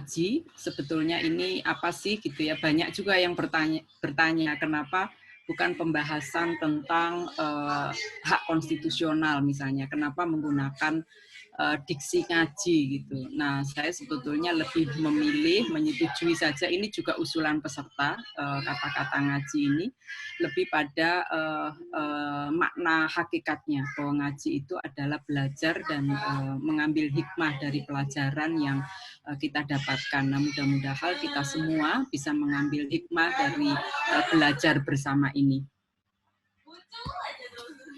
ngaji, sebetulnya ini apa sih gitu ya. Banyak juga yang bertanya kenapa bukan pembahasan tentang hak konstitusional misalnya, kenapa menggunakan diksi ngaji gitu. Nah, saya sebetulnya lebih memilih menyetujui saja, ini juga usulan peserta, kata-kata ngaji ini lebih pada makna hakikatnya, bahwa ngaji itu adalah belajar dan mengambil hikmah dari pelajaran yang kita dapatkan. Nah, mudah-mudahan kita semua bisa mengambil hikmah dari belajar bersama ini.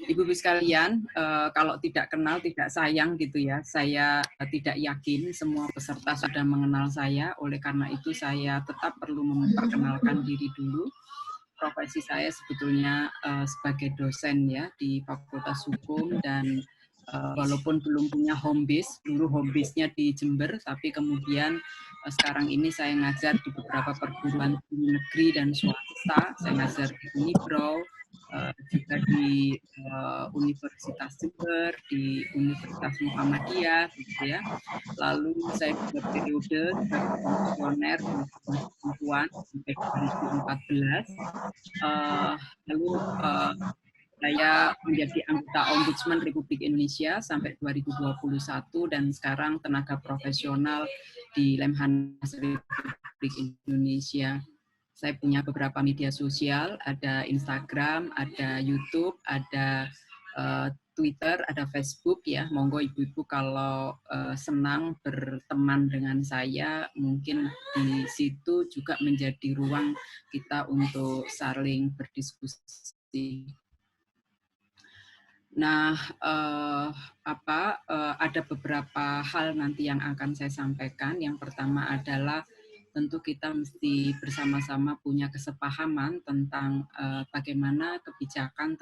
Ibu-ibu sekalian, kalau tidak kenal tidak sayang gitu ya. Saya tidak yakin semua peserta sudah mengenal saya. Oleh karena itu saya tetap perlu memperkenalkan diri dulu. Profesi saya sebetulnya sebagai dosen ya di Fakultas Hukum, dan walaupun belum punya home base, dulu home base-nya di Jember, tapi kemudian sekarang ini saya ngajar di beberapa perguruan tinggi negeri dan swasta. Saya ngajar di Unibrow, juga di Universitas Jember, di Universitas Muhammadiyah, gitu ya. Lalu saya berperiode sebagai komisioner di Komisi Perempuan sampai 2014. Lalu saya menjadi anggota Ombudsman Republik Indonesia sampai 2021, dan sekarang tenaga profesional di Lemhanas Republik Indonesia. Saya punya beberapa media sosial, ada Instagram, ada YouTube, ada Twitter, ada Facebook ya. Monggo ibu-ibu kalau senang berteman dengan saya, mungkin di situ juga menjadi ruang kita untuk saling berdiskusi. Nah, ada beberapa hal nanti yang akan saya sampaikan. Yang pertama adalah tentu kita mesti bersama-sama punya kesepahaman tentang bagaimana kebijakan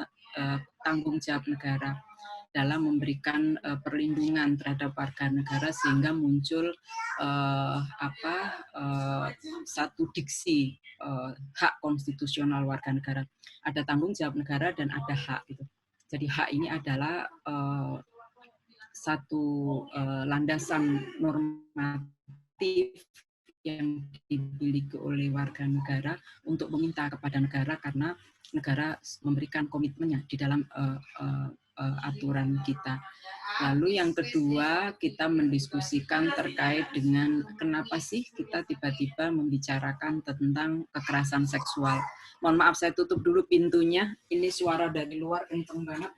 tanggung jawab negara dalam memberikan perlindungan terhadap warga negara, sehingga muncul satu diksi hak konstitusional warga negara. Ada tanggung jawab negara dan ada hak gitu. Jadi hak ini adalah satu landasan normatif yang dimiliki oleh warga negara untuk meminta kepada negara, karena negara memberikan komitmennya di dalam aturan kita. Lalu yang kedua, kita mendiskusikan terkait dengan kenapa sih kita tiba-tiba membicarakan tentang kekerasan seksual. Mohon maaf, saya tutup dulu pintunya. Ini suara dari luar kenceng banget.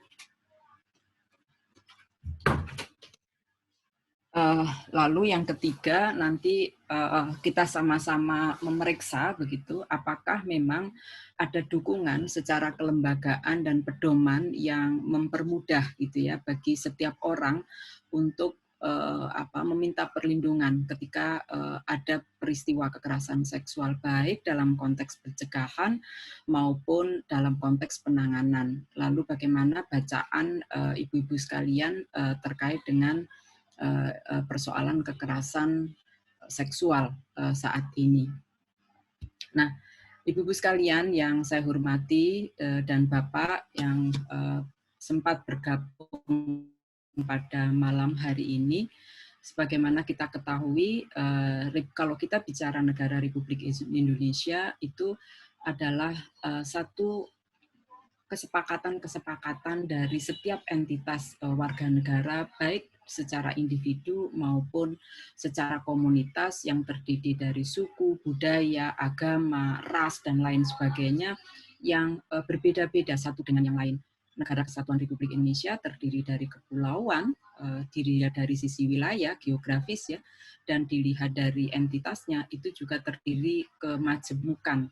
Lalu yang ketiga, nanti kita sama-sama memeriksa begitu, apakah memang ada dukungan secara kelembagaan dan pedoman yang mempermudah gitu ya bagi setiap orang untuk meminta perlindungan ketika ada peristiwa kekerasan seksual, baik dalam konteks pencegahan maupun dalam konteks penanganan. Lalu bagaimana bacaan ibu-ibu sekalian terkait dengan persoalan kekerasan seksual saat ini. Nah, ibu-ibu sekalian yang saya hormati dan Bapak yang sempat bergabung pada malam hari ini, sebagaimana kita ketahui, kalau kita bicara negara Republik Indonesia itu adalah satu kesepakatan dari setiap entitas warga negara, baik secara individu maupun secara komunitas yang terdiri dari suku, budaya, agama, ras, dan lain sebagainya yang berbeda-beda satu dengan yang lain. Negara Kesatuan Republik Indonesia terdiri dari kepulauan, dilihat dari sisi wilayah, geografis ya, dan dilihat dari entitasnya itu juga terdiri kemajemukan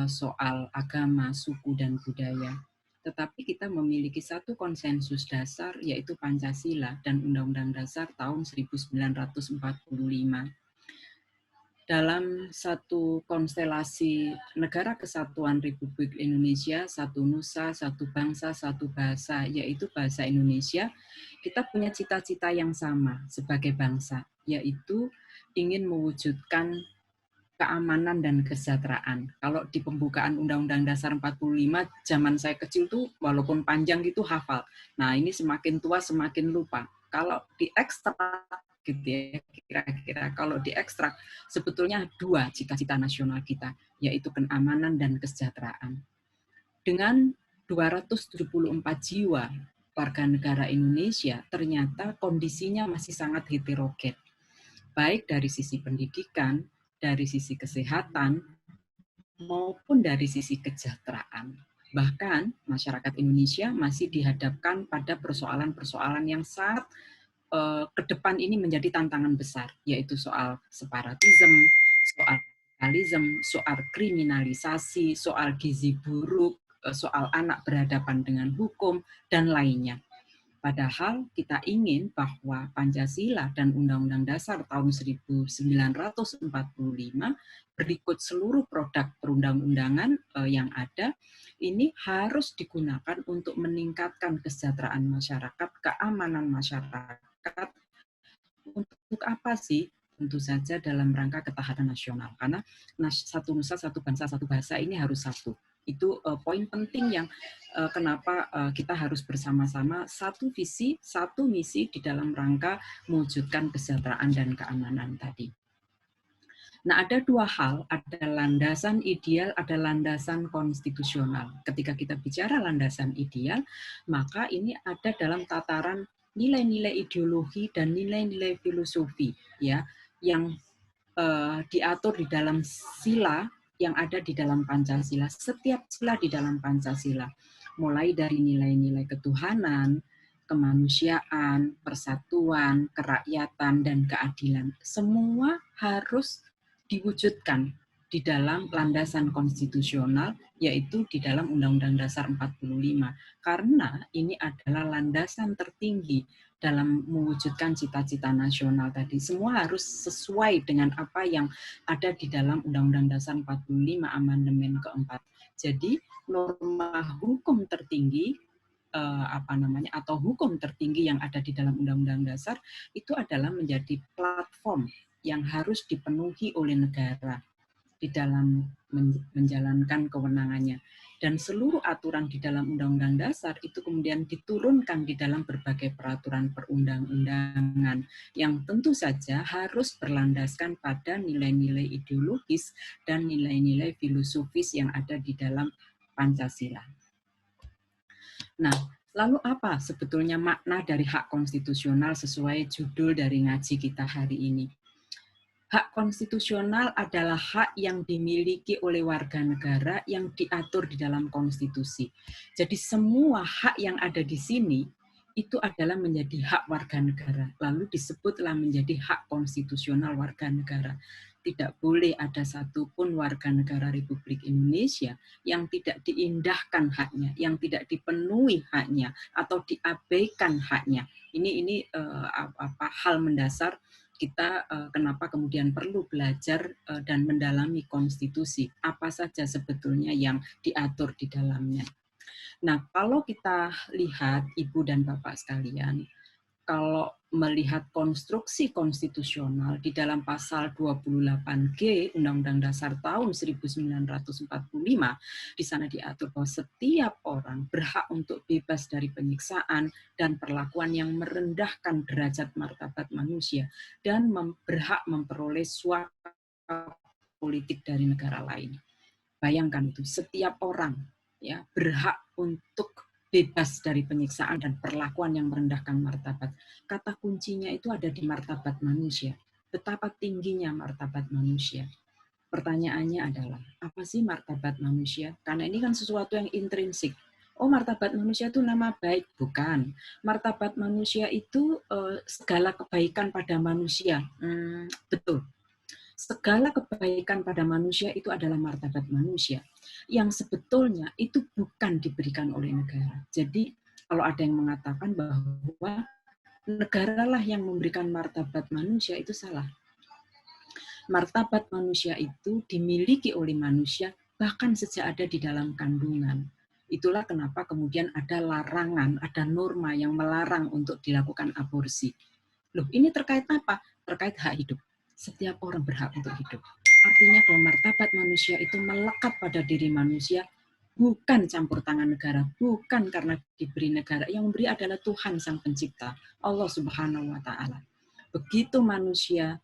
soal agama, suku, dan budaya. Tetapi kita memiliki satu konsensus dasar, yaitu Pancasila dan Undang-Undang Dasar tahun 1945. Dalam satu konstelasi negara kesatuan Republik Indonesia, satu nusa, satu bangsa, satu bahasa, yaitu bahasa Indonesia, kita punya cita-cita yang sama sebagai bangsa, yaitu ingin mewujudkan keamanan dan kesejahteraan. Kalau di pembukaan Undang-Undang Dasar 45, zaman saya kecil tuh walaupun panjang gitu hafal. Nah, ini semakin tua semakin lupa. Kalau di ekstrak gitu ya, kira-kira kalau diekstrak sebetulnya 2 cita-cita nasional kita, yaitu keamanan dan kesejahteraan. Dengan 274 jiwa warga negara Indonesia, ternyata kondisinya masih sangat heterogen, baik dari sisi pendidikan, dari sisi kesehatan, maupun dari sisi kesejahteraan. Bahkan masyarakat Indonesia masih dihadapkan pada persoalan-persoalan yang sangat ke depan ini menjadi tantangan besar, yaitu soal separatisme, soal radikalisme, soal kriminalisasi, soal gizi buruk, soal anak berhadapan dengan hukum, dan lainnya. Padahal kita ingin bahwa Pancasila dan Undang-Undang Dasar tahun 1945 berikut seluruh produk perundang-undangan yang ada, ini harus digunakan untuk meningkatkan kesejahteraan masyarakat, keamanan masyarakat. Untuk apa sih? Tentu saja dalam rangka ketahanan nasional. Karena satu nusa, satu bangsa, satu bahasa ini harus satu. Itu poin penting yang kenapa kita harus bersama-sama satu visi, satu misi di dalam rangka mewujudkan kesejahteraan dan keamanan tadi. Nah, ada 2 hal, ada landasan ideal, ada landasan konstitusional. Ketika kita bicara landasan ideal, maka ini ada dalam tataran nilai-nilai ideologi dan nilai-nilai filosofi ya yang diatur di dalam sila yang ada di dalam Pancasila, setiap sila di dalam Pancasila, mulai dari nilai-nilai ketuhanan, kemanusiaan, persatuan, kerakyatan, dan keadilan. Semua harus diwujudkan di dalam landasan konstitusional, yaitu di dalam Undang-Undang Dasar 45. Karena ini adalah landasan tertinggi dalam mewujudkan cita-cita nasional tadi. Semua harus sesuai dengan apa yang ada di dalam Undang-Undang Dasar 45 amandemen keempat. Jadi norma hukum tertinggi atau hukum tertinggi yang ada di dalam Undang-Undang Dasar itu adalah menjadi platform yang harus dipenuhi oleh negara di dalam menjalankan kewenangannya. Dan seluruh aturan di dalam Undang-Undang Dasar itu kemudian diturunkan di dalam berbagai peraturan perundang-undangan yang tentu saja harus berlandaskan pada nilai-nilai ideologis dan nilai-nilai filosofis yang ada di dalam Pancasila. Nah, lalu apa sebetulnya makna dari hak konstitusional sesuai judul dari ngaji kita hari ini? Hak konstitusional adalah hak yang dimiliki oleh warga negara yang diatur di dalam konstitusi. Jadi semua hak yang ada di sini itu adalah menjadi hak warga negara. Lalu disebutlah menjadi hak konstitusional warga negara. Tidak boleh ada satupun warga negara Republik Indonesia yang tidak diindahkan haknya, yang tidak dipenuhi haknya, atau diabaikan haknya. Ini hal mendasar kita kenapa kemudian perlu belajar dan mendalami konstitusi. Apa saja sebetulnya yang diatur di dalamnya. Nah, kalau kita lihat Ibu dan Bapak sekalian, kalau melihat konstruksi konstitusional di dalam pasal 28G Undang-Undang Dasar tahun 1945, di sana diatur bahwa setiap orang berhak untuk bebas dari penyiksaan dan perlakuan yang merendahkan derajat martabat manusia dan berhak memperoleh suaka politik dari negara lain. Bayangkan itu, setiap orang ya berhak untuk bebas dari penyiksaan dan perlakuan yang merendahkan martabat. Kata kuncinya itu ada di martabat manusia. Betapa tingginya martabat manusia. Pertanyaannya adalah, apa sih martabat manusia? Karena ini kan sesuatu yang intrinsik. Oh, martabat manusia itu nama baik. Bukan. Martabat manusia itu segala kebaikan pada manusia. Betul. Segala kebaikan pada manusia itu adalah martabat manusia yang sebetulnya itu bukan diberikan oleh negara. Jadi kalau ada yang mengatakan bahwa negaralah yang memberikan martabat manusia, itu salah. Martabat manusia itu dimiliki oleh manusia bahkan sejak ada di dalam kandungan. Itulah kenapa kemudian ada larangan, ada norma yang melarang untuk dilakukan aborsi. Loh, ini terkait apa? Terkait hak hidup. Setiap orang berhak untuk hidup. Artinya bahwa martabat manusia itu melekat pada diri manusia, bukan campur tangan negara, bukan karena diberi negara. Yang memberi adalah Tuhan Sang Pencipta, Allah Subhanahu wa Ta'ala. begitu manusia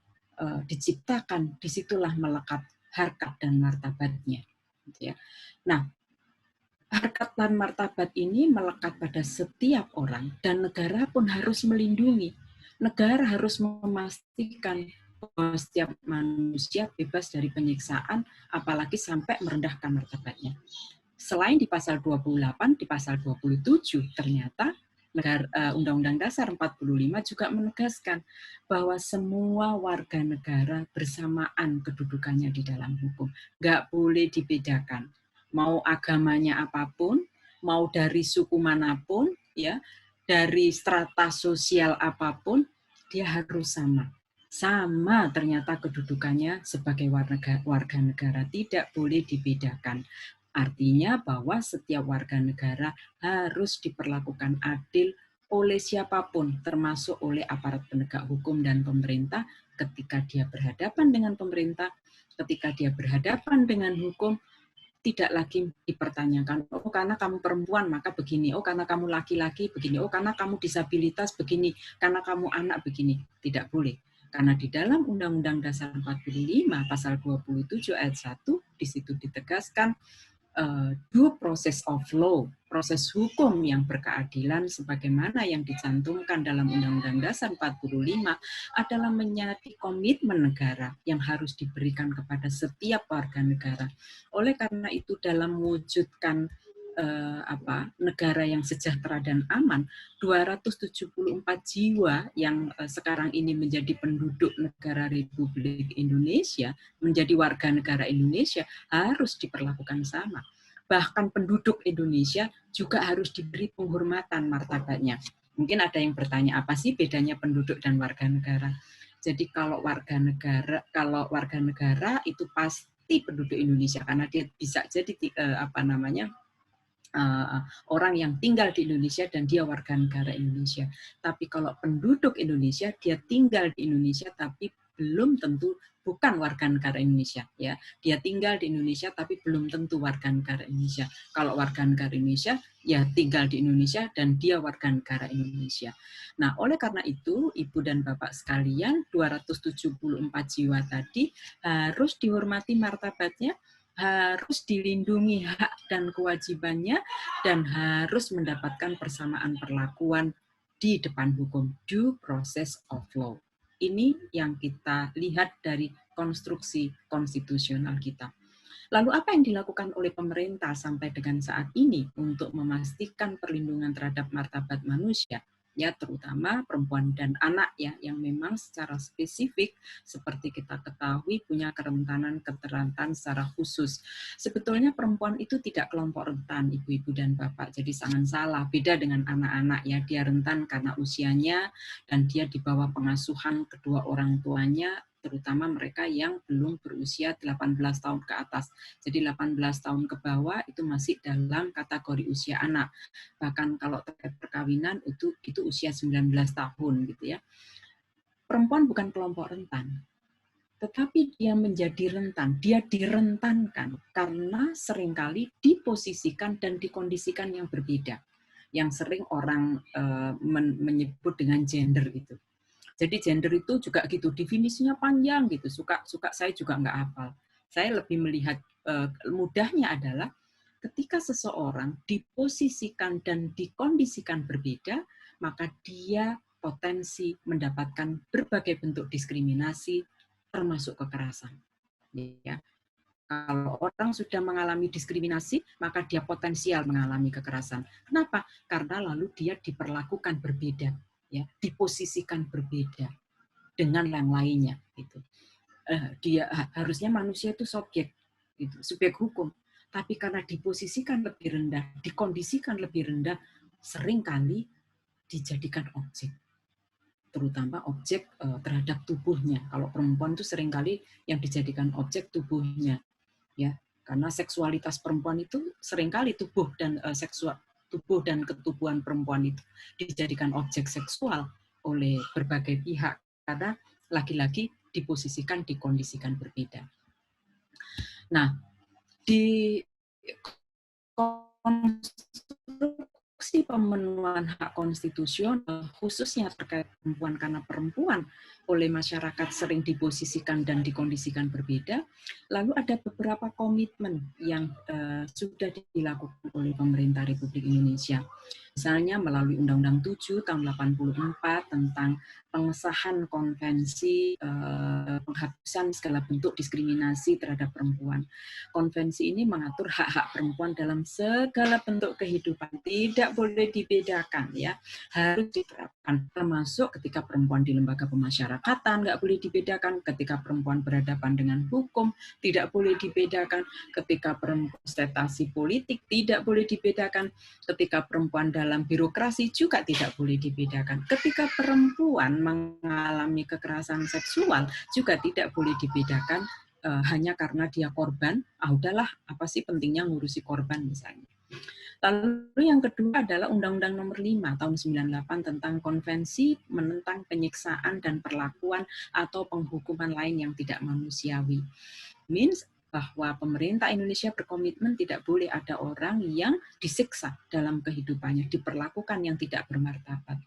diciptakan, disitulah melekat harkat dan martabatnya. Gitu ya. Nah, harkat dan martabat ini melekat pada setiap orang dan negara pun harus melindungi. Negara harus memastikan bahwa setiap manusia bebas dari penyiksaan, apalagi sampai merendahkan martabatnya. Selain di pasal 28, di pasal 27 ternyata Undang-Undang Dasar 45 juga menegaskan bahwa semua warga negara bersamaan kedudukannya di dalam hukum. Nggak boleh dibedakan. Mau agamanya apapun, mau dari suku manapun, ya, dari strata sosial apapun, dia harus sama. Sama ternyata kedudukannya sebagai warga negara, tidak boleh dibedakan. Artinya bahwa setiap warga negara harus diperlakukan adil oleh siapapun, termasuk oleh aparat penegak hukum dan pemerintah ketika dia berhadapan dengan pemerintah, ketika dia berhadapan dengan hukum, tidak lagi dipertanyakan, oh karena kamu perempuan maka begini, oh karena kamu laki-laki begini, oh karena kamu disabilitas begini, karena kamu anak begini. Tidak boleh. Karena di dalam Undang-Undang Dasar 45 pasal 27 ayat 1 di situ ditegaskan due process of law, proses hukum yang berkeadilan sebagaimana yang dicantumkan dalam Undang-Undang Dasar 45 adalah menjadi komitmen negara yang harus diberikan kepada setiap warga negara. Oleh karena itu dalam mewujudkan negara yang sejahtera dan aman, 274 jiwa yang sekarang ini menjadi penduduk negara Republik Indonesia, menjadi warga negara Indonesia, harus diperlakukan sama. Bahkan penduduk Indonesia juga harus diberi penghormatan martabatnya. Mungkin ada yang bertanya, apa sih bedanya penduduk dan warga negara? Jadi kalau warga negara itu pasti penduduk Indonesia, karena dia bisa jadi orang yang tinggal di Indonesia dan dia warga negara Indonesia. Tapi kalau penduduk Indonesia, dia tinggal di Indonesia tapi belum tentu bukan warga negara Indonesia, ya. Dia tinggal di Indonesia tapi belum tentu warga negara Indonesia. Kalau warga negara Indonesia, ya tinggal di Indonesia dan dia warga negara Indonesia. Nah, oleh karena itu, Ibu dan Bapak sekalian, 274 jiwa tadi harus dihormati martabatnya, harus dilindungi hak dan kewajibannya, dan harus mendapatkan persamaan perlakuan di depan hukum, due process of law. Ini yang kita lihat dari konstruksi konstitusional kita. Lalu apa yang dilakukan oleh pemerintah sampai dengan saat ini untuk memastikan perlindungan terhadap martabat manusia? Ya, terutama perempuan dan anak ya, yang memang secara spesifik seperti kita ketahui punya kerentanan secara khusus. Sebetulnya perempuan itu tidak kelompok rentan, ibu-ibu dan bapak, jadi jangan salah, beda dengan anak-anak ya, dia rentan karena usianya dan dia di bawah pengasuhan kedua orang tuanya, terutama mereka yang belum berusia 18 tahun ke atas. Jadi 18 tahun ke bawah itu masih dalam kategori usia anak. Bahkan kalau terkait perkawinan itu usia 19 tahun gitu ya. Perempuan bukan kelompok rentan, tetapi dia menjadi rentan, dia direntankan karena seringkali diposisikan dan dikondisikan yang berbeda, yang sering orang menyebut dengan gender itu. Jadi gender itu juga gitu, definisinya panjang gitu, suka saya juga nggak hafal. Saya lebih melihat mudahnya adalah ketika seseorang diposisikan dan dikondisikan berbeda, maka dia potensi mendapatkan berbagai bentuk diskriminasi, termasuk kekerasan. Ya. Kalau orang sudah mengalami diskriminasi, maka dia potensial mengalami kekerasan. Kenapa? Karena lalu dia diperlakukan berbeda, ya, diposisikan berbeda dengan yang lainnya. Gitu. Dia harusnya manusia itu subjek, gitu, subjek hukum. Tapi karena diposisikan lebih rendah, dikondisikan lebih rendah, seringkali dijadikan objek, terutama objek terhadap tubuhnya. Kalau perempuan itu seringkali yang dijadikan objek tubuhnya, ya, karena seksualitas perempuan itu seringkali tubuh dan tubuh dan ketubuhan perempuan itu dijadikan objek seksual oleh berbagai pihak karena laki-laki diposisikan, dikondisikan berbeda. Nah, di konstruksi pemenuhan hak konstitusional, khususnya terkait perempuan karena perempuan oleh masyarakat sering diposisikan dan dikondisikan berbeda. Lalu ada beberapa komitmen yang sudah dilakukan oleh pemerintah Republik Indonesia. Misalnya melalui Undang-Undang 7 tahun 84 tentang pengesahan konvensi penghapusan segala bentuk diskriminasi terhadap perempuan. Konvensi ini mengatur hak-hak perempuan dalam segala bentuk kehidupan, tidak boleh dibedakan ya, harus diterapkan, termasuk ketika perempuan di lembaga pemasyarakatan nggak boleh dibedakan, ketika perempuan berhadapan dengan hukum tidak boleh dibedakan, ketika perempuan kontestasi politik tidak boleh dibedakan, ketika perempuan dalam birokrasi juga tidak boleh dibedakan, ketika perempuan mengalami kekerasan seksual juga tidak boleh dibedakan hanya karena dia korban, udahlah apa sih pentingnya ngurusi korban misalnya. Lalu yang kedua adalah Undang-Undang Nomor 5 tahun 98 tentang Konvensi menentang penyiksaan dan perlakuan atau penghukuman lain yang tidak manusiawi. Means bahwa pemerintah Indonesia berkomitmen tidak boleh ada orang yang disiksa dalam kehidupannya, diperlakukan yang tidak bermartabat.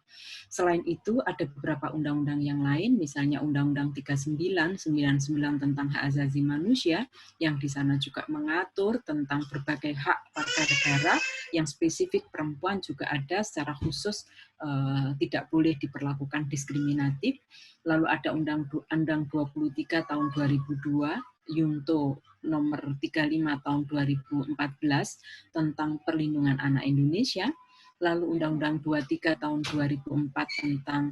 Selain itu, ada beberapa undang-undang yang lain, misalnya Undang-Undang 39, 99 tentang hak asasi manusia, yang di sana juga mengatur tentang berbagai hak warga negara, yang spesifik perempuan juga ada secara khusus tidak boleh diperlakukan diskriminatif. Lalu ada Undang-Undang 23 tahun 2002, Yunto nomor 35 tahun 2014 tentang perlindungan anak Indonesia, lalu Undang-Undang 23 tahun 2004 tentang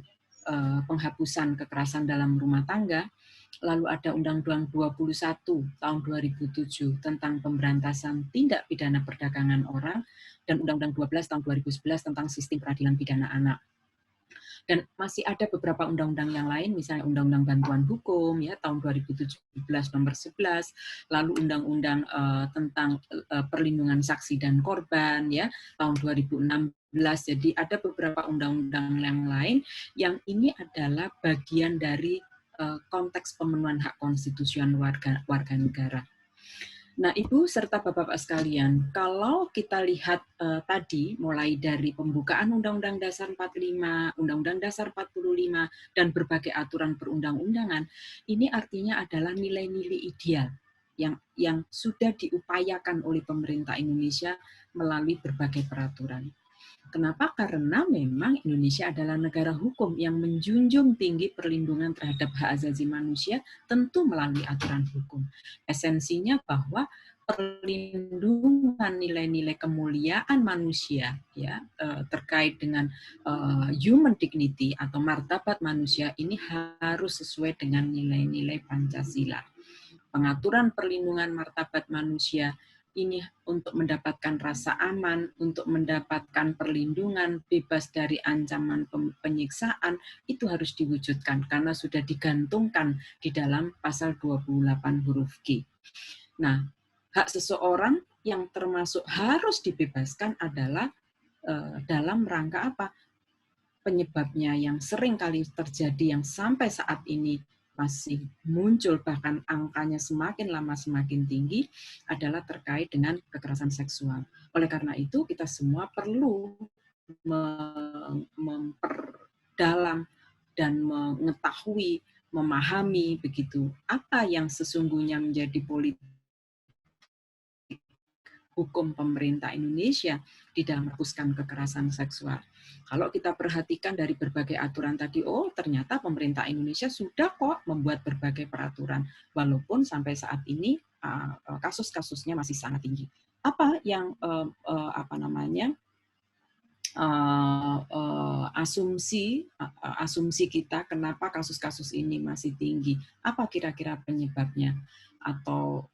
penghapusan kekerasan dalam rumah tangga, lalu ada Undang-Undang 21 tahun 2007 tentang pemberantasan tindak pidana perdagangan orang, dan Undang-Undang 12 tahun 2011 tentang sistem peradilan pidana anak. Dan masih ada beberapa undang-undang yang lain, misalnya Undang-Undang Bantuan Hukum ya tahun 2017 nomor 11, lalu Undang-Undang tentang perlindungan saksi dan korban ya tahun 2016. Jadi ada beberapa undang-undang yang lain yang ini adalah bagian dari konteks pemenuhan hak konstitusional warga negara. Nah, Ibu serta Bapak-Bapak sekalian, kalau kita lihat tadi mulai dari pembukaan Undang-Undang Dasar 45, Undang-Undang Dasar 45, dan berbagai aturan perundang-undangan, ini artinya adalah nilai-nilai ideal yang sudah diupayakan oleh pemerintah Indonesia melalui berbagai peraturan. Kenapa? Karena memang Indonesia adalah negara hukum yang menjunjung tinggi perlindungan terhadap hak asasi manusia, tentu melalui aturan hukum. Esensinya bahwa perlindungan nilai-nilai kemuliaan manusia ya terkait dengan human dignity atau martabat manusia ini harus sesuai dengan nilai-nilai Pancasila. Pengaturan perlindungan martabat manusia ini untuk mendapatkan rasa aman, untuk mendapatkan perlindungan, bebas dari ancaman penyiksaan, itu harus diwujudkan karena sudah digantungkan di dalam pasal 28 huruf G. Nah, hak seseorang yang termasuk harus dibebaskan adalah dalam rangka apa? Penyebabnya yang sering kali terjadi yang sampai saat ini masih muncul, bahkan angkanya semakin lama semakin tinggi, adalah terkait dengan kekerasan seksual. Oleh karena itu, kita semua perlu memperdalam dan mengetahui, memahami begitu apa yang sesungguhnya menjadi politik hukum pemerintah Indonesia di dalam menghapuskan kekerasan seksual. Kalau kita perhatikan dari berbagai aturan tadi, ternyata pemerintah Indonesia sudah kok membuat berbagai peraturan, walaupun sampai saat ini kasus-kasusnya masih sangat tinggi. Apa yang asumsi kita kenapa kasus-kasus ini masih tinggi? Apa kira-kira penyebabnya? Atau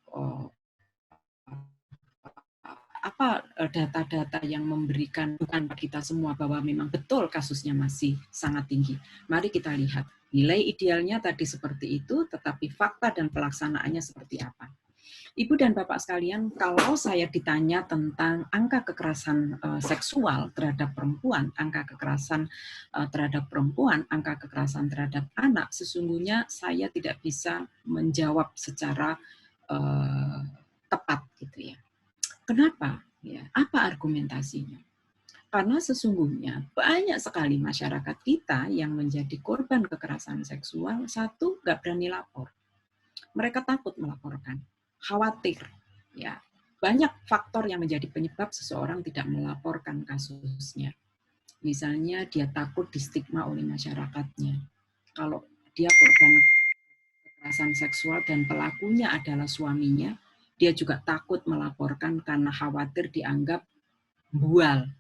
apa data-data yang memberikan bukan kita semua bahwa memang betul kasusnya masih sangat tinggi. Mari kita lihat. Nilai idealnya tadi seperti itu, tetapi fakta dan pelaksanaannya seperti apa. Ibu dan Bapak sekalian, kalau saya ditanya tentang angka kekerasan seksual terhadap perempuan, angka kekerasan terhadap perempuan, angka kekerasan terhadap anak, sesungguhnya saya tidak bisa menjawab secara tepat gitu ya. Kenapa? Ya, apa argumentasinya? Karena sesungguhnya banyak sekali masyarakat kita yang menjadi korban kekerasan seksual, satu, nggak berani lapor. Mereka takut melaporkan, khawatir. Ya, banyak faktor yang menjadi penyebab seseorang tidak melaporkan kasusnya. Misalnya dia takut distigma oleh masyarakatnya. Kalau dia korban kekerasan seksual dan pelakunya adalah suaminya, dia juga takut melaporkan karena khawatir dianggap bual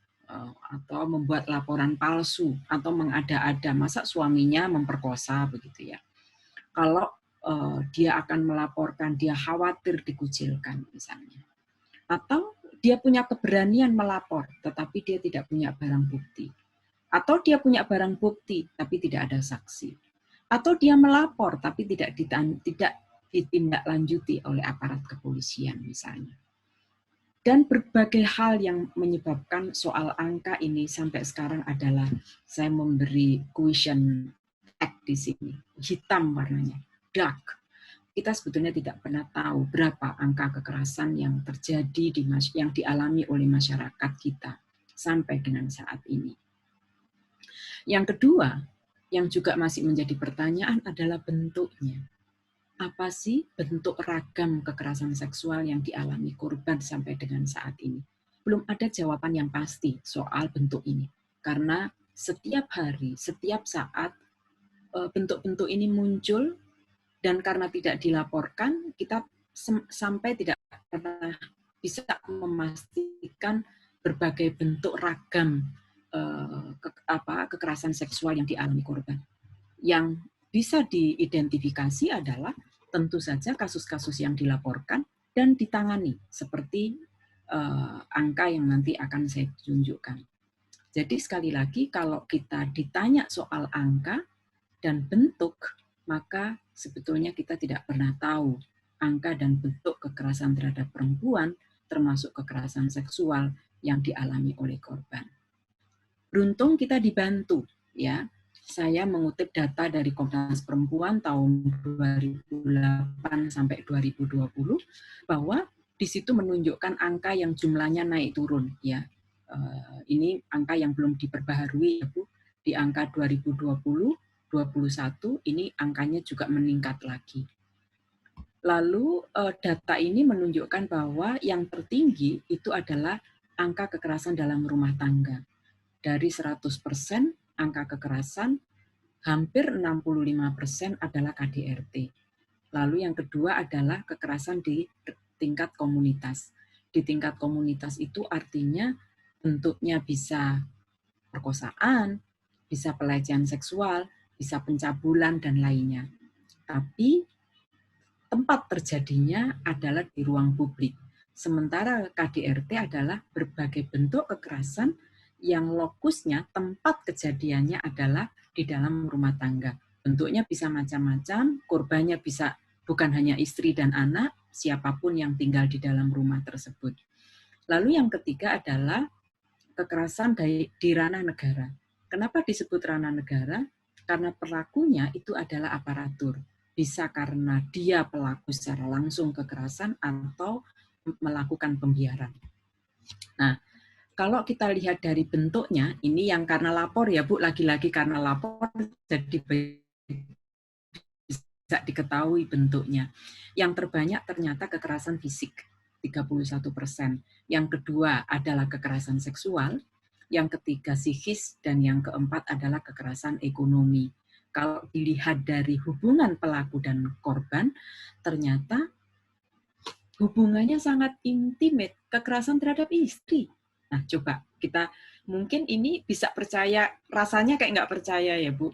atau membuat laporan palsu atau mengada-ada, masa suaminya memperkosa begitu ya. Kalau dia akan melaporkan, dia khawatir dikucilkan misalnya. Atau dia punya keberanian melapor, tetapi dia tidak punya barang bukti. Atau dia punya barang bukti, tapi tidak ada saksi. Atau dia melapor, tapi tidak ditindaklanjuti oleh aparat kepolisian misalnya. Dan berbagai hal yang menyebabkan soal angka ini sampai sekarang adalah saya memberi question tag di sini, hitam warnanya, dark. Kita sebetulnya tidak pernah tahu berapa angka kekerasan yang terjadi yang dialami oleh masyarakat kita sampai dengan saat ini. Yang kedua, yang juga masih menjadi pertanyaan adalah bentuknya. Apa sih bentuk ragam kekerasan seksual yang dialami korban sampai dengan saat ini? Belum ada jawaban yang pasti soal bentuk ini. Karena setiap hari, setiap saat, bentuk-bentuk ini muncul, dan karena tidak dilaporkan, kita sampai tidak pernah bisa memastikan berbagai bentuk ragam kekerasan seksual yang dialami korban. Yang bisa diidentifikasi adalah tentu saja kasus-kasus yang dilaporkan dan ditangani, seperti angka yang nanti akan saya tunjukkan. Jadi sekali lagi, kalau kita ditanya soal angka dan bentuk, maka sebetulnya kita tidak pernah tahu angka dan bentuk kekerasan terhadap perempuan, termasuk kekerasan seksual yang dialami oleh korban. Beruntung kita dibantu, ya. Saya mengutip data dari Komnas Perempuan tahun 2008 sampai 2020 bahwa di situ menunjukkan angka yang jumlahnya naik turun, ya. Ini angka yang belum diperbaharui, ya Bu. Di angka 2020, 21 ini angkanya juga meningkat lagi. Lalu data ini menunjukkan bahwa yang tertinggi itu adalah angka kekerasan dalam rumah tangga. Dari 100% angka kekerasan, hampir 65% adalah KDRT. Lalu yang kedua adalah kekerasan di tingkat komunitas. Di tingkat komunitas itu artinya bentuknya bisa perkosaan, bisa pelecehan seksual, bisa pencabulan, dan lainnya. Tapi tempat terjadinya adalah di ruang publik. Sementara KDRT adalah berbagai bentuk kekerasan yang lokusnya, tempat kejadiannya adalah di dalam rumah tangga. Bentuknya bisa macam-macam, korbannya bisa bukan hanya istri dan anak, siapapun yang tinggal di dalam rumah tersebut. Lalu yang ketiga adalah kekerasan di ranah negara. Kenapa disebut ranah negara? Karena pelakunya itu adalah aparatur. Bisa karena dia pelaku secara langsung kekerasan atau melakukan pembiaran. Nah, kalau kita lihat dari bentuknya, ini yang karena lapor ya Bu, lagi-lagi karena lapor, jadi bisa diketahui bentuknya. Yang terbanyak ternyata kekerasan fisik, 31%. Yang kedua adalah kekerasan seksual, yang ketiga psikis, dan yang keempat adalah kekerasan ekonomi. Kalau dilihat dari hubungan pelaku dan korban, ternyata hubungannya sangat intimate, kekerasan terhadap istri. Nah, coba kita mungkin ini bisa percaya, rasanya kayak nggak percaya ya Bu.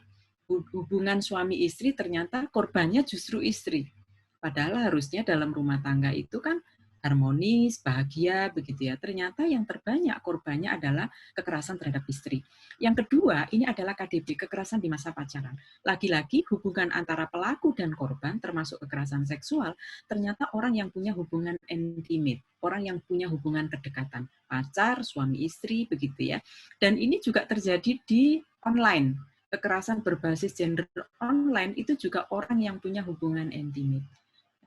Hubungan suami istri ternyata korbannya justru istri. Padahal harusnya dalam rumah tangga itu kan harmonis, bahagia, begitu ya. Ternyata yang terbanyak korbannya adalah kekerasan terhadap istri. Yang kedua, ini adalah KDB, kekerasan di masa pacaran. Lagi-lagi hubungan antara pelaku dan korban, termasuk kekerasan seksual, ternyata orang yang punya hubungan intimate, orang yang punya hubungan kedekatan, pacar, suami istri, begitu ya. Dan ini juga terjadi di online. Kekerasan berbasis gender online itu juga orang yang punya hubungan intimate.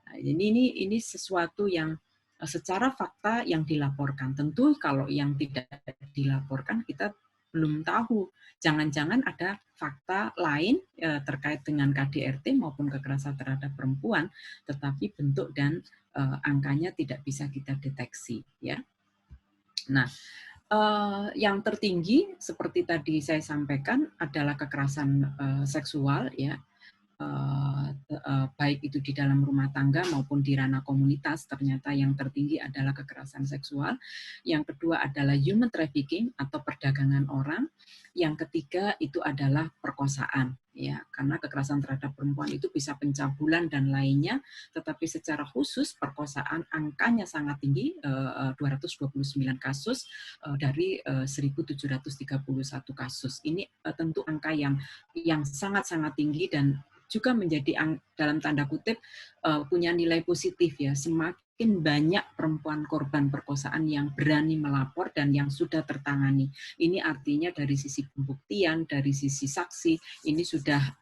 Nah, ini sesuatu yang secara fakta yang dilaporkan. Tentu kalau yang tidak dilaporkan kita belum tahu. Jangan-jangan ada fakta lain terkait dengan KDRT maupun kekerasan terhadap perempuan, tetapi bentuk dan angkanya tidak bisa kita deteksi, ya. Nah, yang tertinggi seperti tadi saya sampaikan adalah kekerasan seksual, ya. Baik itu di dalam rumah tangga maupun di ranah komunitas, ternyata yang tertinggi adalah kekerasan seksual. Yang kedua adalah human trafficking atau perdagangan orang. Yang ketiga itu adalah perkosaan, ya, karena kekerasan terhadap perempuan itu bisa pencabulan dan lainnya, tetapi secara khusus perkosaan angkanya sangat tinggi, 229 kasus dari 1.731 kasus. Ini tentu angka yang sangat-sangat tinggi dan juga menjadi dalam tanda kutip punya nilai positif, ya. Semakin banyak perempuan korban perkosaan yang berani melapor dan yang sudah tertangani. Ini artinya dari sisi pembuktian, dari sisi saksi, ini sudah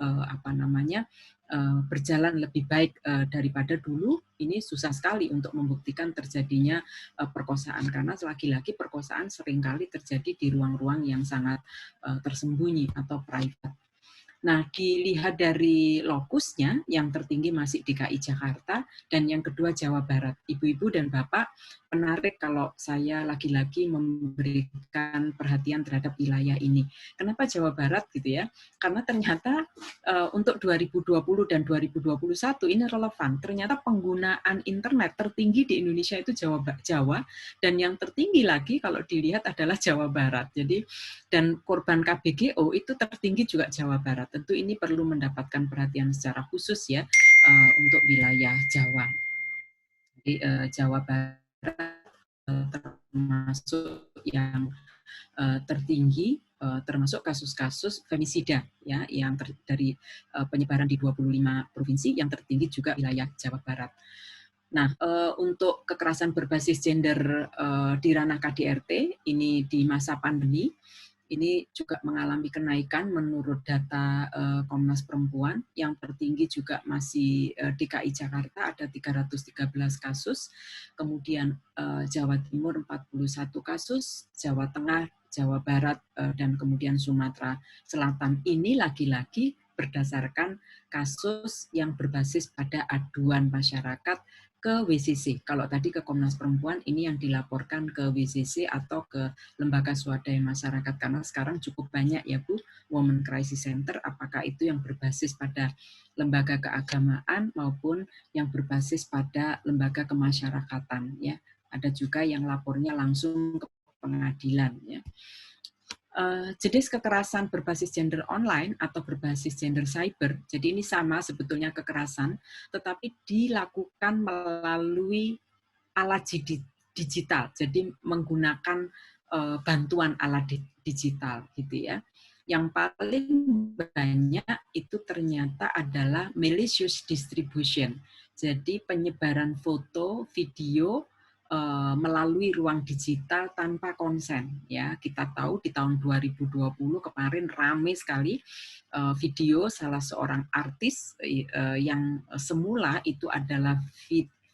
berjalan lebih baik daripada dulu. Ini susah sekali untuk membuktikan terjadinya perkosaan, karena lagi-lagi perkosaan seringkali terjadi di ruang-ruang yang sangat tersembunyi atau private. Nah, dilihat dari lokusnya, yang tertinggi masih DKI Jakarta, dan yang kedua Jawa Barat. Ibu-ibu dan Bapak, menarik kalau saya lagi-lagi memberikan perhatian terhadap wilayah ini. Kenapa Jawa Barat gitu, ya? Karena ternyata untuk 2020 dan 2021 ini relevan. Ternyata penggunaan internet tertinggi di Indonesia itu Jawa, dan yang tertinggi lagi kalau dilihat adalah Jawa Barat. Jadi, dan korban KBGO itu tertinggi juga Jawa Barat. Tentu ini perlu mendapatkan perhatian secara khusus, ya, untuk wilayah Jawa. Jadi Jawa Barat termasuk yang tertinggi, termasuk kasus-kasus femisida, ya, yang dari penyebaran di 25 provinsi, yang tertinggi juga wilayah Jawa Barat. Nah, untuk kekerasan berbasis gender di ranah KDRT ini di masa pandemi ini juga mengalami kenaikan menurut data Komnas Perempuan. Yang tertinggi juga masih DKI Jakarta, ada 313 kasus, kemudian Jawa Timur 41 kasus, Jawa Tengah, Jawa Barat, dan kemudian Sumatera Selatan. Ini lagi-lagi berdasarkan kasus yang berbasis pada aduan masyarakat ke WCC. Kalau tadi ke Komnas Perempuan, ini yang dilaporkan ke WCC atau ke lembaga swadaya masyarakat, karena sekarang cukup banyak, ya Bu, Women Crisis Center, apakah itu yang berbasis pada lembaga keagamaan maupun yang berbasis pada lembaga kemasyarakatan, ya. Ada juga yang lapornya langsung ke pengadilan, ya. Jenis kekerasan berbasis gender online atau berbasis gender cyber, jadi ini sama sebetulnya kekerasan, tetapi dilakukan melalui alat digital, jadi menggunakan bantuan alat digital, gitu, ya. Yang paling banyak itu ternyata adalah malicious distribution, jadi penyebaran foto, video melalui ruang digital tanpa konsen, ya. Kita tahu di tahun 2020 kemarin ramai sekali video salah seorang artis yang semula itu adalah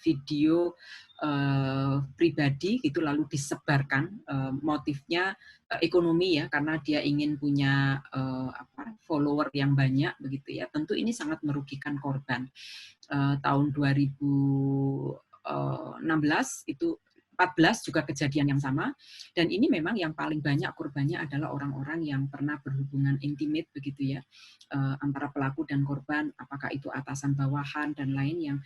video pribadi, itu lalu disebarkan, motifnya ekonomi, ya, karena dia ingin punya follower yang banyak, begitu, ya. Tentu ini sangat merugikan korban. Tahun 2016 itu 14 juga kejadian yang sama, dan ini memang yang paling banyak korbannya adalah orang-orang yang pernah berhubungan intimate, begitu, ya, antara pelaku dan korban, apakah itu atasan bawahan dan lain yang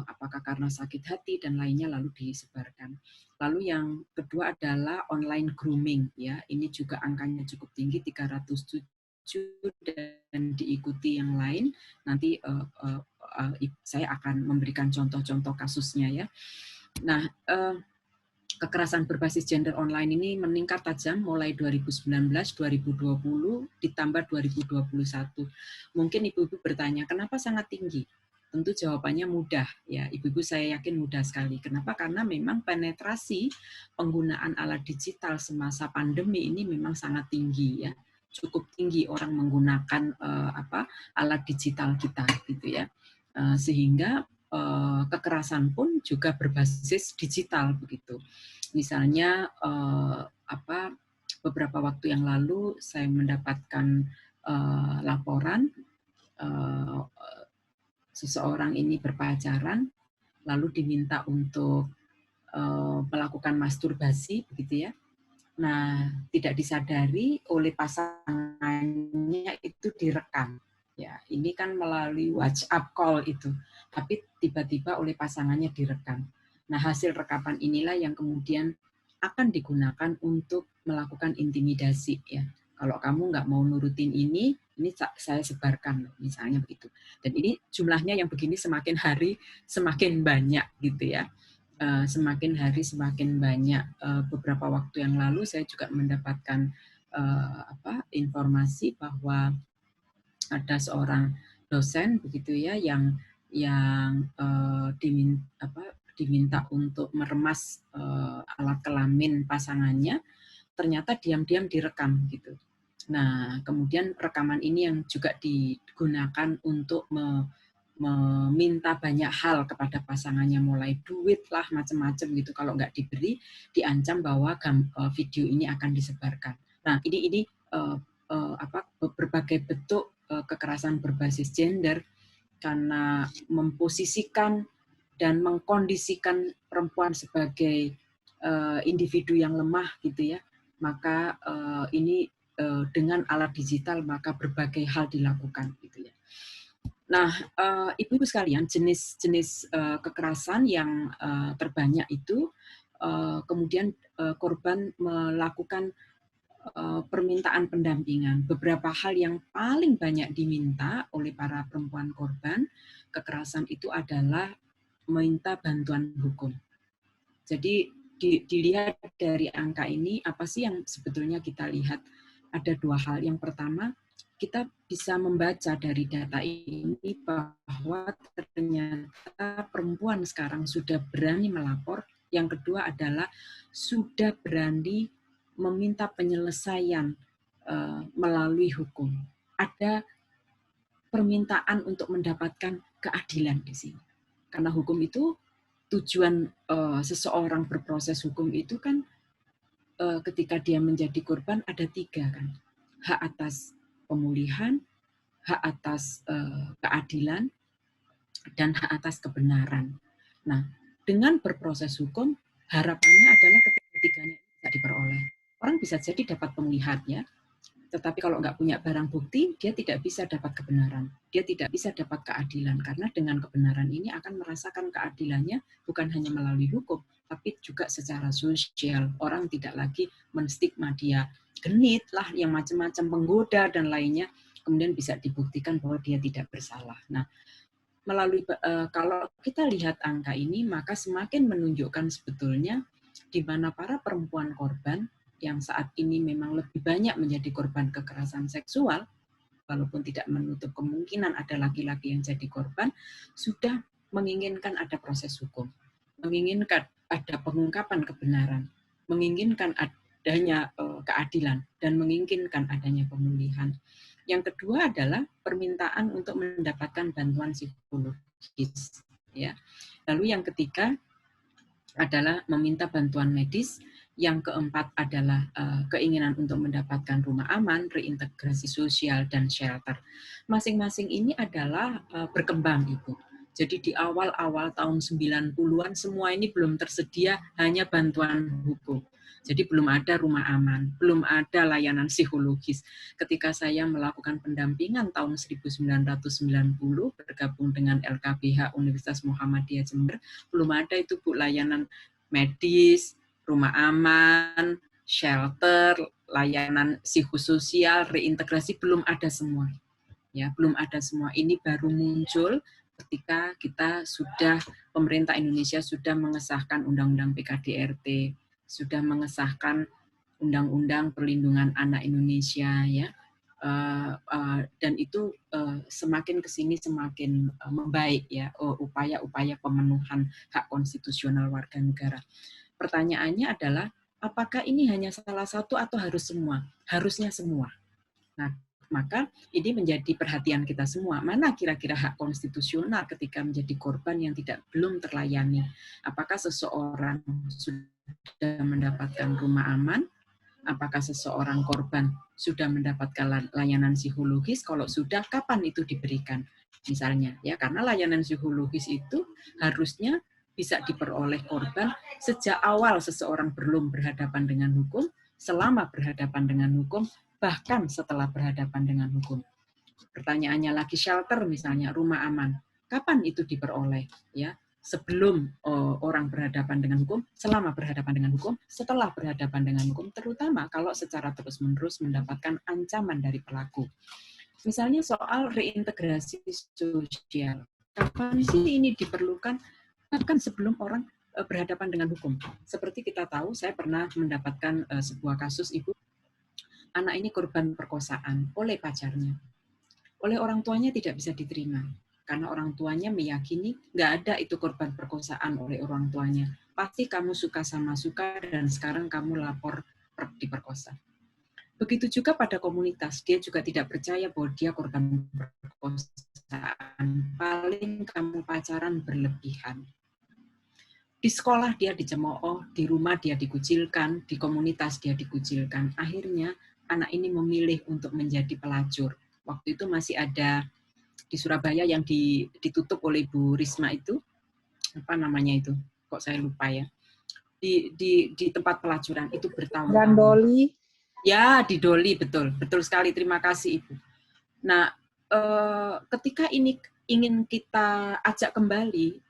apakah karena sakit hati dan lainnya lalu disebarkan. Lalu yang kedua adalah online grooming, ya, ini juga angkanya cukup tinggi, 307, dan diikuti yang lain. Nanti saya akan memberikan contoh-contoh kasusnya, ya. Nah, kekerasan berbasis gender online ini meningkat tajam mulai 2019, 2020, ditambah 2021. Mungkin ibu-ibu bertanya, kenapa sangat tinggi? Tentu jawabannya mudah, ya. Ibu-ibu saya yakin mudah sekali. Kenapa? Karena memang penetrasi penggunaan alat digital semasa pandemi ini memang sangat tinggi, ya. Cukup tinggi orang menggunakan alat digital kita, gitu, ya. Sehingga kekerasan pun juga berbasis digital begitu. Misalnya beberapa waktu yang lalu saya mendapatkan laporan seseorang ini berpacaran lalu diminta untuk melakukan masturbasi begitu ya. Nah, tidak disadari oleh pasangannya itu direkam. Ya, ini kan melalui WhatsApp call itu, tapi tiba-tiba oleh pasangannya direkam. Nah, hasil rekaman inilah yang kemudian akan digunakan untuk melakukan intimidasi ya. Kalau kamu nggak mau nurutin ini saya sebarkan, misalnya begitu. Dan ini jumlahnya yang begini semakin hari semakin banyak gitu ya. Semakin hari semakin banyak. Beberapa waktu yang lalu saya juga mendapatkan informasi bahwa ada seorang dosen begitu ya yang diminta untuk meremas alat kelamin pasangannya, ternyata diam-diam direkam gitu. Nah, kemudian rekaman ini yang juga digunakan untuk meminta banyak hal kepada pasangannya, mulai duit lah, macam-macam gitu. Kalau nggak diberi, diancam bahwa video ini akan disebarkan. Nah, ini berbagai bentuk kekerasan berbasis gender karena memposisikan dan mengkondisikan perempuan sebagai individu yang lemah gitu ya. Maka ini dengan alat digital maka berbagai hal dilakukan gitu ya. Nah, ibu-ibu sekalian, jenis-jenis kekerasan yang terbanyak itu kemudian korban melakukan permintaan pendampingan. Beberapa hal yang paling banyak diminta oleh para perempuan korban kekerasan itu adalah meminta bantuan hukum. Jadi dilihat dari angka ini, apa sih yang sebetulnya kita lihat? Ada dua hal. Yang pertama, kita bisa membaca dari data ini bahwa ternyata perempuan sekarang sudah berani melapor. Yang kedua adalah sudah berani meminta penyelesaian melalui hukum. Ada permintaan untuk mendapatkan keadilan di sini. Karena hukum itu tujuan seseorang berproses hukum itu kan ketika dia menjadi korban ada tiga kan. Hak atas pemulihan, hak atas keadilan, dan hak atas kebenaran. Nah, dengan berproses hukum, harapannya adalah ketiga-tiganya bisa diperoleh. Orang bisa jadi dapat pemulihan ya, tetapi kalau nggak punya barang bukti, dia tidak bisa dapat kebenaran. Dia tidak bisa dapat keadilan. Karena dengan kebenaran ini akan merasakan keadilannya bukan hanya melalui hukum, tapi juga secara sosial. Orang tidak lagi menstigma dia genit lah, yang macam-macam penggoda dan lainnya. Kemudian bisa dibuktikan bahwa dia tidak bersalah. Nah, melalui kalau kita lihat angka ini, maka semakin menunjukkan sebetulnya di mana para perempuan korban yang saat ini memang lebih banyak menjadi korban kekerasan seksual, walaupun tidak menutup kemungkinan ada laki-laki yang jadi korban, sudah menginginkan ada proses hukum, menginginkan ada pengungkapan kebenaran, menginginkan adanya keadilan, dan menginginkan adanya pemulihan. Yang kedua adalah permintaan untuk mendapatkan bantuan psikologis. Ya. Lalu yang ketiga adalah meminta bantuan medis. Yang keempat adalah keinginan untuk mendapatkan rumah aman, reintegrasi sosial, dan shelter. Masing-masing ini adalah berkembang, Ibu. Jadi di awal-awal tahun 90-an semua ini belum tersedia, hanya bantuan hukum. Jadi belum ada rumah aman, belum ada layanan psikologis. Ketika saya melakukan pendampingan tahun 1990, bergabung dengan LKBH Universitas Muhammadiyah Jember, belum ada itu Bu layanan medis, rumah aman, shelter, layanan psikososial, reintegrasi, belum ada semua. Ya, belum ada semua. Ini baru muncul ketika kita sudah, pemerintah Indonesia sudah mengesahkan Undang-Undang PKDRT, sudah mengesahkan Undang-Undang Perlindungan Anak Indonesia, ya. Dan itu semakin kesini semakin membaik ya upaya-upaya pemenuhan hak konstitusional warga negara. Pertanyaannya adalah apakah ini hanya salah satu atau harus semua? Harusnya semua. Nah, Maka ini menjadi perhatian kita semua. Mana kira-kira hak konstitusional ketika menjadi korban yang belum terlayani? Apakah seseorang sudah mendapatkan rumah aman? Apakah seseorang korban sudah mendapatkan layanan psikologis? Kalau sudah, kapan itu diberikan? Misalnya, ya, karena layanan psikologis itu harusnya bisa diperoleh korban sejak awal seseorang belum berhadapan dengan hukum, selama berhadapan dengan hukum, bahkan setelah berhadapan dengan hukum. Pertanyaannya lagi, shelter misalnya, rumah aman, kapan itu diperoleh? Ya, sebelum orang berhadapan dengan hukum, selama berhadapan dengan hukum, setelah berhadapan dengan hukum, terutama kalau secara terus-menerus mendapatkan ancaman dari pelaku. Misalnya soal reintegrasi sosial. Kapan sih ini diperlukan? Bahkan sebelum orang berhadapan dengan hukum. Seperti kita tahu, saya pernah mendapatkan sebuah kasus ibu, anak ini korban perkosaan oleh pacarnya. Oleh orang tuanya tidak bisa diterima. Karena orang tuanya meyakini nggak ada itu korban perkosaan oleh orang tuanya. Pasti kamu suka sama suka dan sekarang kamu lapor diperkosa. Begitu juga pada komunitas, dia juga tidak percaya bahwa dia korban perkosaan. Paling kamu pacaran berlebihan. Di sekolah dia dicemooh, di rumah dia dikucilkan, di komunitas dia dikucilkan. Akhirnya anak ini memilih untuk menjadi pelacur. Waktu itu masih ada di Surabaya yang ditutup oleh Bu Risma itu, apa namanya itu? Kok saya lupa ya. Di tempat pelacuran itu bertahun-tahun. Dan Doli. Ya, di Doli, betul. Betul sekali, terima kasih Ibu. Nah, ketika ini ingin kita ajak kembali,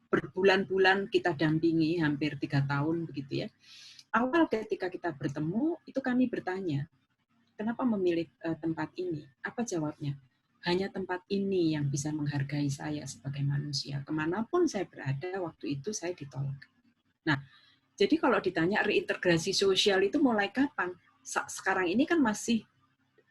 berbulan-bulan kita dampingi, hampir 3 tahun begitu ya. Awal ketika kita bertemu, itu kami bertanya, kenapa memilih tempat ini? Apa jawabnya? Hanya tempat ini yang bisa menghargai saya sebagai manusia. Kemanapun saya berada, waktu itu saya ditolak. Nah, jadi kalau ditanya reintegrasi sosial itu mulai kapan? Sekarang ini kan masih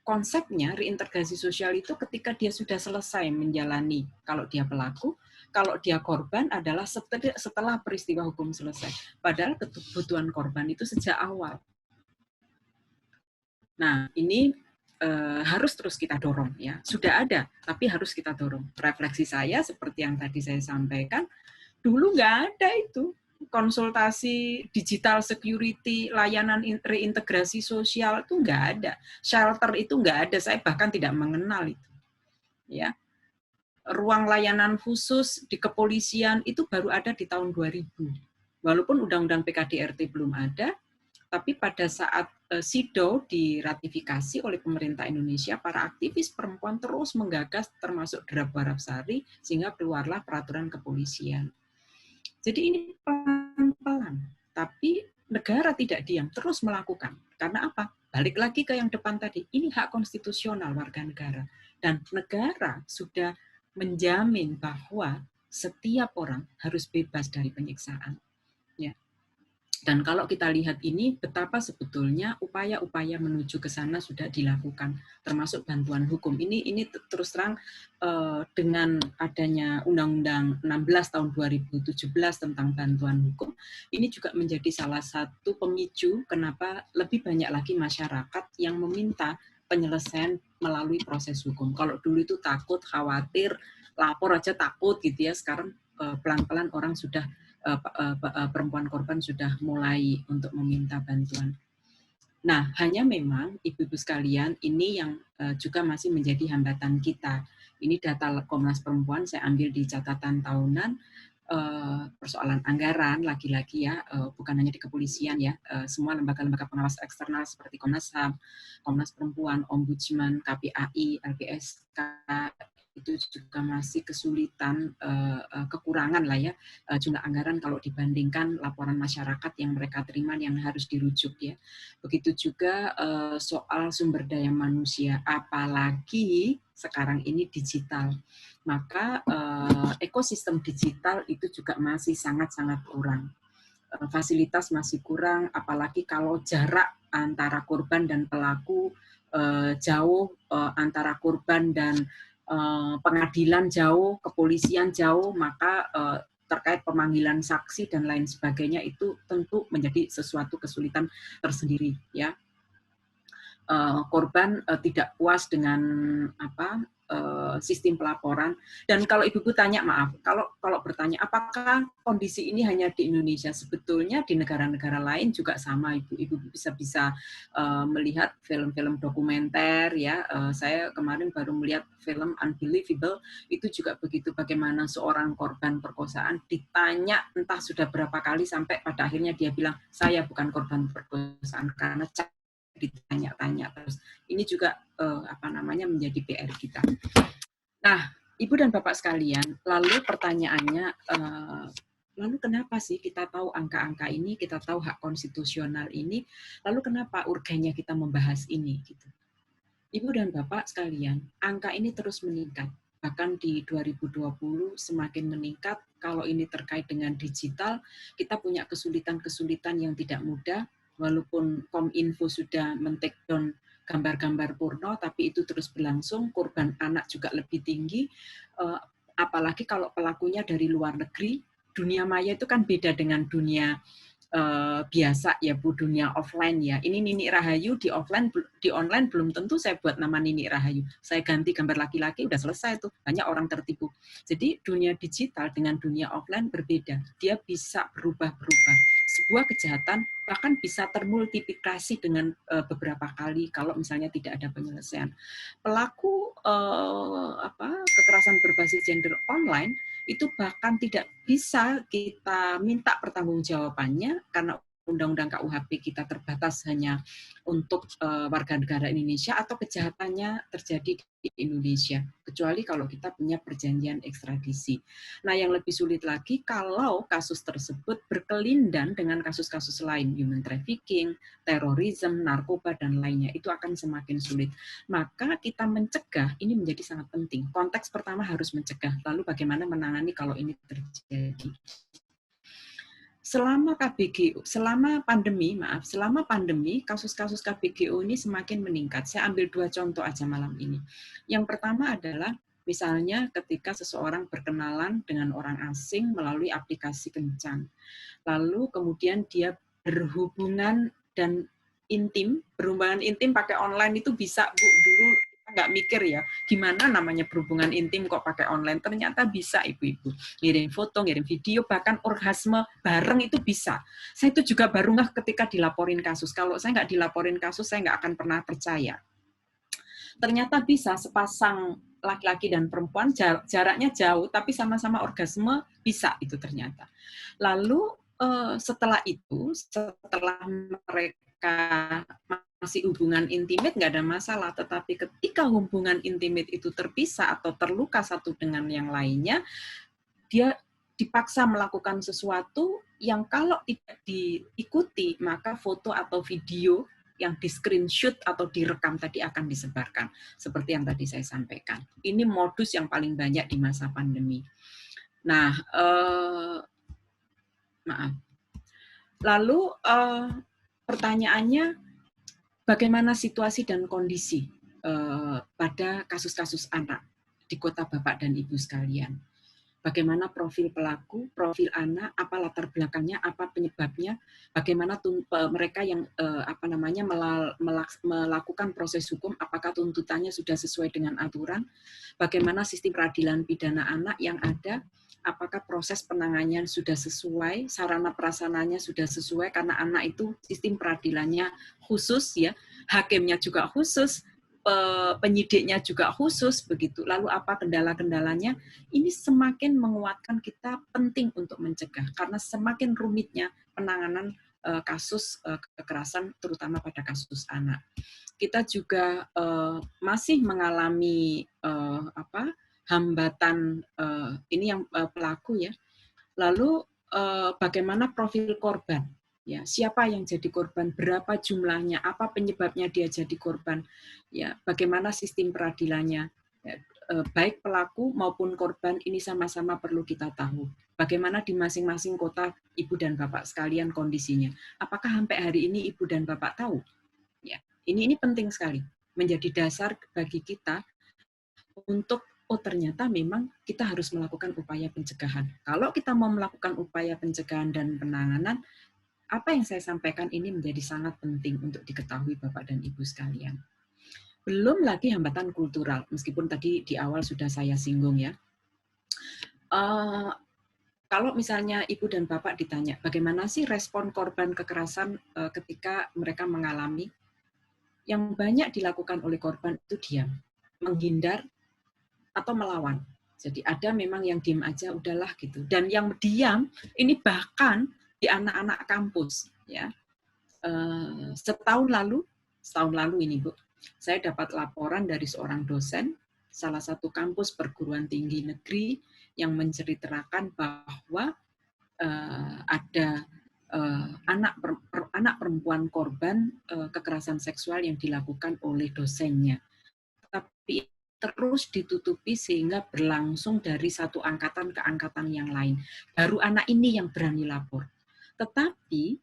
konsepnya reintegrasi sosial itu ketika dia sudah selesai menjalani, kalau dia pelaku, kalau dia korban adalah setelah peristiwa hukum selesai. Padahal kebutuhan korban itu sejak awal. Nah, ini harus terus kita dorong ya. Sudah ada, tapi harus kita dorong. Refleksi saya seperti yang tadi saya sampaikan, dulu nggak ada itu. Konsultasi digital security, layanan reintegrasi sosial itu nggak ada. Shelter itu nggak ada, saya bahkan tidak mengenal itu. Ya. Ruang layanan khusus di kepolisian itu baru ada di tahun 2000. Walaupun Undang-Undang PKDRT belum ada, tapi pada saat SIDO diratifikasi oleh pemerintah Indonesia, para aktivis perempuan terus menggagas termasuk Drab Warapsari, sehingga keluarlah peraturan kepolisian. Jadi ini pelan-pelan, tapi negara tidak diam, terus melakukan. Karena apa? Balik lagi ke yang depan tadi, ini hak konstitusional warga negara. Dan negara sudah menjamin bahwa setiap orang harus bebas dari penyiksaan. Ya. Dan kalau kita lihat ini, betapa sebetulnya upaya-upaya menuju ke sana sudah dilakukan, termasuk bantuan hukum. Ini terus terang dengan adanya Undang-Undang 16 tahun 2017 tentang bantuan hukum, ini juga menjadi salah satu pemicu kenapa lebih banyak lagi masyarakat yang meminta penyelesaian melalui proses hukum. Kalau dulu itu takut, khawatir, lapor aja takut gitu ya, sekarang pelan-pelan orang sudah perempuan korban sudah mulai untuk meminta bantuan. Nah, hanya memang ibu-ibu sekalian, ini yang juga masih menjadi hambatan kita. Ini data Komnas Perempuan, saya ambil di catatan tahunan, persoalan anggaran, lagi-lagi ya, bukan hanya di kepolisian ya, semua lembaga-lembaga pengawas eksternal seperti Komnas HAM, Komnas Perempuan, Ombudsman, KPAI, LPSK, itu juga masih kesulitan, kekurangan lah ya, jumlah anggaran kalau dibandingkan laporan masyarakat yang mereka terima yang harus dirujuk ya. Begitu juga soal sumber daya manusia, apalagi sekarang ini digital. Maka ekosistem digital itu juga masih sangat-sangat kurang. Fasilitas masih kurang, apalagi kalau jarak antara korban dan pelaku jauh, antara korban dan pengadilan jauh, kepolisian jauh, maka terkait pemanggilan saksi dan lain sebagainya itu tentu menjadi sesuatu kesulitan tersendiri ya. korban tidak puas dengan sistem pelaporan. Dan kalau ibu-ibu tanya, maaf, kalau bertanya apakah kondisi ini hanya di Indonesia, sebetulnya di negara-negara lain juga sama, ibu bisa melihat film-film dokumenter ya. Saya kemarin baru melihat film Unbelievable, itu juga begitu, bagaimana seorang korban perkosaan ditanya entah sudah berapa kali sampai pada akhirnya dia bilang saya bukan korban perkosaan karena ditanya-tanya terus. Ini juga menjadi PR kita. Nah, Ibu dan Bapak sekalian, lalu pertanyaannya, lalu kenapa sih kita tahu angka-angka ini, kita tahu hak konstitusional ini, lalu kenapa urgennya kita membahas ini? Gitu. Ibu dan Bapak sekalian, angka ini terus meningkat. Bahkan di 2020 semakin meningkat. Kalau ini terkait dengan digital, kita punya kesulitan-kesulitan yang tidak mudah, walaupun Kominfo sudah men-take down gambar-gambar porno, tapi itu terus berlangsung, korban anak juga lebih tinggi, apalagi kalau pelakunya dari luar negeri. Dunia maya itu kan beda dengan dunia biasa ya Bu, dunia offline ya. Ini Nini Rahayu di online belum tentu saya buat nama Nini Rahayu. Saya ganti gambar laki-laki udah selesai tuh. Banyak orang tertipu. Jadi dunia digital dengan dunia offline berbeda. Dia bisa berubah-berubah. Sebuah kejahatan bahkan bisa termultiplikasi dengan beberapa kali kalau misalnya tidak ada penyelesaian. Pelaku kekerasan berbasis gender online itu bahkan tidak bisa kita minta pertanggungjawabannya karena Undang-Undang KUHP kita terbatas hanya untuk warga negara Indonesia atau kejahatannya terjadi di Indonesia, kecuali kalau kita punya perjanjian ekstradisi. Nah, yang lebih sulit lagi kalau kasus tersebut berkelindan dengan kasus-kasus lain, human trafficking, terorisme, narkoba, dan lainnya, itu akan semakin sulit. Maka kita mencegah ini menjadi sangat penting. Konteks pertama harus mencegah, lalu bagaimana menangani kalau ini terjadi. Selama pandemi, kasus-kasus KBGO ini semakin meningkat. Saya ambil 2 contoh aja malam ini. Yang pertama adalah misalnya ketika seseorang berkenalan dengan orang asing melalui aplikasi kencan. Lalu kemudian dia berhubungan intim pakai online itu bisa, Bu. Dulu nggak mikir ya, gimana namanya berhubungan intim kok pakai online. Ternyata bisa, ibu-ibu. Ngirim foto, ngirim video, bahkan orgasme bareng itu bisa. Saya itu juga baru nggak ketika dilaporin kasus. Kalau saya nggak dilaporin kasus, saya nggak akan pernah percaya. Ternyata bisa sepasang laki-laki dan perempuan, jaraknya jauh, tapi sama-sama orgasme, bisa itu ternyata. Lalu setelah mereka masih hubungan intimate nggak ada masalah, tetapi ketika hubungan intimate itu terpisah atau terluka satu dengan yang lainnya, dia dipaksa melakukan sesuatu yang kalau tidak diikuti, maka foto atau video yang di screenshot atau direkam tadi akan disebarkan. Seperti yang tadi saya sampaikan. Ini modus yang paling banyak di masa pandemi. Nah, maaf. Lalu pertanyaannya, bagaimana situasi dan kondisi pada kasus-kasus anak di kota Bapak dan Ibu sekalian? Bagaimana profil pelaku, profil anak, apa latar belakangnya, apa penyebabnya, bagaimana mereka yang melakukan proses hukum, apakah tuntutannya sudah sesuai dengan aturan, bagaimana sistem peradilan pidana anak yang ada, apakah proses penanganannya sudah sesuai, sarana prasarananya sudah sesuai, karena anak itu sistem peradilannya khusus ya, hakimnya juga khusus, penyidiknya juga khusus begitu. Lalu apa kendala-kendalanya? Ini semakin menguatkan kita penting untuk mencegah karena semakin rumitnya penanganan kasus kekerasan terutama pada kasus anak. Kita juga masih mengalami hambatan ini yang pelaku ya. Lalu bagaimana profil korban? Ya, siapa yang jadi korban, berapa jumlahnya, apa penyebabnya dia jadi korban, ya, bagaimana sistem peradilannya, ya, baik pelaku maupun korban ini sama-sama perlu kita tahu. Bagaimana di masing-masing kota Ibu dan Bapak sekalian kondisinya. Apakah sampai hari ini Ibu dan Bapak tahu? Ya, ini penting sekali, menjadi dasar bagi kita untuk ternyata memang kita harus melakukan upaya pencegahan. Kalau kita mau melakukan upaya pencegahan dan penanganan, apa yang saya sampaikan ini menjadi sangat penting untuk diketahui Bapak dan Ibu sekalian. Belum lagi hambatan kultural, meskipun tadi di awal sudah saya singgung ya. Kalau misalnya Ibu dan Bapak ditanya, bagaimana sih respon korban kekerasan ketika mereka mengalami, yang banyak dilakukan oleh korban itu diam, menghindar, atau melawan. Jadi ada memang yang diam aja, udahlah gitu. Dan yang diam, ini bahkan di anak-anak kampus. Ya. Setahun lalu ini Bu, saya dapat laporan dari seorang dosen, salah satu kampus perguruan tinggi negeri, yang menceritakan bahwa ada anak perempuan korban kekerasan seksual yang dilakukan oleh dosennya. Tapi terus ditutupi sehingga berlangsung dari satu angkatan ke angkatan yang lain. Baru anak ini yang berani lapor. Tetapi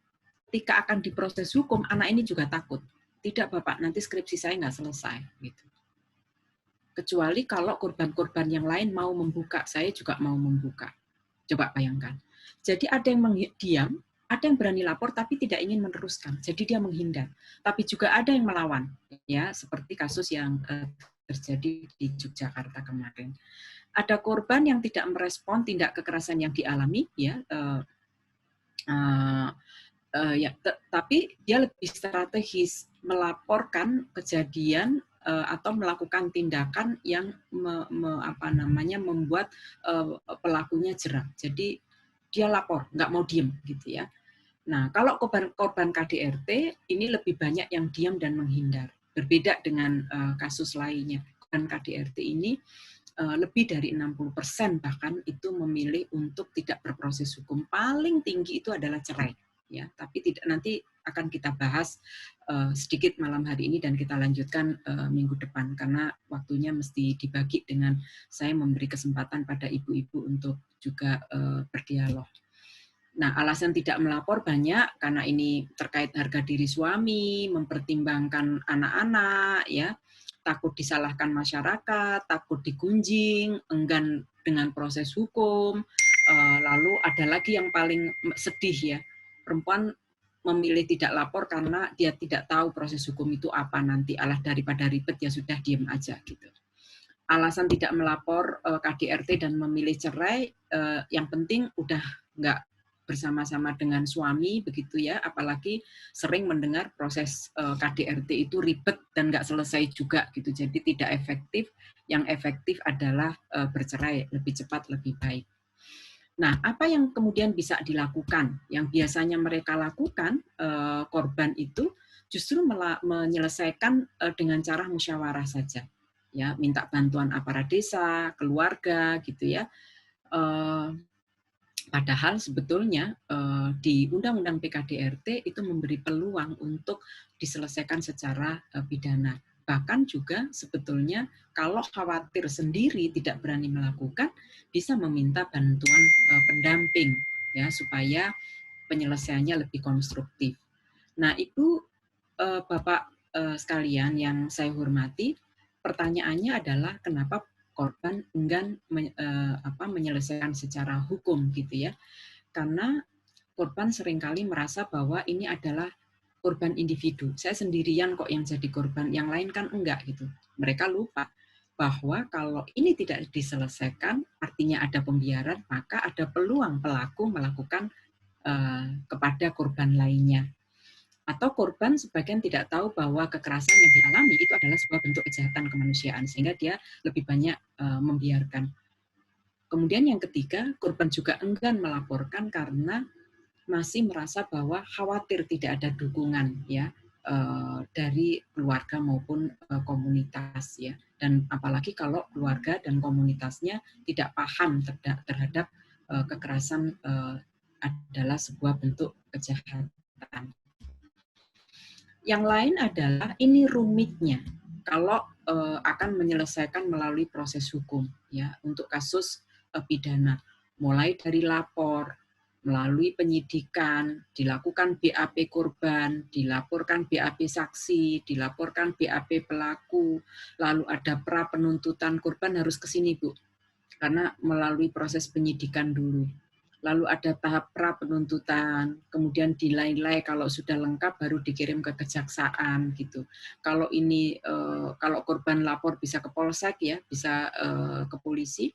ketika akan diproses hukum, anak ini juga takut. Tidak Bapak, nanti skripsi saya nggak selesai. Gitu. Kecuali kalau korban-korban yang lain mau membuka, saya juga mau membuka. Coba bayangkan. Jadi ada yang diam, ada yang berani lapor tapi tidak ingin meneruskan. Jadi dia menghindar. Tapi juga ada yang melawan, ya seperti kasus yang terjadi di Yogyakarta kemarin. Ada korban yang tidak merespon tindak kekerasan yang dialami, ya, tapi dia lebih strategis melaporkan kejadian atau melakukan tindakan yang membuat pelakunya jerah. Jadi dia lapor, nggak mau diem gitu ya. Nah, kalau korban KDRT ini lebih banyak yang diam dan menghindar. Berbeda dengan kasus lainnya. Korban KDRT ini lebih dari 60% bahkan itu memilih untuk tidak berproses hukum. Paling tinggi itu adalah cerai. Ya, tapi tidak, nanti akan kita bahas sedikit malam hari ini dan kita lanjutkan minggu depan karena waktunya mesti dibagi dengan saya memberi kesempatan pada ibu-ibu untuk juga berdialog. Nah, alasan tidak melapor banyak karena ini terkait harga diri suami, mempertimbangkan anak-anak, ya, takut disalahkan masyarakat, takut digunjing, enggan dengan proses hukum. Lalu ada lagi yang paling sedih ya, perempuan memilih tidak lapor karena dia tidak tahu proses hukum itu apa nanti, alah daripada ribet ya sudah diem aja gitu. Alasan tidak melapor KDRT dan memilih cerai, yang penting udah nggak bersama-sama dengan suami begitu ya, apalagi sering mendengar proses KDRT itu ribet dan nggak selesai juga gitu, jadi tidak efektif. Yang efektif adalah bercerai, lebih cepat lebih baik. Nah, apa yang kemudian bisa dilakukan? Yang biasanya mereka lakukan korban itu justru menyelesaikan dengan cara musyawarah saja. Ya, minta bantuan aparat desa, keluarga gitu ya. Padahal sebetulnya di Undang-Undang PKDRT itu memberi peluang untuk diselesaikan secara pidana. Bahkan juga sebetulnya kalau khawatir sendiri tidak berani melakukan, bisa meminta bantuan pendamping ya supaya penyelesaiannya lebih konstruktif. Nah, Ibu, Bapak sekalian yang saya hormati, pertanyaannya adalah kenapa korban enggan menyelesaikan secara hukum gitu ya. Karena korban seringkali merasa bahwa ini adalah korban individu. Saya sendirian kok yang jadi korban, yang lain kan enggak gitu. Mereka lupa bahwa kalau ini tidak diselesaikan, artinya ada pembiaran, maka ada peluang pelaku melakukan kepada korban lainnya. Atau korban sebagian tidak tahu bahwa kekerasan yang dialami itu adalah sebuah bentuk kejahatan kemanusiaan, sehingga dia lebih banyak membiarkan. Kemudian yang ketiga, korban juga enggan melaporkan karena masih merasa bahwa khawatir tidak ada dukungan ya dari keluarga maupun komunitas ya. Dan apalagi kalau keluarga dan komunitasnya tidak paham terhadap kekerasan adalah sebuah bentuk kejahatan. Yang lain adalah ini rumitnya kalau akan menyelesaikan melalui proses hukum ya untuk kasus pidana, mulai dari lapor, melalui penyidikan, dilakukan BAP korban, dilaporkan BAP saksi, dilaporkan BAP pelaku, lalu ada pra penuntutan korban harus ke sini Bu, karena melalui proses penyidikan dulu. lalu ada tahap pra penuntutan, kemudian dinilai kalau sudah lengkap baru dikirim ke kejaksaan gitu. Kalau ini kalau korban lapor bisa ke polsek ya, bisa ke polisi.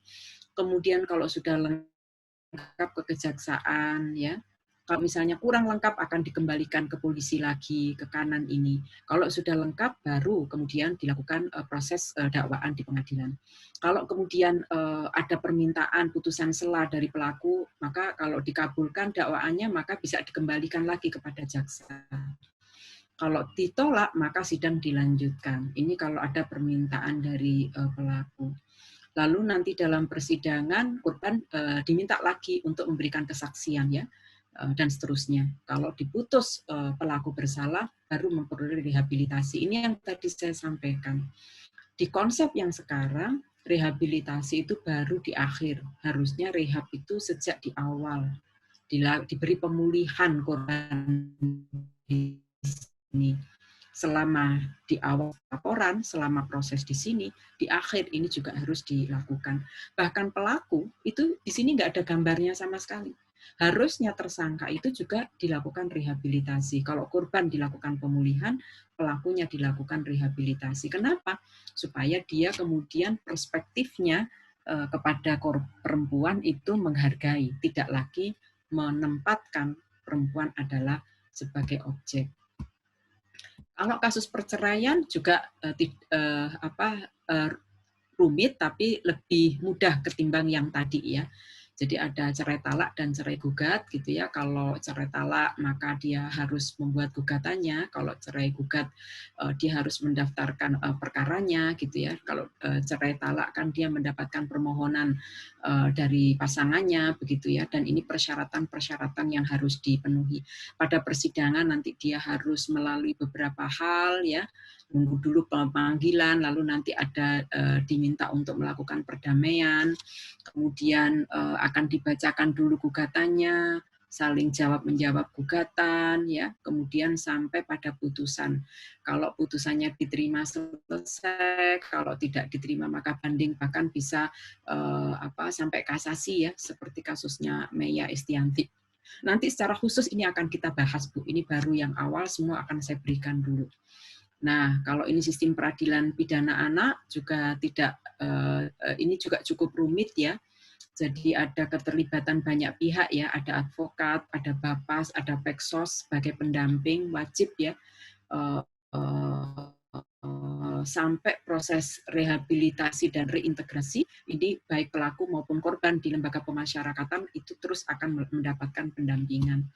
Kemudian kalau sudah lengkap ke kejaksaan ya. Kalau misalnya kurang lengkap akan dikembalikan ke polisi lagi ke kanan ini. Kalau sudah lengkap baru kemudian dilakukan proses dakwaan di pengadilan. Kalau kemudian ada permintaan putusan sela dari pelaku, maka kalau dikabulkan dakwaannya maka bisa dikembalikan lagi kepada jaksa. Kalau ditolak maka sidang dilanjutkan. Ini kalau ada permintaan dari pelaku. Lalu nanti dalam persidangan korban diminta lagi untuk memberikan kesaksian ya dan seterusnya. Kalau diputus pelaku bersalah baru memperoleh rehabilitasi. Ini yang tadi saya sampaikan. Di konsep yang sekarang rehabilitasi itu baru di akhir. Harusnya rehab itu sejak di awal. Diberi pemulihan korban di sini. Selama di awal laporan, selama proses di sini, di akhir ini juga harus dilakukan. Bahkan pelaku itu di sini nggak ada gambarnya sama sekali. Harusnya tersangka itu juga dilakukan rehabilitasi. Kalau korban dilakukan pemulihan, pelakunya dilakukan rehabilitasi. Kenapa? Supaya dia kemudian perspektifnya kepada perempuan itu menghargai, tidak lagi menempatkan perempuan adalah sebagai objek. Kalau kasus perceraian juga rumit tapi lebih mudah ketimbang yang tadi ya. Jadi ada cerai talak dan cerai gugat gitu ya. Kalau cerai talak maka dia harus membuat gugatannya. Kalau cerai gugat dia harus mendaftarkan perkaranya gitu ya. Kalau cerai talak kan dia mendapatkan permohonan dari pasangannya begitu ya. Dan ini persyaratan-persyaratan yang harus dipenuhi. Pada persidangan nanti dia harus melalui beberapa hal ya. Nunggu dulu pemanggilan, lalu nanti ada diminta untuk melakukan perdamaian, kemudian akan dibacakan dulu gugatannya, saling jawab-menjawab gugatan, ya, kemudian sampai pada putusan. Kalau putusannya diterima selesai, kalau tidak diterima maka banding, bahkan bisa sampai kasasi ya, seperti kasusnya Meya Estianti. Nanti secara khusus ini akan kita bahas, Bu. Ini baru yang awal, semua akan saya berikan dulu. Nah, kalau ini sistem peradilan pidana anak juga tidak, ini juga cukup rumit ya. Jadi ada keterlibatan banyak pihak ya, ada advokat, ada Bapas, ada Peksos sebagai pendamping wajib ya, sampai proses rehabilitasi dan reintegrasi. Ini baik pelaku maupun korban di lembaga pemasyarakatan itu terus akan mendapatkan pendampingan.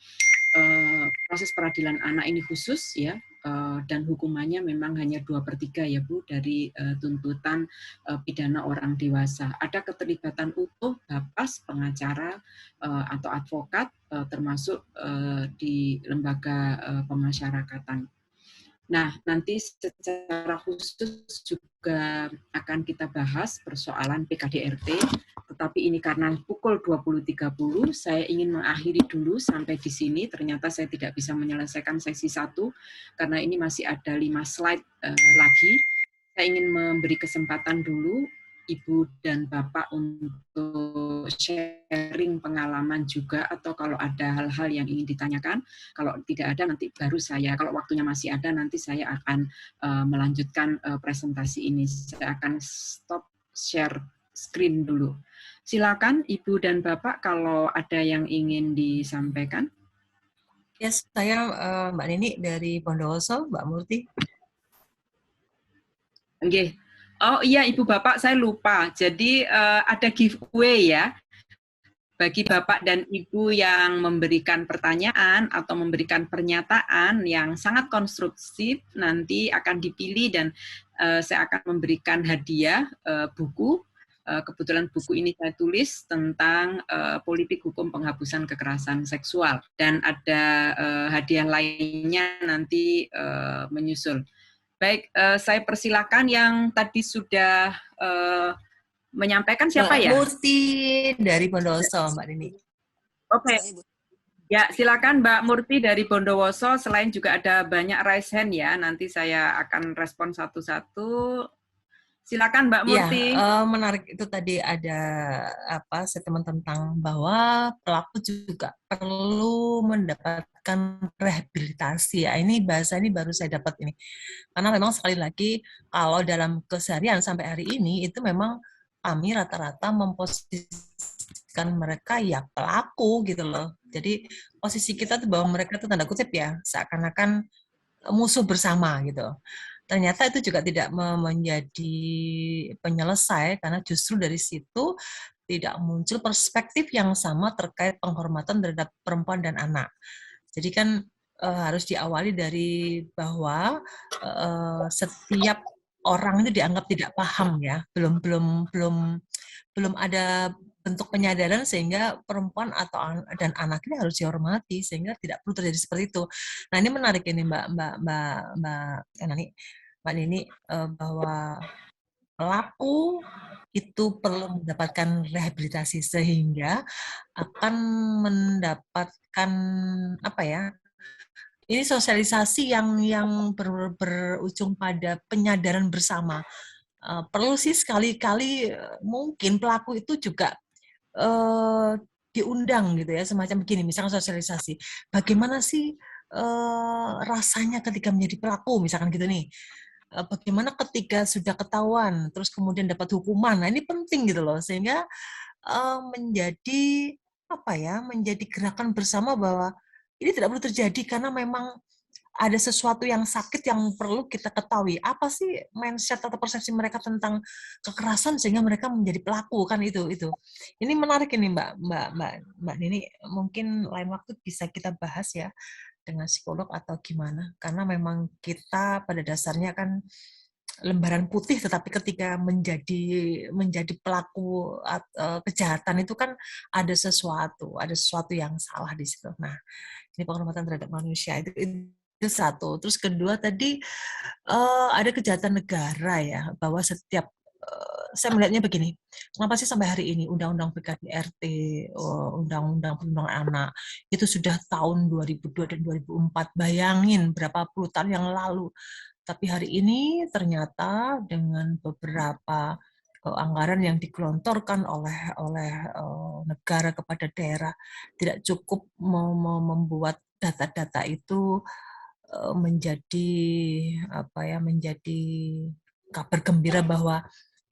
Proses peradilan anak ini khusus ya, dan hukumannya memang hanya 2/3 ya Bu dari tuntutan pidana orang dewasa. Ada keterlibatan utuh Bapas, pengacara atau advokat termasuk di lembaga pemasyarakatan. Nah, nanti secara khusus juga akan kita bahas persoalan PKDRT, tetapi ini karena pukul 20.30, saya ingin mengakhiri dulu sampai di sini. Ternyata saya tidak bisa menyelesaikan sesi 1, karena ini masih ada 5 slide lagi. Saya ingin memberi kesempatan dulu Ibu dan Bapak untuk sharing pengalaman juga, atau kalau ada hal-hal yang ingin ditanyakan. Kalau tidak ada nanti baru saya, kalau waktunya masih ada nanti saya akan melanjutkan presentasi ini. Saya akan stop share screen dulu. Silakan Ibu dan Bapak kalau ada yang ingin disampaikan. Yes, saya Mbak Nini dari Bondowoso, Mbak Murti. Oke. Oh iya Ibu Bapak, saya lupa. Jadi ada giveaway ya. Bagi Bapak dan Ibu yang memberikan pertanyaan atau memberikan pernyataan yang sangat konstruktif, nanti akan dipilih dan saya akan memberikan hadiah buku. Kebetulan buku ini saya tulis tentang politik hukum penghapusan kekerasan seksual. Dan ada hadiah lainnya nanti menyusul. Baik, saya persilakan yang tadi sudah menyampaikan siapa ya? Mbak Murti dari Bondowoso, Mbak Nini. Oke. Ya, silakan Mbak Murti dari Bondowoso. Selain juga ada banyak raise hand ya, nanti saya akan respon satu-satu. Silakan Mbak Iya, Murti. menarik itu tadi ada statement tentang bahwa pelaku juga perlu mendapatkan rehabilitasi. Ya, ini bahasa ini baru saya dapat ini. Karena memang sekali lagi kalau dalam keseharian sampai hari ini itu memang kami rata-rata memposisikan mereka ya pelaku gitu loh. Jadi posisi kita tuh bahwa mereka itu tanda kutip ya seakan-akan musuh bersama gitu. Ternyata itu juga tidak menjadi penyelesai karena justru dari situ tidak muncul perspektif yang sama terkait penghormatan terhadap perempuan dan anak. Jadi kan harus diawali dari bahwa setiap orang itu dianggap tidak paham ya, belum ada bentuk penyadaran sehingga perempuan dan anak ini harus dihormati sehingga tidak perlu terjadi seperti itu. Nah ini menarik ini Mbak Nini bahwa pelaku itu perlu mendapatkan rehabilitasi sehingga akan mendapatkan apa ya? Ini sosialisasi yang berujung pada penyadaran bersama. Perlu sih sekali-kali mungkin pelaku itu juga diundang gitu ya, semacam begini, misalkan sosialisasi. Bagaimana sih rasanya ketika menjadi pelaku, misalkan gitu nih. Bagaimana ketika sudah ketahuan, terus kemudian dapat hukuman. Nah ini penting gitu loh, sehingga menjadi menjadi gerakan bersama bahwa ini tidak perlu terjadi karena memang ada sesuatu yang sakit yang perlu kita ketahui. Apa sih mindset atau persepsi mereka tentang kekerasan sehingga mereka menjadi pelaku kan itu. Ini menarik ini Mbak Nini. Mungkin lain waktu bisa kita bahas ya dengan psikolog atau gimana. Karena memang kita pada dasarnya kan lembaran putih, tetapi ketika menjadi pelaku kejahatan itu kan ada sesuatu yang salah di situ. Nah, ini penghormatan terhadap manusia itu satu. Terus kedua tadi ada kejahatan negara ya, bahwa setiap saya melihatnya begini, kenapa sih sampai hari ini Undang-Undang PKDRT, Undang-Undang Perlindungan Anak itu sudah tahun 2002 dan 2004, bayangin berapa puluh tahun yang lalu. Tapi hari ini ternyata dengan beberapa anggaran yang digelontorkan oleh negara kepada daerah tidak cukup membuat data-data itu menjadi kabar gembira bahwa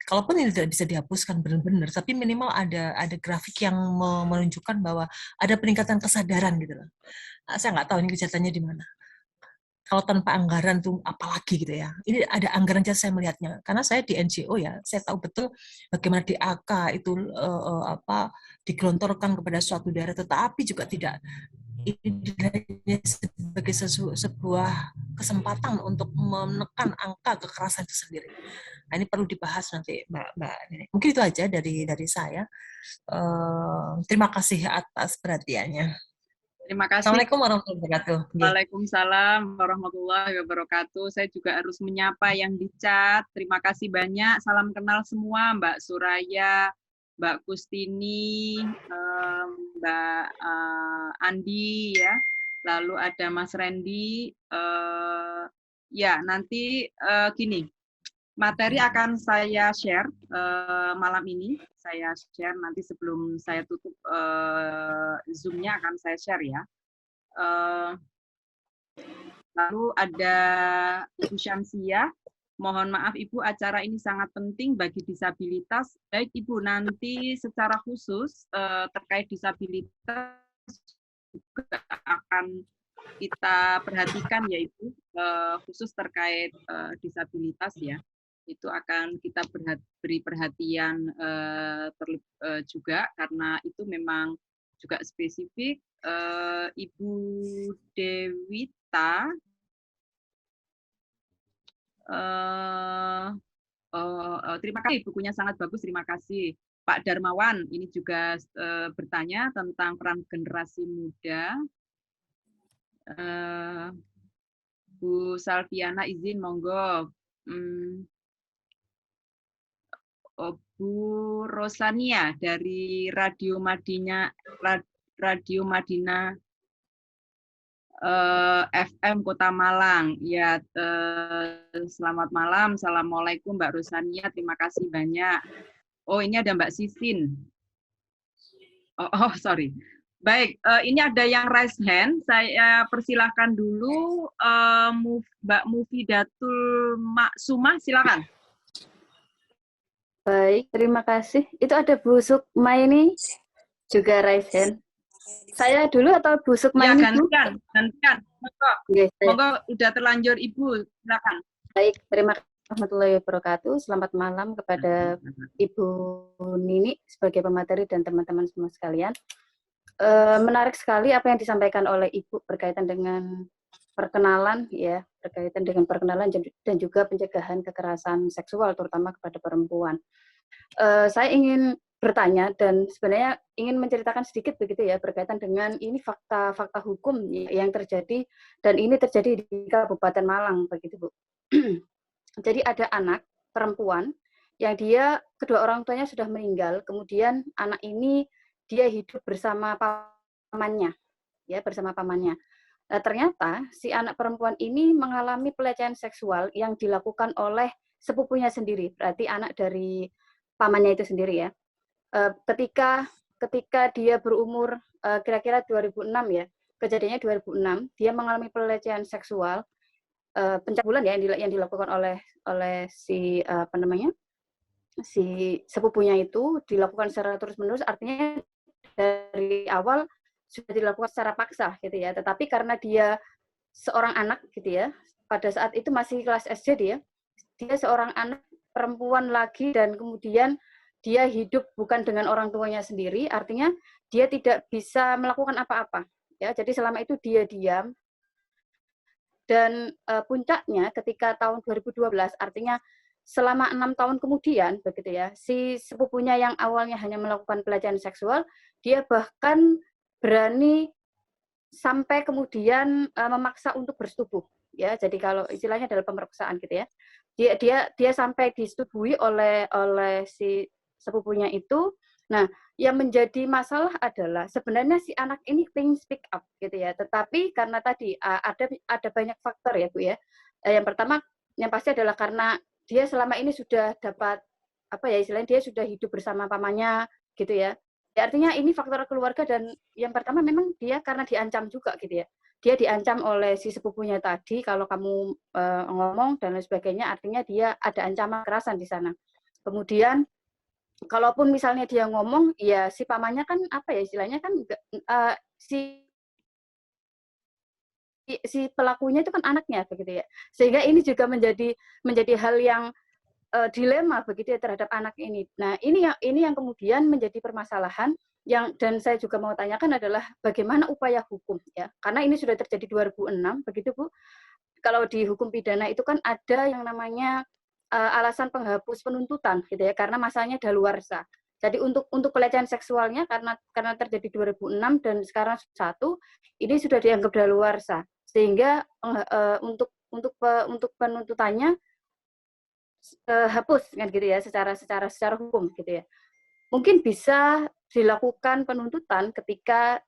kalaupun ini tidak bisa dihapuskan benar-benar, tapi minimal ada grafik yang menunjukkan bahwa ada peningkatan kesadaran gitu loh. Saya nggak tahu ini kejahatannya di mana. Kalau tanpa anggaran tuh apalagi gitu ya. Ini ada anggaran saja saya melihatnya. Karena saya di NGO ya, saya tahu betul bagaimana DAK itu digelontorkan kepada suatu daerah, tetapi juga tidak ini sebagai sebuah kesempatan untuk menekan angka kekerasan itu sendiri. Nah, ini perlu dibahas nanti Mbak Nini. Mungkin itu aja dari saya. Terima kasih atas perhatiannya. Terima kasih. Assalamualaikum warahmatullahi wabarakatuh. Waalaikumsalam warahmatullahi wabarakatuh. Saya juga harus menyapa yang di chat. Terima kasih banyak. Salam kenal semua, Mbak Suraya, Mbak Kustini, Mbak Andi, ya. Lalu ada Mas Randy. Ya, nanti gini, materi akan saya share malam ini. Saya share nanti sebelum saya tutup Zoom-nya akan saya share ya. Lalu ada Ibu Syamsiah. Mohon maaf Ibu, acara ini sangat penting bagi disabilitas. Baik Ibu, nanti secara khusus terkait disabilitas juga akan kita perhatikan ya Ibu, khusus terkait disabilitas ya. Itu akan kita beri perhatian juga karena itu memang juga spesifik. Ibu Dewita, terima kasih, bukunya sangat bagus, terima kasih. Pak Darmawan ini juga bertanya tentang peran generasi muda. Bu Salviana izin monggo. Bu Rosania dari Radio Madinah FM Kota Malang. Ya, selamat malam. Assalamualaikum Mbak Rosania. Terima kasih banyak. Oh, ini ada Mbak Sisin. Sorry. Baik, ini ada yang raise hand. Saya persilahkan dulu Mbak Mufidatul Maksumah, silakan. Baik, terima kasih. Itu ada Bu Sukma ini juga raise hand. Saya dulu atau Bu Sukma Ya, ini? gantian. Monggo. Yes, Monggo, udah terlanjur Ibu, silakan. Baik, terima kasih warahmatullahi wabarakatuh. Selamat malam kepada Ibu Nini sebagai pemateri dan teman-teman semua sekalian. Menarik sekali apa yang disampaikan oleh Ibu berkaitan dengan perkenalan, ya, berkaitan dengan perkenalan dan juga pencegahan kekerasan seksual, terutama kepada perempuan. Saya ingin bertanya dan sebenarnya ingin menceritakan sedikit begitu ya berkaitan dengan ini fakta-fakta hukum yang terjadi dan ini terjadi di Kabupaten Malang begitu Bu. Jadi ada anak perempuan yang dia kedua orang tuanya sudah meninggal, kemudian anak ini dia hidup bersama pamannya, ya bersama pamannya. Nah, ternyata si anak perempuan ini mengalami pelecehan seksual yang dilakukan oleh sepupunya sendiri, berarti anak dari pamannya itu sendiri ya. Ketika dia berumur kira-kira 2006 ya, kejadiannya 2006, dia mengalami pelecehan seksual pencabulan ya yang dilakukan oleh si si sepupunya itu dilakukan secara terus-menerus, artinya dari awal sudah dilakukan secara paksa gitu ya. Tetapi karena dia seorang anak gitu ya, pada saat itu masih kelas SD dia seorang anak perempuan lagi dan kemudian dia hidup bukan dengan orang tuanya sendiri, artinya dia tidak bisa melakukan apa-apa. Ya, jadi selama itu dia diam. Dan puncaknya ketika tahun 2012, artinya selama 6 tahun kemudian, begitu ya, si sepupunya yang awalnya hanya melakukan pelecehan seksual, dia bahkan berani sampai kemudian memaksa untuk bersetubuh. Ya, jadi kalau istilahnya adalah pemerkosaan gitu ya. Dia sampai disetubui oleh si sepupunya itu. Nah, yang menjadi masalah adalah sebenarnya si anak ini pengen speak up gitu ya, tetapi karena tadi ada banyak faktor ya Bu ya. Yang pertama yang pasti adalah karena dia selama ini sudah dapat apa ya istilahnya dia sudah hidup bersama pamannya gitu ya. Ya, artinya ini faktor keluarga dan yang pertama memang dia karena diancam juga gitu ya. Dia diancam oleh si sepupunya tadi kalau kamu ngomong dan lain sebagainya, artinya dia ada ancaman kekerasan di sana. Kemudian kalaupun misalnya dia ngomong, ya si pamannya kan apa ya istilahnya kan si pelakunya itu kan anaknya begitu ya. Sehingga ini juga menjadi hal yang dilema begitu ya terhadap anak ini. Nah, ini yang kemudian menjadi permasalahan dan saya juga mau tanyakan adalah bagaimana upaya hukum ya. Karena ini sudah terjadi 2006 begitu Bu. Kalau di hukum pidana itu kan ada yang namanya alasan penghapus penuntutan gitu ya karena masanya daluarsa. Jadi untuk pelecehan seksualnya karena terjadi 2006 dan sekarang satu ini sudah dianggap daluarsa sehingga untuk penuntutannya hapus kan gitu ya secara hukum gitu ya. Mungkin bisa dilakukan penuntutan ketika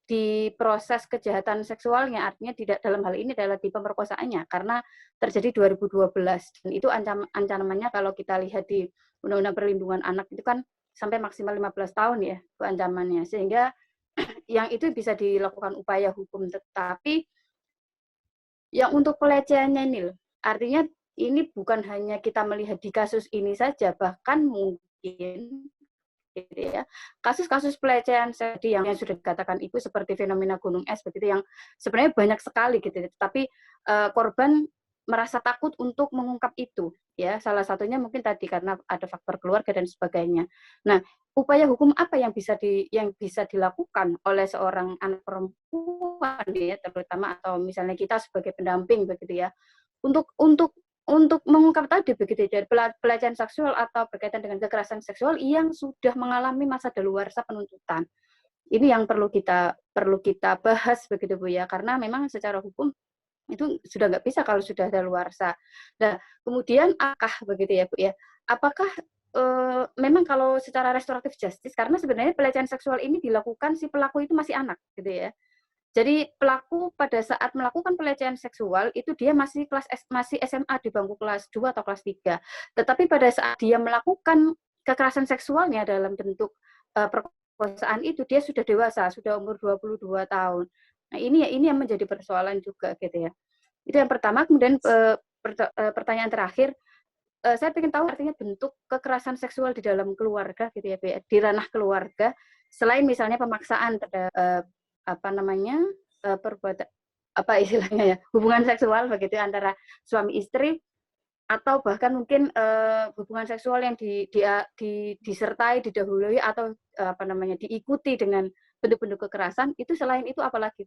di proses kejahatan seksualnya, artinya tidak dalam hal ini adalah di pemerkosaannya karena terjadi 2012 dan itu ancamannya kalau kita lihat di Undang-Undang Perlindungan Anak itu kan sampai maksimal 15 tahun ya itu ancamannya, sehingga yang itu bisa dilakukan upaya hukum. Tetapi yang untuk pelecehannya ini artinya ini bukan hanya kita melihat di kasus ini saja, bahkan mungkin gitu ya. Kasus-kasus pelecehan yang sudah dikatakan Ibu seperti fenomena gunung es begitu yang sebenarnya banyak sekali gitu. Tapi korban merasa takut untuk mengungkap itu ya. Salah satunya mungkin tadi karena ada faktor keluarga dan sebagainya. Nah, upaya hukum apa yang bisa dilakukan oleh seorang anak perempuan ya terutama atau misalnya kita sebagai pendamping begitu ya. Untuk mengungkap tadi begitu ya pelecehan seksual atau berkaitan dengan kekerasan seksual yang sudah mengalami masa daluarsa penuntutan. Ini yang perlu kita bahas begitu Bu ya, karena memang secara hukum itu sudah nggak bisa kalau sudah daluarsa. Nah, kemudian begitu ya Bu ya. Apakah memang kalau secara restoratif justice karena sebenarnya pelecehan seksual ini dilakukan si pelaku itu masih anak gitu ya. Jadi pelaku pada saat melakukan pelecehan seksual itu dia masih masih SMA di bangku kelas 2 atau kelas 3. Tetapi pada saat dia melakukan kekerasan seksualnya dalam bentuk perkosaan itu dia sudah dewasa, sudah umur 22 tahun. Nah, ini yang menjadi persoalan juga gitu ya. Itu yang pertama. Kemudian pertanyaan terakhir, saya ingin tahu artinya bentuk kekerasan seksual di dalam keluarga gitu ya, di ranah keluarga, selain misalnya pemaksaan terhadap perbuatan istilahnya ya, hubungan seksual begitu antara suami istri, atau bahkan mungkin hubungan seksual yang disertai, didahului atau diikuti dengan bentuk-bentuk kekerasan. Itu selain itu apalagi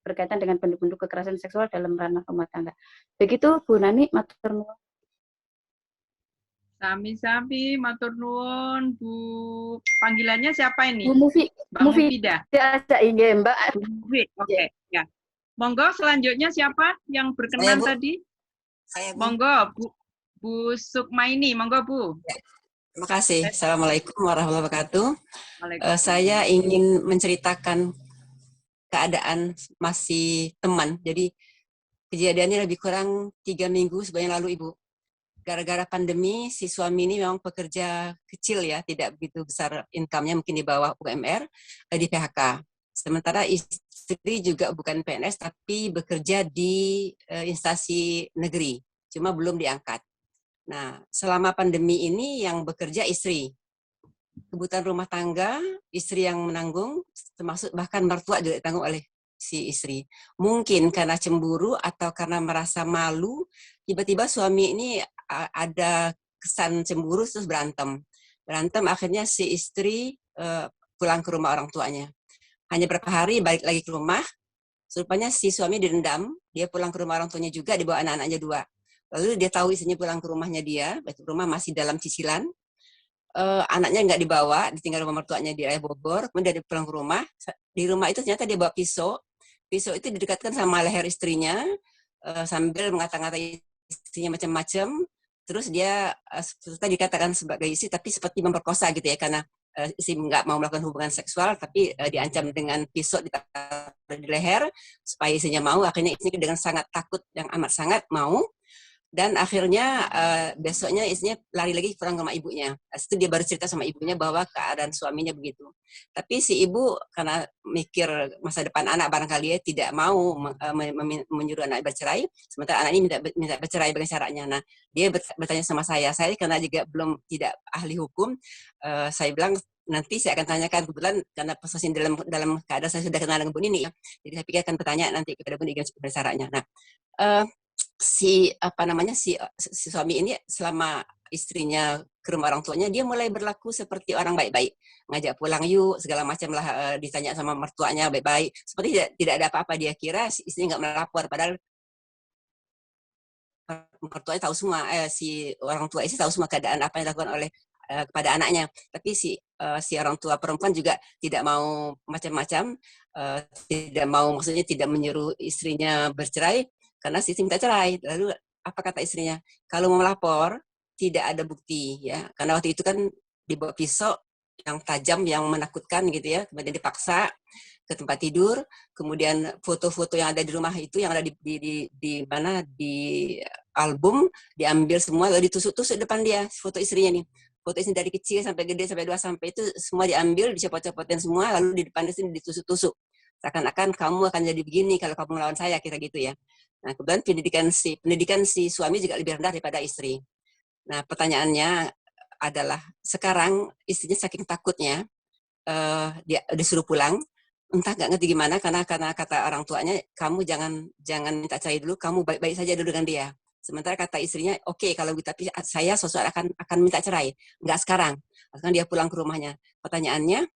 berkaitan dengan bentuk-bentuk kekerasan seksual dalam ranah rumah tangga. Begitu Bu Nani, matur nuwun. Sami-sami, matur nuwun, Bu. Panggilannya siapa ini? Bu Mufi. Mbak Mufidah. Ada inggih, Mbak. Bu Mufi, oke. Ya. Monggo selanjutnya siapa yang berkenan tadi? Saya, Bu. Monggo, Bu Sukmaini, monggo Bu. Ya. Terima kasih. Assalamualaikum warahmatullahi wabarakatuh. Waalaikumsalam. Saya ingin menceritakan keadaan masih teman. Jadi kejadiannya lebih kurang 3 minggu sebenarnya lalu, Ibu. Gara-gara pandemi, si suami ini memang pekerja kecil ya, tidak begitu besar income-nya, mungkin di bawah UMR, di PHK. Sementara istri juga bukan PNS, tapi bekerja di instansi negeri, cuma belum diangkat. Nah, selama pandemi ini yang bekerja istri. Kebutuhan rumah tangga, istri yang menanggung, termasuk bahkan mertua juga ditanggung oleh si istri. Mungkin karena cemburu atau karena merasa malu, tiba-tiba suami ini ada kesan cemburu terus berantem. Akhirnya si istri pulang ke rumah orang tuanya. Hanya beberapa hari balik lagi ke rumah, rupanya si suami direndam, dia pulang ke rumah orang tuanya juga, dibawa anak-anaknya 2. Lalu dia tahu istrinya pulang ke rumahnya dia, rumah masih dalam cicilan, anaknya nggak dibawa, ditinggal rumah mertuanya di daerah Bogor, kemudian dia pulang ke rumah. Di rumah itu ternyata dia bawa pisau itu didekatkan sama leher istrinya, sambil mengata-ngatai istrinya macam-macam. Terus dia setelah dikatakan sebagai istri, tapi seperti memperkosa gitu ya, karena istri nggak mau melakukan hubungan seksual, tapi diancam dengan pisau di leher, supaya istrinya mau. Akhirnya istri dengan sangat takut, yang amat sangat mau. Dan akhirnya besoknya istrinya lari lagi pulang ke rumah ibunya. Itu dia baru cerita sama ibunya bahwa keadaan suaminya begitu. Tapi si ibu karena mikir masa depan anak barangkali ya tidak mau menyuruh anak bercerai, sementara anak ini minta bercerai bagaimana caranya. Nah, dia bertanya sama saya karena juga tidak ahli hukum, saya bilang nanti saya akan tanyakan, kebetulan karena posisi dalam keadaan saya sudah kenal dengan Bu Nini ya. Jadi saya pikir akan bertanya nanti kepada Bu Nini bagaimana caranya. Nah, si suami ini selama istrinya ke rumah orang tuanya, dia mulai berlaku seperti orang baik-baik, ngajak pulang yuk segala macam lah, ditanya sama mertuanya baik-baik, seperti tidak ada apa-apa. Dia kira si istrinya nggak melapor, padahal mertuanya tahu semua, si orang tua istri tahu semua keadaan apa yang dilakukan oleh kepada anaknya. Tapi si orang tua perempuan juga tidak mau macam-macam, maksudnya tidak menyuruh istrinya bercerai karena si istri minta cerai. Lalu apa kata istrinya? Kalau mau melapor tidak ada bukti ya, karena waktu itu kan dibawa pisau yang tajam yang menakutkan gitu ya, kemudian dipaksa ke tempat tidur, kemudian foto-foto yang ada di rumah itu yang ada di album diambil semua lalu ditusuk-tusuk depan dia, foto istrinya nih. Foto istri dari kecil sampai gede sampai 2 sampai itu semua diambil, dicopot-copotin semua, lalu di depan istri ditusuk-tusuk. Seakan-akan kamu akan jadi begini kalau kamu melawan saya, kira gitu ya. Nah, kemudian pendidikan si suami juga lebih rendah daripada istri. Nah, pertanyaannya adalah sekarang istrinya saking takutnya dia disuruh pulang, entah nggak ngerti gimana karena kata orang tuanya, kamu jangan minta cerai dulu, kamu baik-baik saja dulu dengan dia. Sementara kata istrinya, oke, kalau gitu, tapi saya suatu akan minta cerai, nggak sekarang. Akan dia pulang ke rumahnya. Pertanyaannya,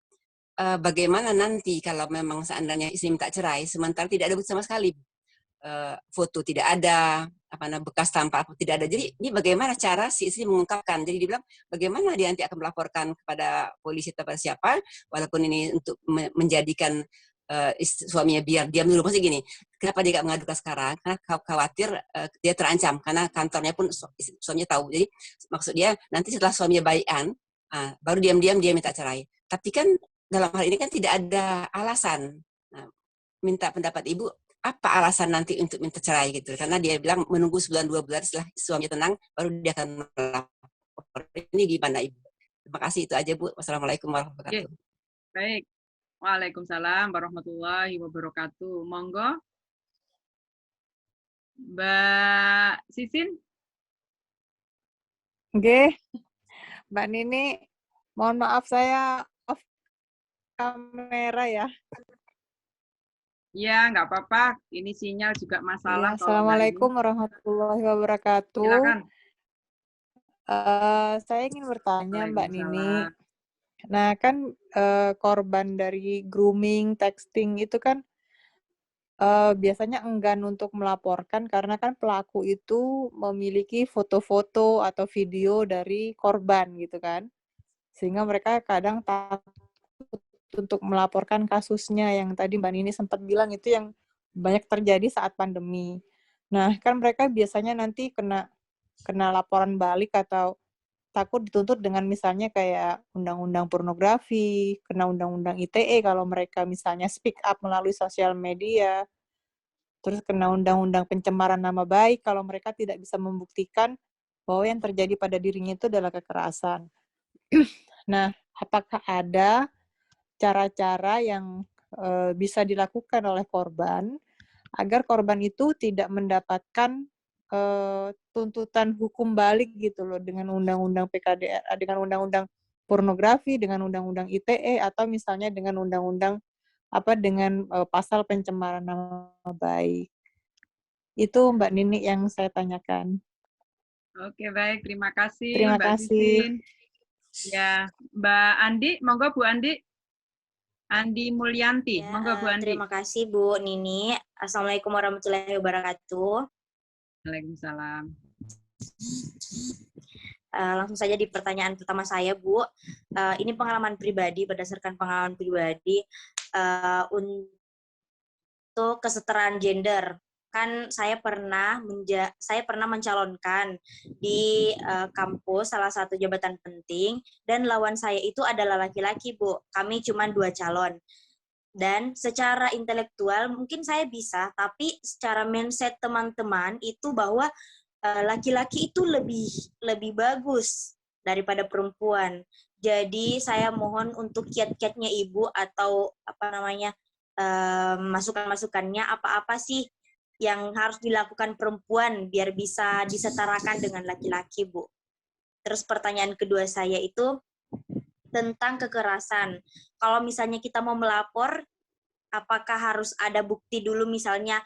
bagaimana nanti kalau memang seandainya istri minta cerai, sementara tidak ada bukti sama sekali, foto tidak ada, bekas tampar tidak ada. Jadi ini bagaimana cara si istri mengungkapkan? Jadi dibilang bagaimana dia nanti akan melaporkan kepada polisi atau kepada siapa, walaupun ini untuk menjadikan suaminya biar diam dulu. Maksudnya gini, kenapa dia nggak mengadukan sekarang? Karena khawatir dia terancam, karena kantornya pun suaminya tahu. Jadi maksud dia nanti setelah suaminya baikan, baru diam-diam dia minta cerai. Tapi kan dalam hal ini kan tidak ada alasan. Nah, minta pendapat Ibu, apa alasan nanti untuk minta cerai gitu. Karena dia bilang menunggu sebulan 2 bulan setelah suaminya tenang, baru dia akan melapor. Ini gimana Ibu? Terima kasih, itu aja Bu. Wassalamualaikum warahmatullahi wabarakatuh. Baik. Waalaikumsalam warahmatullahi wabarakatuh. Monggo. Mbak Sisin. Oke, Mbak Nini, mohon maaf saya off kamera ya. Ya, nggak apa-apa. Ini sinyal juga masalah. Ya, Assalamualaikum warahmatullahi wabarakatuh. Silakan. Saya ingin bertanya Mbak Nini. Waalaikumsalam. Nah, kan korban dari grooming, texting itu kan biasanya enggan untuk melaporkan karena kan pelaku itu memiliki foto-foto atau video dari korban gitu kan. Sehingga mereka kadang takut untuk melaporkan kasusnya yang tadi Mbak Nini sempat bilang itu yang banyak terjadi saat pandemi. Nah, kan mereka biasanya nanti kena laporan balik atau takut dituntut dengan misalnya kayak undang-undang pornografi, kena undang-undang ITE kalau mereka misalnya speak up melalui sosial media, terus kena undang-undang pencemaran nama baik kalau mereka tidak bisa membuktikan bahwa yang terjadi pada dirinya itu adalah kekerasan. Nah, apakah ada cara-cara yang bisa dilakukan oleh korban agar korban itu tidak mendapatkan tuntutan hukum balik gitu loh dengan undang-undang PKDR, dengan undang-undang pornografi, dengan undang-undang ITE atau misalnya dengan undang-undang dengan pasal pencemaran nama baik. Itu Mbak Nini yang saya tanyakan. Oke, baik. Terima kasih Terima Mbak kasih. Sisin. Ya, Mbak Andi, monggo Bu Andi. Andi Mulyanti, Ya, monggo Bu Andi. terima kasih Bu Nini. Assalamualaikum warahmatullahi wabarakatuh. Waalaikumsalam. Langsung saja di pertanyaan pertama saya, Bu. Ini pengalaman pribadi, berdasarkan pengalaman pribadi untuk kesetaraan gender. Kan saya pernah mencalonkan di kampus salah satu jabatan penting, dan lawan saya itu adalah laki-laki, Bu. Kami cuma 2 calon. Dan secara intelektual mungkin saya bisa, tapi secara mindset teman-teman itu bahwa laki-laki itu lebih bagus daripada perempuan. Jadi saya mohon untuk kiat-kiatnya Ibu atau masukan-masukannya apa-apa sih yang harus dilakukan perempuan biar bisa disetarakan dengan laki-laki, Bu. Terus pertanyaan kedua saya itu tentang kekerasan. Kalau misalnya kita mau melapor, apakah harus ada bukti dulu, misalnya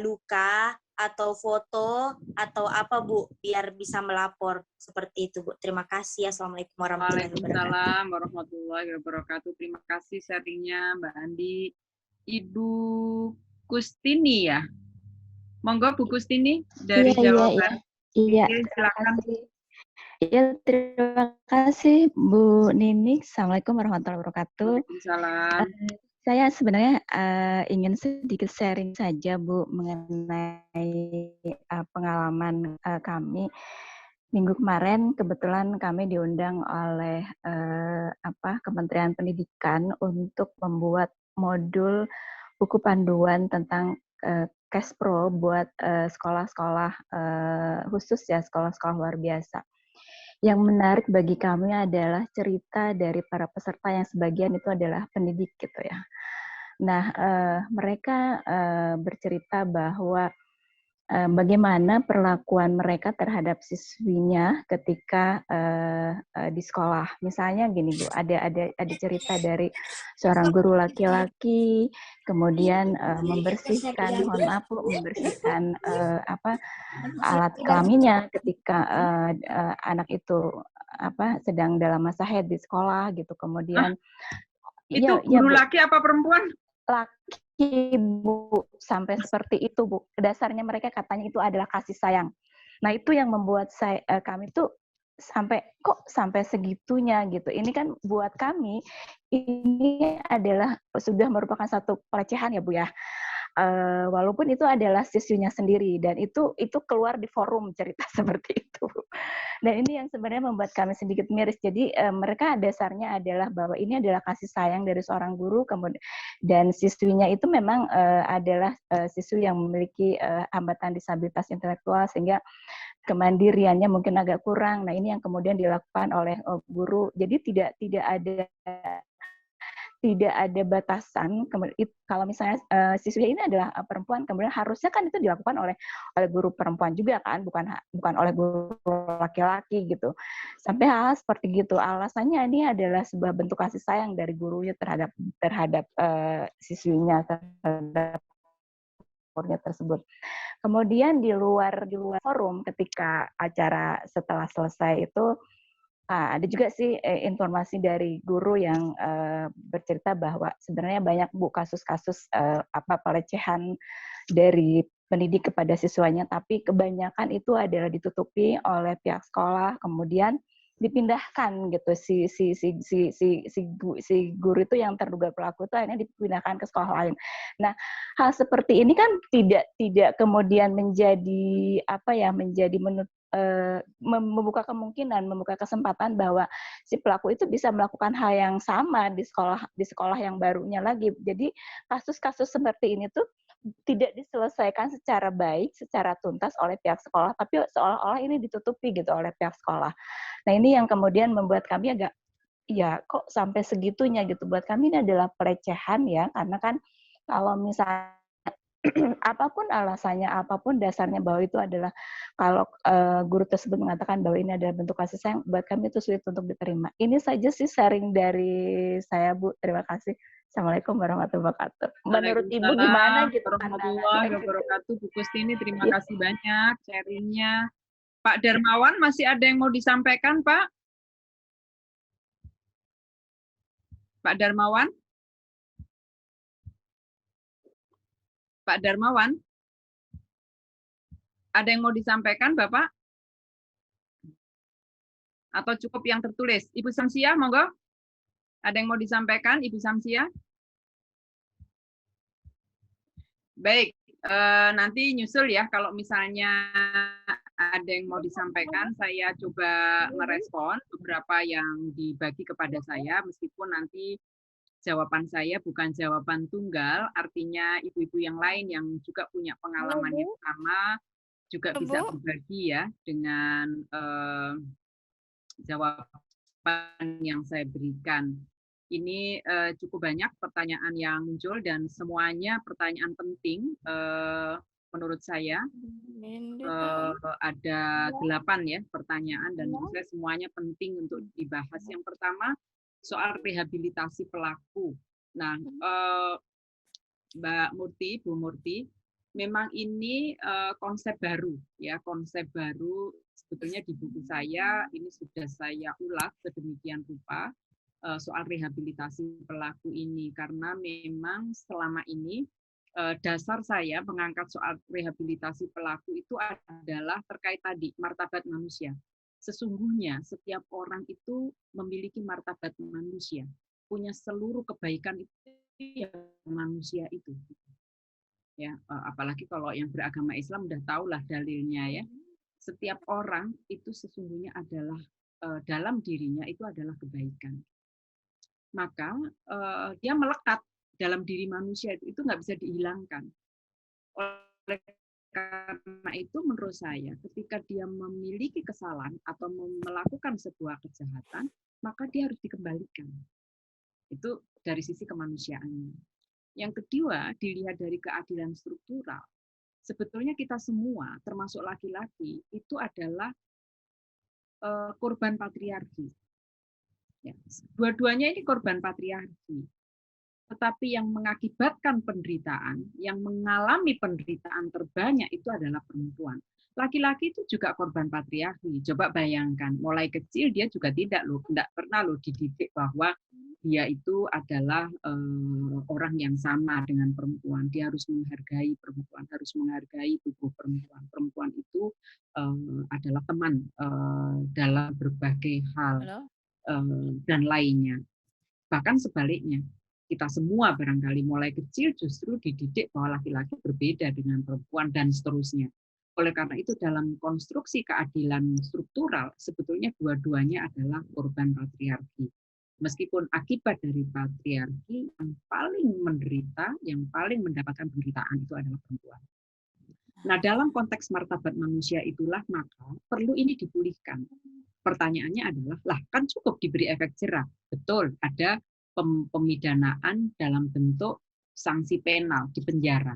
luka atau foto atau apa, Bu, biar bisa melapor seperti itu, Bu. Terima kasih. Assalamualaikum warahmatullahi wabarakatuh. Waalaikumsalam warahmatullahi wabarakatuh. Terima kasih sharingnya Mbak Andi. Ibu Kustini ya? Monggo Bu Kustini dari jawaban. Iya, Silakan. Iya, terima kasih Bu Nini. Assalamualaikum warahmatullahi wabarakatuh. Waalaikumsalam. Saya sebenarnya ingin sedikit sharing saja Bu mengenai pengalaman kami. Minggu kemarin kebetulan kami diundang oleh Kementerian Pendidikan untuk membuat modul buku panduan tentang Kespro buat sekolah-sekolah khusus ya, sekolah-sekolah luar biasa. Yang menarik bagi kami adalah cerita dari para peserta yang sebagian itu adalah pendidik gitu ya. Nah, mereka bercerita bahwa bagaimana perlakuan mereka terhadap siswinya ketika di sekolah. Misalnya gini Bu, ada cerita dari seorang guru laki-laki, kemudian membersihkan alat kelaminnya ketika anak itu sedang dalam masa haid di sekolah gitu. Kemudian itu guru laki apa perempuan? Laki, Bu, sampai seperti itu, Bu. Dasarnya mereka katanya itu adalah kasih sayang. Nah, itu yang membuat kami tuh sampai segitunya gitu. Ini kan buat kami ini adalah sudah merupakan satu pelecehan ya, Bu ya. walaupun itu adalah siswinya sendiri dan itu keluar di forum cerita seperti itu. Dan ini yang sebenarnya membuat kami sedikit miris. Jadi mereka dasarnya adalah bahwa ini adalah kasih sayang dari seorang guru, kemudian dan siswinya itu memang adalah siswi yang memiliki hambatan disabilitas intelektual sehingga kemandiriannya mungkin agak kurang. Nah, ini yang kemudian dilakukan oleh guru. Jadi tidak ada batasan. Kalau misalnya siswi ini adalah perempuan, kemudian harusnya kan itu dilakukan oleh guru perempuan juga kan, bukan oleh guru laki-laki gitu. Sampai hal seperti gitu. Alasannya ini adalah sebuah bentuk kasih sayang dari gurunya terhadap siswinya, terhadap muridnya tersebut. Kemudian di luar forum ketika acara setelah selesai itu ada juga sih informasi dari guru yang bercerita bahwa sebenarnya banyak Bu kasus-kasus pelecehan dari pendidik kepada siswanya, tapi kebanyakan itu adalah ditutupi oleh pihak sekolah, kemudian dipindahkan gitu si guru itu yang terduga pelaku itu akhirnya dipindahkan ke sekolah lain. Nah, hal seperti ini kan tidak kemudian menjadi membuka kemungkinan, membuka kesempatan bahwa si pelaku itu bisa melakukan hal yang sama di sekolah yang barunya lagi. Jadi kasus-kasus seperti ini tuh tidak diselesaikan secara baik, secara tuntas oleh pihak sekolah, tapi seolah-olah ini ditutupi gitu oleh pihak sekolah. Nah, ini yang kemudian membuat kami agak, ya kok sampai segitunya gitu. Buat kami ini adalah pelecehan ya, karena kan kalau misalnya apapun alasannya, apapun dasarnya bahwa itu adalah kalau guru tersebut mengatakan bahwa ini adalah bentuk kasih sayang, buat kami itu sulit untuk diterima. Ini saja sih sharing dari saya, Bu. Terima kasih. Assalamualaikum warahmatullahi wabarakatuh. Menurut Ibu gimana gitu? Warahmatullahi wabarakatuh. Bu Kustini, terima kasih banyak sharingnya. Pak Darmawan, masih ada yang mau disampaikan, Pak? Pak Darmawan? Pak Darmawan? Ada yang mau disampaikan, Bapak? Atau cukup yang tertulis? Ibu Samsia, monggo. Ada yang mau disampaikan, Ibu Samsia? Baik, nanti nyusul ya. Kalau misalnya ada yang mau disampaikan, saya coba merespon beberapa yang dibagi kepada saya, meskipun nanti jawaban saya bukan jawaban tunggal, artinya ibu-ibu yang lain yang juga punya pengalaman yang sama juga bisa berbagi ya dengan jawaban yang saya berikan. Ini cukup banyak pertanyaan yang muncul dan semuanya pertanyaan penting menurut saya. Ada 8 ya pertanyaan dan menurut saya semuanya penting untuk dibahas. Yang pertama soal rehabilitasi pelaku. Nah, Mbak Murti, Bu Murti, memang ini konsep baru ya, konsep baru sebetulnya di buku saya ini sudah saya ulas sedemikian rupa soal rehabilitasi pelaku ini, karena memang selama ini dasar saya mengangkat soal rehabilitasi pelaku itu adalah terkait tadi martabat manusia. Sesungguhnya setiap orang itu memiliki martabat manusia, punya seluruh kebaikan itu yang manusia itu. Ya, apalagi kalau yang beragama Islam udah tahulah dalilnya ya. Setiap orang itu sesungguhnya adalah dalam dirinya itu adalah kebaikan. Maka dia melekat dalam diri manusia itu nggak bisa dihilangkan. Oleh karena itu menurut saya ketika dia memiliki kesalahan atau melakukan sebuah kejahatan, maka dia harus dikembalikan. Itu dari sisi kemanusiaannya. Yang kedua, dilihat dari keadilan struktural. Sebetulnya kita semua, termasuk laki-laki, itu adalah korban patriarki. Ya, dua-duanya ini korban patriarki. Tetapi yang mengakibatkan penderitaan, yang mengalami penderitaan terbanyak itu adalah perempuan. Laki-laki itu juga korban patriarki. Coba bayangkan, mulai kecil dia juga tidak pernah dididik bahwa dia itu adalah orang yang sama dengan perempuan. Dia harus menghargai perempuan, harus menghargai tubuh perempuan. Perempuan itu adalah teman dalam berbagai hal dan lainnya. Bahkan sebaliknya. kita semua barangkali mulai kecil justru dididik bahwa laki-laki berbeda dengan perempuan dan seterusnya. Oleh karena itu dalam konstruksi keadilan struktural sebetulnya dua-duanya adalah korban patriarki. Meskipun akibat dari patriarki yang paling menderita, yang paling mendapatkan penderitaan itu adalah perempuan. Nah, dalam konteks martabat manusia itulah maka perlu ini dipulihkan. Pertanyaannya adalah, lah kan cukup diberi efek jerah. Betul, ada pemidanaan dalam bentuk sanksi penal di penjara.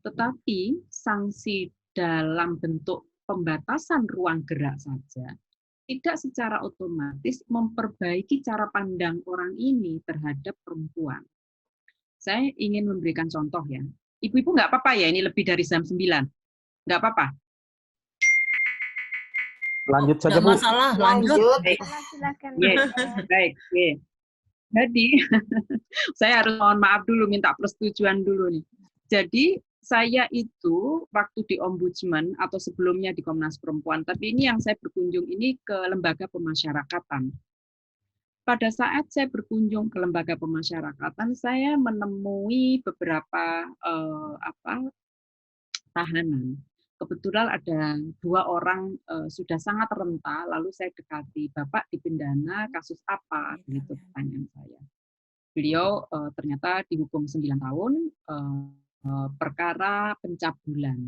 Tetapi sanksi dalam bentuk pembatasan ruang gerak saja tidak secara otomatis memperbaiki cara pandang orang ini terhadap perempuan. Saya ingin memberikan contoh ya. Ibu-ibu nggak apa-apa ya, ini lebih dari jam 9. Nggak apa-apa. Lanjut saja, Bu. Masalah, lanjut. Baik. Baik. Jadi, saya harus mohon maaf dulu, minta persetujuan dulu nih. Jadi, saya itu waktu di Ombudsman atau sebelumnya di Komnas Perempuan, tapi ini yang saya berkunjung ini ke lembaga pemasyarakatan. Pada saat saya berkunjung ke lembaga pemasyarakatan, saya menemui beberapa tahanan. Kebetulan ada 2 orang sudah sangat renta, lalu saya dekati, Bapak dipidana kasus apa? Begitu pertanyaan saya. Beliau ternyata dihukum 9 tahun, perkara pencabulan.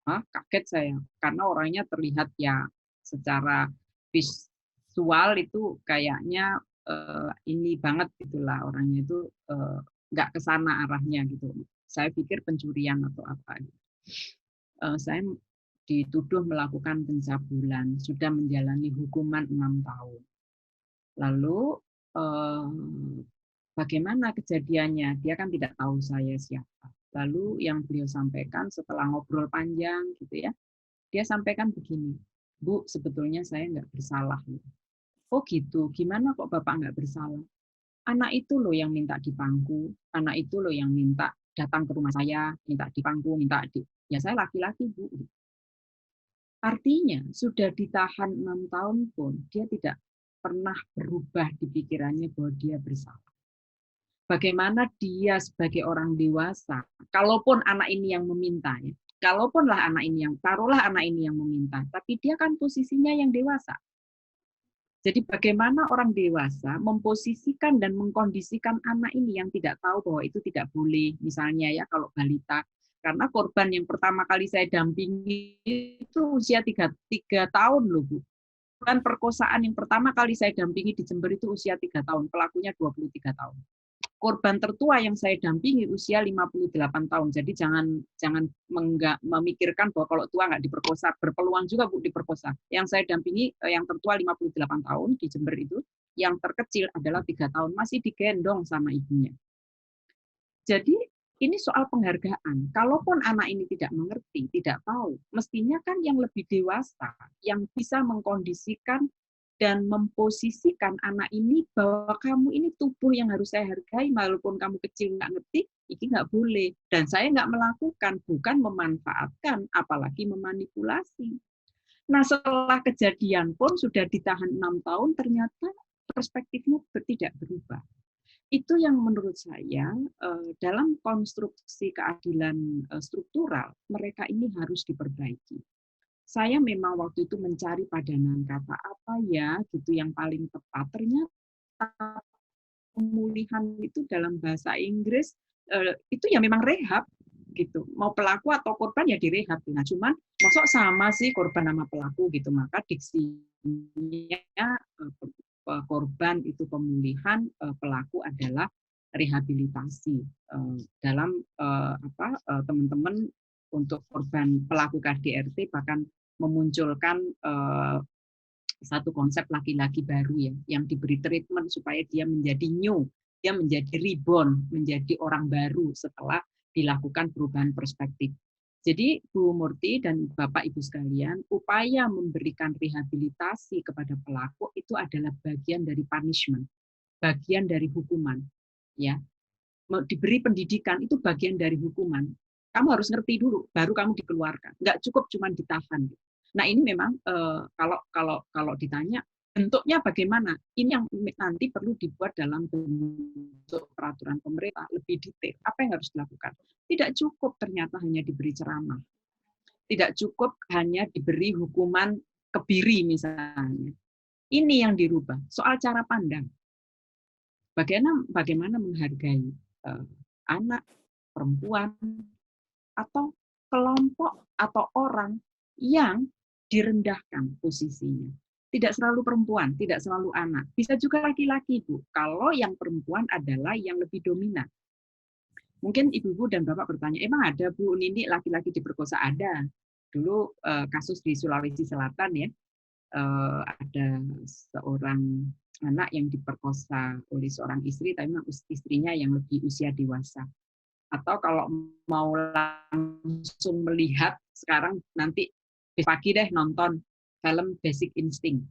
Kaget saya, karena orangnya terlihat ya secara visual itu kayaknya ini banget gitulah, orangnya itu nggak kesana arahnya gitu. Saya pikir pencurian atau apa. Saya dituduh melakukan pencabulan, sudah menjalani hukuman 6 tahun. Lalu bagaimana kejadiannya? Dia kan tidak tahu saya siapa. Lalu yang beliau sampaikan setelah ngobrol panjang gitu ya, dia sampaikan begini, Bu, sebetulnya saya nggak bersalah. Oh gitu, gimana kok Bapak nggak bersalah? Anak itu loh yang minta dipangku, anak itu loh yang minta datang ke rumah saya, minta dipangku, ya saya laki-laki, Bu. Artinya sudah ditahan 6 tahun pun dia tidak pernah berubah di pikirannya bahwa dia bersalah. Bagaimana dia sebagai orang dewasa, kalaupun anak ini yang meminta, ya, kalaupunlah anak ini yang, taruhlah anak ini yang meminta, tapi dia kan posisinya yang dewasa. Jadi bagaimana orang dewasa memposisikan dan mengkondisikan anak ini yang tidak tahu bahwa itu tidak boleh, misalnya ya kalau balita, karena korban yang pertama kali saya dampingi itu usia 3 tahun loh, Bu. Korban perkosaan yang pertama kali saya dampingi di Jember itu usia 3 tahun, pelakunya 23 tahun. Korban tertua yang saya dampingi usia 58 tahun. Jadi jangan memikirkan bahwa kalau tua nggak diperkosa, berpeluang juga Bu diperkosa. Yang saya dampingi yang tertua 58 tahun di Jember itu, yang terkecil adalah 3 tahun, masih digendong sama ibunya. Jadi ini soal penghargaan. Kalaupun anak ini tidak mengerti, tidak tahu, mestinya kan yang lebih dewasa, yang bisa mengkondisikan dan memposisikan anak ini bahwa kamu ini tubuh yang harus saya hargai, walaupun kamu kecil nggak ngerti, ini nggak boleh. Dan saya nggak melakukan, bukan memanfaatkan, apalagi memanipulasi. Nah setelah kejadian pun sudah ditahan 6 tahun, ternyata perspektifnya tidak berubah. Itu yang menurut saya dalam konstruksi keadilan struktural, mereka ini harus diperbaiki. Saya memang waktu itu mencari padanan kata apa ya gitu yang paling tepat. Ternyata pemulihan itu dalam bahasa Inggris itu ya memang rehab gitu. Mau pelaku atau korban ya direhab. Nah, cuman masuk sama sih korban sama pelaku gitu. Maka diksinya korban itu pemulihan, pelaku adalah rehabilitasi. Dalam teman-teman untuk korban pelaku KDRT bahkan memunculkan satu konsep laki-laki baru ya, yang diberi treatment supaya dia menjadi new, dia menjadi reborn, menjadi orang baru setelah dilakukan perubahan perspektif. Jadi Bu Murti dan Bapak Ibu sekalian, upaya memberikan rehabilitasi kepada pelaku itu adalah bagian dari punishment, bagian dari hukuman. Ya, diberi pendidikan itu bagian dari hukuman. Kamu harus ngerti dulu, baru kamu dikeluarkan. Nggak cukup cuma ditahan. Nah ini memang kalau ditanya, bentuknya bagaimana? Ini yang nanti perlu dibuat dalam bentuk peraturan pemerintah lebih detail. Apa yang harus dilakukan? Tidak cukup ternyata hanya diberi ceramah. Tidak cukup hanya diberi hukuman kebiri misalnya. Ini yang dirubah. Soal cara pandang. Bagaimana menghargai anak, perempuan, atau kelompok atau orang yang direndahkan posisinya. Tidak selalu perempuan, tidak selalu anak. Bisa juga laki-laki, Bu. Kalau yang perempuan adalah yang lebih dominan. Mungkin ibu-ibu dan bapak bertanya, emang ada, Bu, Nini laki-laki diperkosa? Ada. Dulu kasus di Sulawesi Selatan ya, ada seorang anak yang diperkosa oleh seorang istri, tapi memang istrinya yang lebih usia dewasa. Atau kalau mau langsung melihat, sekarang nanti pagi deh nonton film Basic Instinct.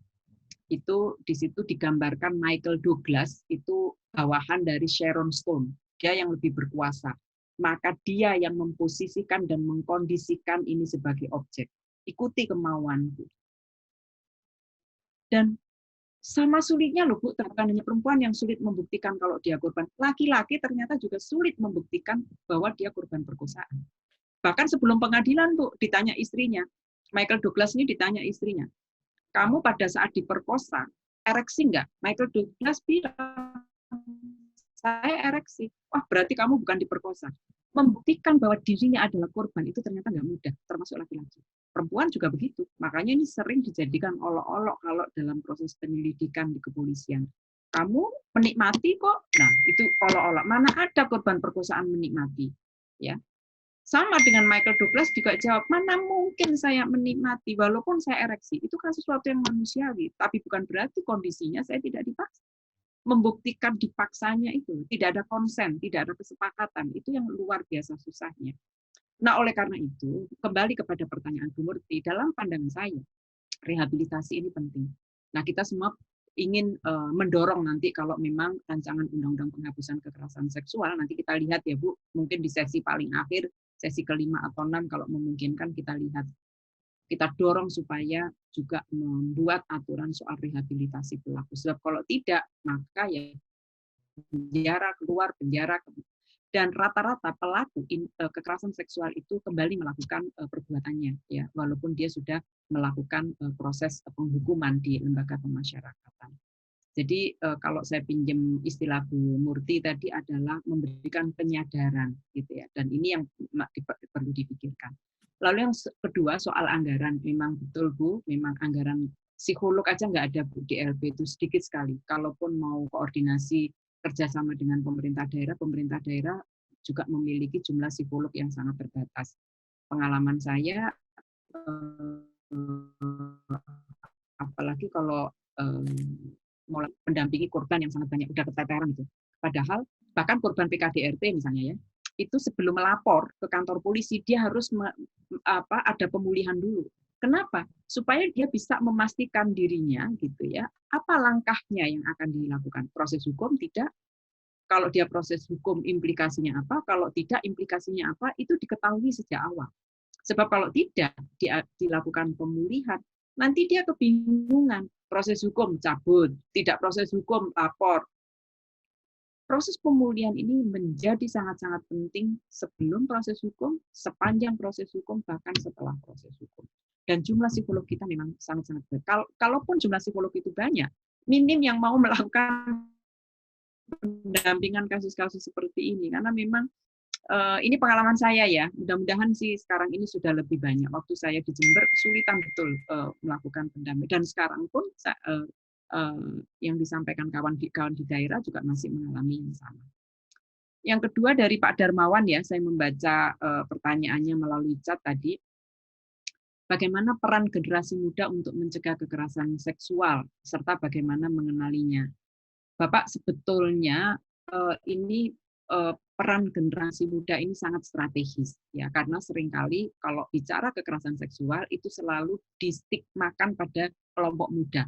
Itu di situ digambarkan Michael Douglas itu bawahan dari Sharon Stone. Dia yang lebih berkuasa. Maka dia yang memposisikan dan mengkondisikan ini sebagai objek. Ikuti kemauanku. Dan sama sulitnya loh, Bu, bukan hanya perempuan yang sulit membuktikan kalau dia korban. Laki-laki ternyata juga sulit membuktikan bahwa dia korban perkosaan. Bahkan sebelum pengadilan, Bu, ditanya istrinya. Michael Douglas ini ditanya istrinya, kamu pada saat diperkosa, ereksi enggak? Michael Douglas bilang, saya ereksi. Wah, berarti kamu bukan diperkosa. Membuktikan bahwa dirinya adalah korban itu ternyata nggak mudah, termasuk laki-laki. Perempuan juga begitu. Makanya ini sering dijadikan olok-olok kalau dalam proses penyelidikan di kepolisian. Kamu menikmati kok. Nah, itu olok-olok. Mana ada korban perkosaan menikmati? Ya. Sama dengan Michael Douglas juga jawab, mana mungkin saya menikmati walaupun saya ereksi. Itu kan sesuatu yang manusiawi, tapi bukan berarti kondisinya saya tidak dipaksa. Membuktikan dipaksanya itu, tidak ada konsen, tidak ada kesepakatan, itu yang luar biasa susahnya. Nah, oleh karena itu, kembali kepada pertanyaan Bu Murti, dalam pandangan saya, rehabilitasi ini penting. Nah, kita semua ingin mendorong nanti kalau memang rancangan undang-undang penghapusan kekerasan seksual, nanti kita lihat ya Bu, mungkin di sesi paling akhir, sesi ke-5 atau 6 kalau memungkinkan kita lihat. Kita dorong supaya juga membuat aturan soal rehabilitasi pelaku. Sebab kalau tidak, maka ya penjara, keluar penjara. Dan rata-rata pelaku kekerasan seksual itu kembali melakukan perbuatannya, ya, walaupun dia sudah melakukan proses penghukuman di lembaga pemasyarakatan. Jadi kalau saya pinjam istilah Bu Murti tadi adalah memberikan penyadaran, gitu ya. Dan ini yang perlu dipikirkan. Lalu yang kedua soal anggaran, memang betul Bu, memang anggaran psikolog aja nggak ada Bu di LP itu sedikit sekali. Kalaupun mau koordinasi kerjasama dengan pemerintah daerah juga memiliki jumlah psikolog yang sangat terbatas. Pengalaman saya, apalagi kalau mendampingi korban yang sangat banyak, udah keteteran itu. Padahal bahkan korban PKDRT misalnya ya, itu sebelum melapor ke kantor polisi dia harus ada pemulihan dulu. Kenapa? Supaya dia bisa memastikan dirinya gitu ya. Apa langkahnya yang akan dilakukan? Proses hukum tidak. Kalau dia proses hukum implikasinya apa? Kalau tidak implikasinya apa? Itu diketahui sejak awal. Sebab kalau tidak dilakukan pemulihan, nanti dia kebingungan. Proses hukum cabut, tidak proses hukum lapor. Proses pemulihan ini menjadi sangat-sangat penting sebelum proses hukum, sepanjang proses hukum, bahkan setelah proses hukum. Dan jumlah psikolog kita memang sangat-sangat banyak. Kalaupun jumlah psikolog itu banyak, minim yang mau melakukan pendampingan kasus-kasus seperti ini. Karena memang ini pengalaman saya ya, mudah-mudahan sih sekarang ini sudah lebih banyak. Waktu saya di Jember kesulitan betul melakukan pendampingan, dan sekarang pun yang disampaikan kawan di daerah juga masih mengalami yang sama. Yang kedua dari Pak Darmawan ya, saya membaca pertanyaannya melalui chat tadi, bagaimana peran generasi muda untuk mencegah kekerasan seksual serta bagaimana mengenalinya. Bapak sebetulnya ini peran generasi muda ini sangat strategis ya, karena seringkali kalau bicara kekerasan seksual itu selalu distigmakan pada kelompok muda,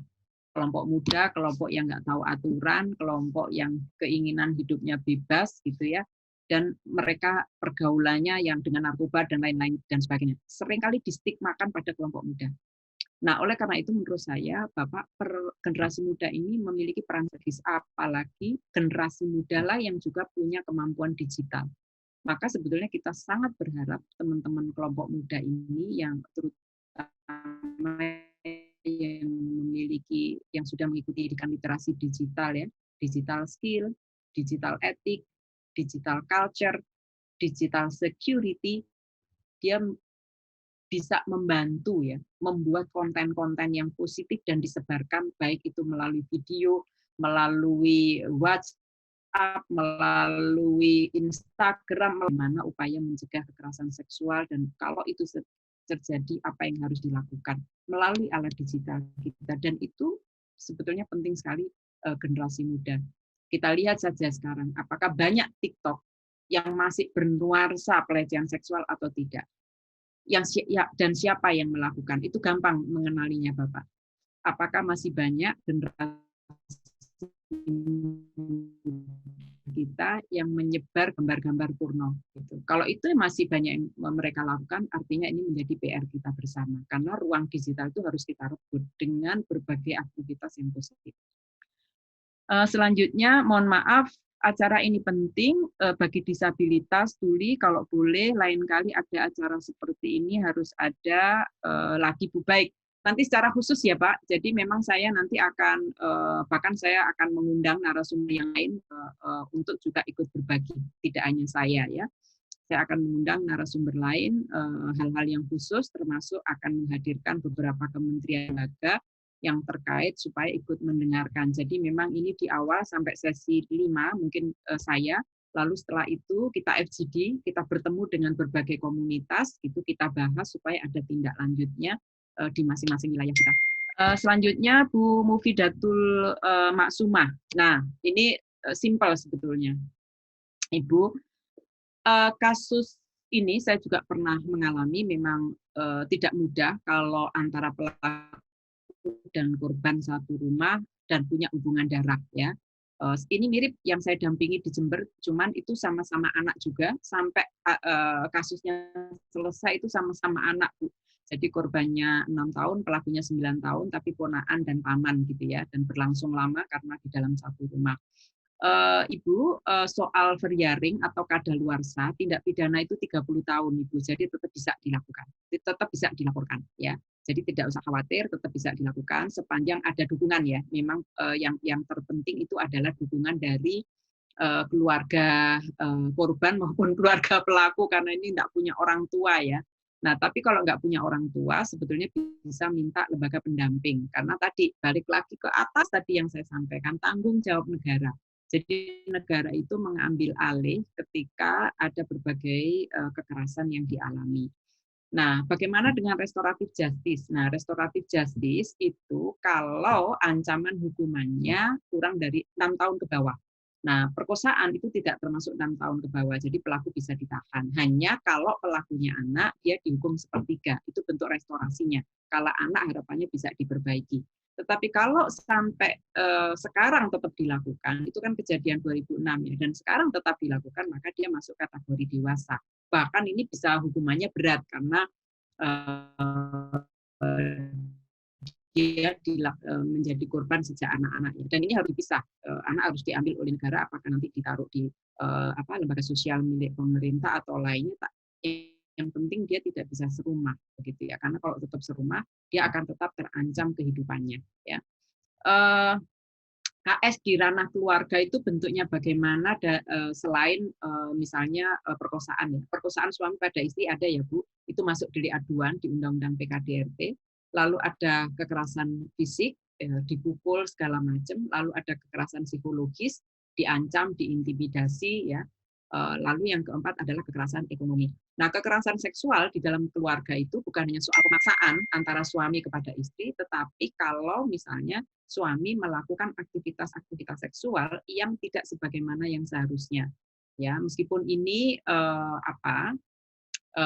kelompok yang nggak tahu aturan, kelompok yang keinginan hidupnya bebas gitu ya, dan mereka pergaulannya yang dengan narkoba dan lain-lain dan sebagainya, seringkali distigmakan pada kelompok muda. Nah, oleh karena itu menurut saya, Bapak, generasi muda ini memiliki peran strategis, apalagi generasi muda lah yang juga punya kemampuan digital. Maka sebetulnya kita sangat berharap teman-teman kelompok muda ini yang terutama yang sudah mengikuti pendidikan literasi digital ya, digital skill, digital ethic, digital culture, digital security, dia bisa membantu ya, membuat konten-konten yang positif dan disebarkan, baik itu melalui video, melalui WhatsApp, melalui Instagram, bagaimana upaya mencegah kekerasan seksual, dan kalau itu terjadi apa yang harus dilakukan melalui alat digital kita. Dan itu sebetulnya penting sekali generasi muda. Kita lihat saja sekarang, apakah banyak TikTok yang masih bernuansa pelecehan seksual atau tidak. Dan siapa yang melakukan, itu gampang mengenalinya, Bapak. Apakah masih banyak generasi kita yang menyebar gambar-gambar porno gitu. Kalau itu masih banyak yang mereka lakukan, artinya ini menjadi PR kita bersama, karena ruang digital itu harus kita rebut dengan berbagai aktivitas yang positif. Selanjutnya, mohon maaf, acara ini penting bagi disabilitas. Tuli, kalau boleh lain kali ada acara seperti ini harus ada lagi Bu Baik. Nanti secara khusus ya Pak. Jadi memang saya nanti akan bahkan saya akan mengundang narasumber yang lain untuk juga ikut berbagi. Tidak hanya saya ya. Saya akan mengundang narasumber lain hal-hal yang khusus, termasuk akan menghadirkan beberapa kementerian lembaga yang terkait supaya ikut mendengarkan. Jadi memang ini di awal sampai sesi 5 mungkin saya, lalu setelah itu kita FGD, kita bertemu dengan berbagai komunitas, itu kita bahas supaya ada tindak lanjutnya di masing-masing wilayah kita. Selanjutnya Bu Mufidatul Maksumah. Nah, ini simpel sebetulnya. Ibu, kasus ini saya juga pernah mengalami, memang tidak mudah kalau antara pelaku dan korban satu rumah dan punya hubungan darah ya. Ini mirip yang saya dampingi di Jember, cuman itu sama-sama anak juga, sampai kasusnya selesai itu sama-sama anak, Bu. Jadi korbannya 6 tahun, pelakunya 9 tahun, tapi ponaan dan paman gitu ya, dan berlangsung lama karena di dalam satu rumah. Ibu, soal veryaring atau kadaluarsa, tindak pidana itu 30 tahun, Ibu. Jadi tetap bisa dilakukan, tetap bisa dilaporkan ya. Jadi tidak usah khawatir, tetap bisa dilakukan sepanjang ada dukungan ya. Memang yang terpenting itu adalah dukungan dari keluarga korban maupun keluarga pelaku, karena ini tidak punya orang tua ya. Nah, tapi kalau nggak punya orang tua, sebetulnya bisa minta lembaga pendamping. Karena tadi, balik lagi ke atas tadi yang saya sampaikan, tanggung jawab negara. Jadi negara itu mengambil alih ketika ada berbagai kekerasan yang dialami. Nah, bagaimana dengan restoratif justice? Nah, restoratif justice itu kalau ancaman hukumannya kurang dari 6 tahun ke bawah. Nah, perkosaan itu tidak termasuk 6 tahun ke bawah, jadi pelaku bisa ditahan. Hanya kalau pelakunya anak, dia dihukum sepertiga. Itu bentuk restorasinya. Kalau anak harapannya bisa diperbaiki. Tetapi kalau sampai sekarang tetap dilakukan, itu kan kejadian 2006 ya, dan sekarang tetap dilakukan, maka dia masuk kategori dewasa. Bahkan ini bisa hukumannya berat karena dia menjadi korban sejak anak-anaknya. Dan ini harus dipisah. Anak harus diambil oleh negara, apakah nanti ditaruh di lembaga sosial milik pemerintah atau lainnya. Yang penting dia tidak bisa serumah, begitu ya. Karena kalau tetap serumah, dia akan tetap terancam kehidupannya. Ya. KS di ranah keluarga itu bentuknya bagaimana selain misalnya perkosaan ya. Perkosaan suami pada istri ada ya Bu, itu masuk delik aduan di Undang-Undang PKDRT. Lalu ada kekerasan fisik, dipukul segala macam, lalu ada kekerasan psikologis, diancam, diintimidasi ya. Lalu yang keempat adalah kekerasan ekonomi. Nah, kekerasan seksual di dalam keluarga itu bukan hanya soal pemaksaan antara suami kepada istri, tetapi kalau misalnya suami melakukan aktivitas-aktivitas seksual yang tidak sebagaimana yang seharusnya. Ya, meskipun ini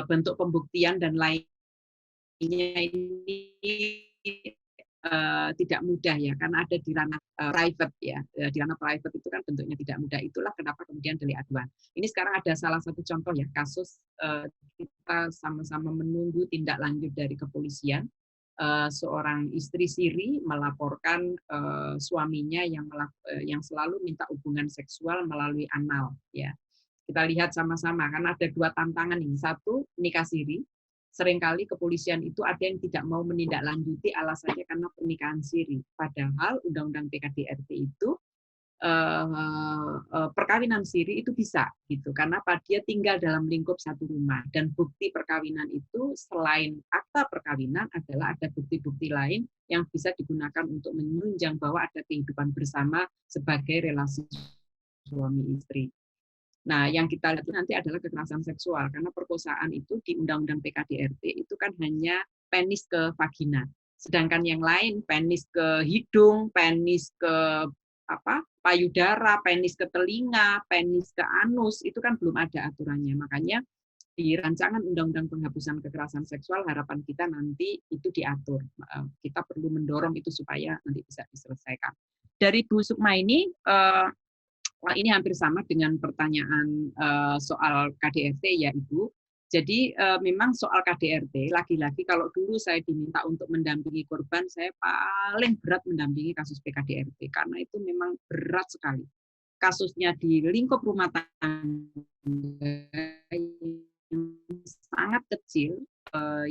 bentuk pembuktian dan lainnya ini tidak mudah ya, karena ada di ranah private ya. Di ranah private itu kan bentuknya tidak mudah. Itulah kenapa kemudian delik aduan. Ini sekarang ada salah satu contoh ya, kasus kita sama-sama menunggu tindak lanjut dari kepolisian. seorang istri siri melaporkan suaminya yang selalu minta hubungan seksual melalui anal. Ya, kita lihat sama-sama, kan ada dua tantangan ini. Satu, nikah siri. Seringkali kepolisian itu ada yang tidak mau menindaklanjuti alasannya karena pernikahan siri. Padahal Undang-Undang PKDRT itu perkawinan siri itu bisa gitu, karena dia tinggal dalam lingkup satu rumah, dan bukti perkawinan itu selain akta perkawinan adalah ada bukti-bukti lain yang bisa digunakan untuk menunjang bahwa ada kehidupan bersama sebagai relasi suami istri. Nah, yang kita lihat nanti adalah kekerasan seksual, karena perkosaan itu di Undang-Undang PKDRT itu kan hanya penis ke vagina, sedangkan yang lain penis ke hidung, penis ke payudara, penis ke telinga, penis ke anus, itu kan belum ada aturannya. Makanya di rancangan Undang-Undang Penghapusan Kekerasan Seksual harapan kita nanti itu diatur. Kita perlu mendorong itu supaya nanti bisa diselesaikan. Dari Bu Sukma ini hampir sama dengan pertanyaan soal KDRT ya Ibu. Jadi memang soal KDRT, lagi-lagi kalau dulu saya diminta untuk mendampingi korban, saya paling berat mendampingi kasus PKDRT, karena itu memang berat sekali. Kasusnya di lingkup rumah tangga yang sangat kecil,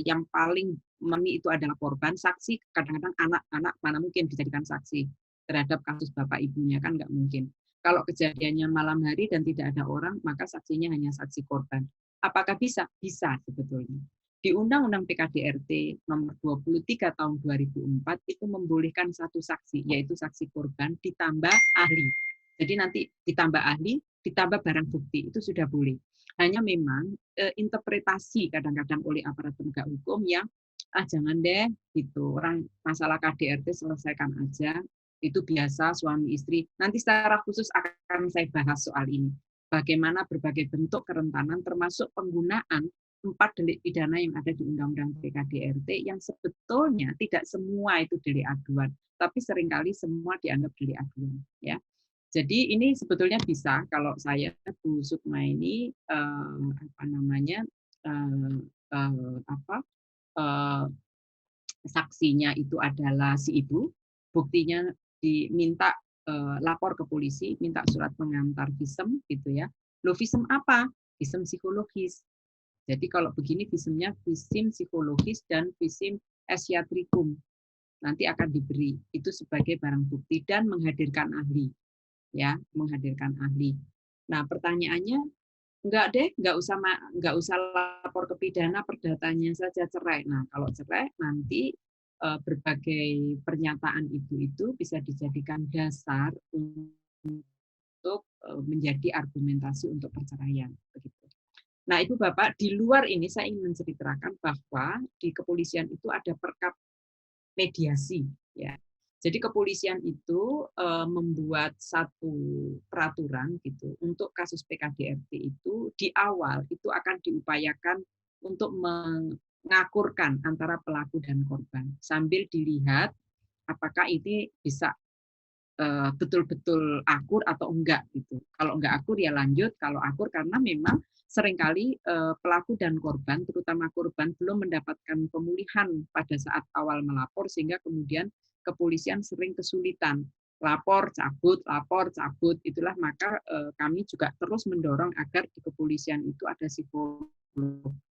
yang paling memi itu adalah korban, saksi kadang-kadang anak-anak mana mungkin dijadikan saksi terhadap kasus bapak ibunya, kan nggak mungkin. Kalau kejadiannya malam hari dan tidak ada orang, maka saksinya hanya saksi korban. Apakah bisa? Bisa sebetulnya. Di Undang-Undang PKDRT nomor 23 tahun 2004 itu membolehkan satu saksi, yaitu saksi korban ditambah ahli. Jadi nanti ditambah ahli, ditambah barang bukti, itu sudah boleh. Hanya memang interpretasi kadang-kadang oleh aparat penegak hukum yang jangan deh gitu, orang masalah KDRT selesaikan aja, itu biasa suami istri. Nanti secara khusus akan saya bahas soal ini. Bagaimana berbagai bentuk kerentanan termasuk penggunaan 4 delik pidana yang ada di Undang-Undang PKDRT yang sebetulnya tidak semua itu delik aduan, tapi seringkali semua dianggap delik aduan. Ya. Jadi ini sebetulnya bisa kalau saya Bu Sukma ini saksinya itu adalah si ibu, buktinya diminta lapor ke polisi, minta surat pengantar visum gitu ya. Loh, visum apa? Visum psikologis. Jadi kalau begini visumnya visum psikologis dan visum esiatrikum. Nanti akan diberi itu sebagai barang bukti dan menghadirkan ahli. Ya, menghadirkan ahli. Nah, pertanyaannya nggak usah lapor ke pidana, perdatanya saja cerai. Nah, kalau cerai nanti berbagai pernyataan ibu itu bisa dijadikan dasar untuk menjadi argumentasi untuk perceraian. Begitu. Nah, Ibu Bapak, di luar ini saya ingin menceritakan bahwa di kepolisian itu ada perkap mediasi. Ya. Jadi kepolisian itu membuat satu peraturan gitu untuk kasus PKDRT itu di awal itu akan diupayakan untuk mengakurkan antara pelaku dan korban sambil dilihat apakah ini bisa betul-betul akur atau enggak gitu. Kalau enggak akur ya lanjut, kalau akur karena memang seringkali pelaku dan korban, terutama korban belum mendapatkan pemulihan pada saat awal melapor sehingga kemudian kepolisian sering kesulitan lapor cabut, itulah maka kami juga terus mendorong agar di kepolisian itu ada psikolog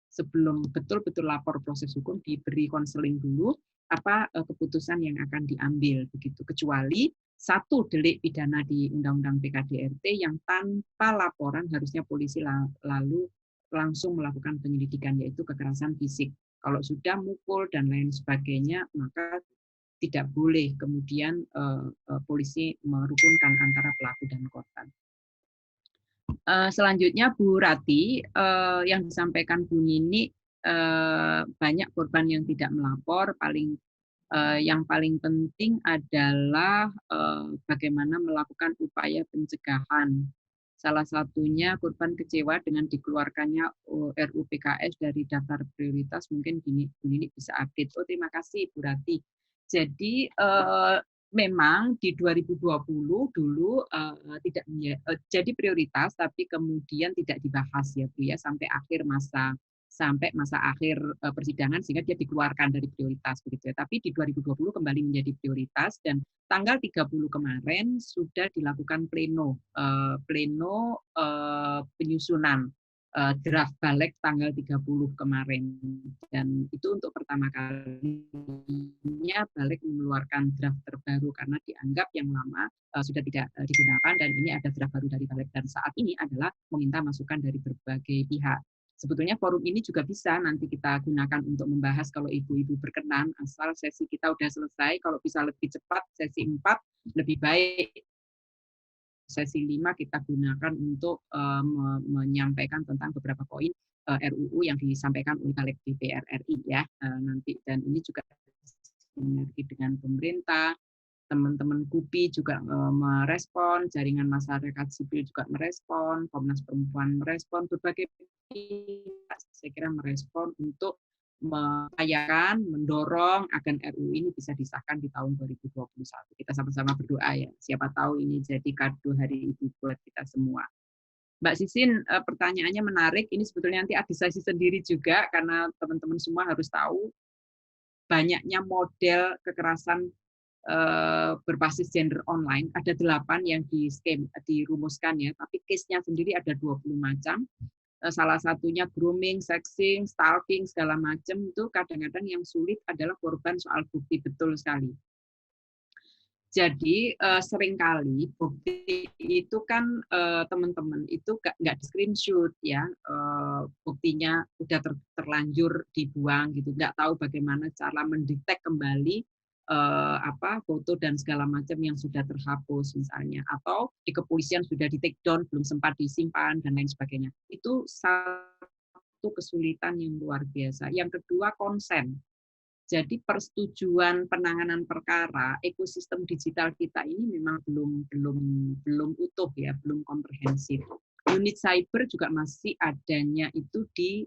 sebelum betul-betul lapor proses hukum diberi konseling dulu apa keputusan yang akan diambil begitu, kecuali satu delik pidana di Undang-Undang PKDRT yang tanpa laporan harusnya polisi lalu langsung melakukan penyelidikan, yaitu kekerasan fisik. Kalau sudah mukul dan lain sebagainya maka tidak boleh kemudian polisi merukunkan antara pelaku dan korban. Selanjutnya Bu Rati, yang disampaikan Bu Nini, banyak korban yang tidak melapor, yang paling penting adalah bagaimana melakukan upaya pencegahan. Salah satunya korban kecewa dengan dikeluarkannya RUU PKS dari daftar prioritas, mungkin Bu Nini bisa update. Oh, terima kasih Bu Rati. Jadi memang di 2020 dulu tidak jadi prioritas, tapi kemudian tidak dibahas ya Bu ya sampai akhir masa sampai masa akhir persidangan sehingga dia dikeluarkan dari prioritas begitu ya. Tapi di 2020 kembali menjadi prioritas dan tanggal 30 kemarin sudah dilakukan pleno penyusunan draft balik tanggal 30 kemarin, dan itu untuk pertama kalinya balik mengeluarkan draft terbaru karena dianggap yang lama sudah tidak digunakan, dan ini ada draft baru dari balik, dan saat ini adalah meminta masukan dari berbagai pihak. Sebetulnya forum ini juga bisa nanti kita gunakan untuk membahas kalau ibu-ibu berkenan, asal sesi kita udah selesai. Kalau bisa lebih cepat, sesi 4 lebih baik. Sesi 5 kita gunakan untuk menyampaikan tentang beberapa poin RUU yang disampaikan oleh Balik DPR RI ya nanti, dan ini juga sinergi dengan pemerintah. Teman-teman KUPI juga merespon, jaringan masyarakat sipil juga merespon, Komnas Perempuan merespon, berbagai pihak saya kira merespon untuk mengupayakan, mendorong agar RUU ini bisa disahkan di tahun 2021. Kita sama-sama berdoa ya, siapa tahu ini jadi kado Hari Ibu buat kita semua. Mbak Sisin, pertanyaannya menarik, ini sebetulnya nanti ada sesi sendiri juga, karena teman-teman semua harus tahu banyaknya model kekerasan berbasis gender online, ada 8 yang dirumuskan ya, tapi case-nya sendiri ada 20 macam. Salah satunya grooming, sexting, stalking, segala macam, itu kadang-kadang yang sulit adalah korban soal bukti, betul sekali. Jadi seringkali bukti itu kan teman-teman itu nggak di screenshot ya, buktinya udah terlanjur dibuang gitu, nggak tahu bagaimana cara mendetek kembali foto dan segala macam yang sudah terhapus misalnya, atau di kepolisian sudah di take down belum sempat disimpan dan lain sebagainya. Itu satu kesulitan yang luar biasa. Yang kedua, konsen. Jadi persetujuan penanganan perkara, ekosistem digital kita ini memang belum utuh ya, belum komprehensif. Unit cyber juga masih adanya itu di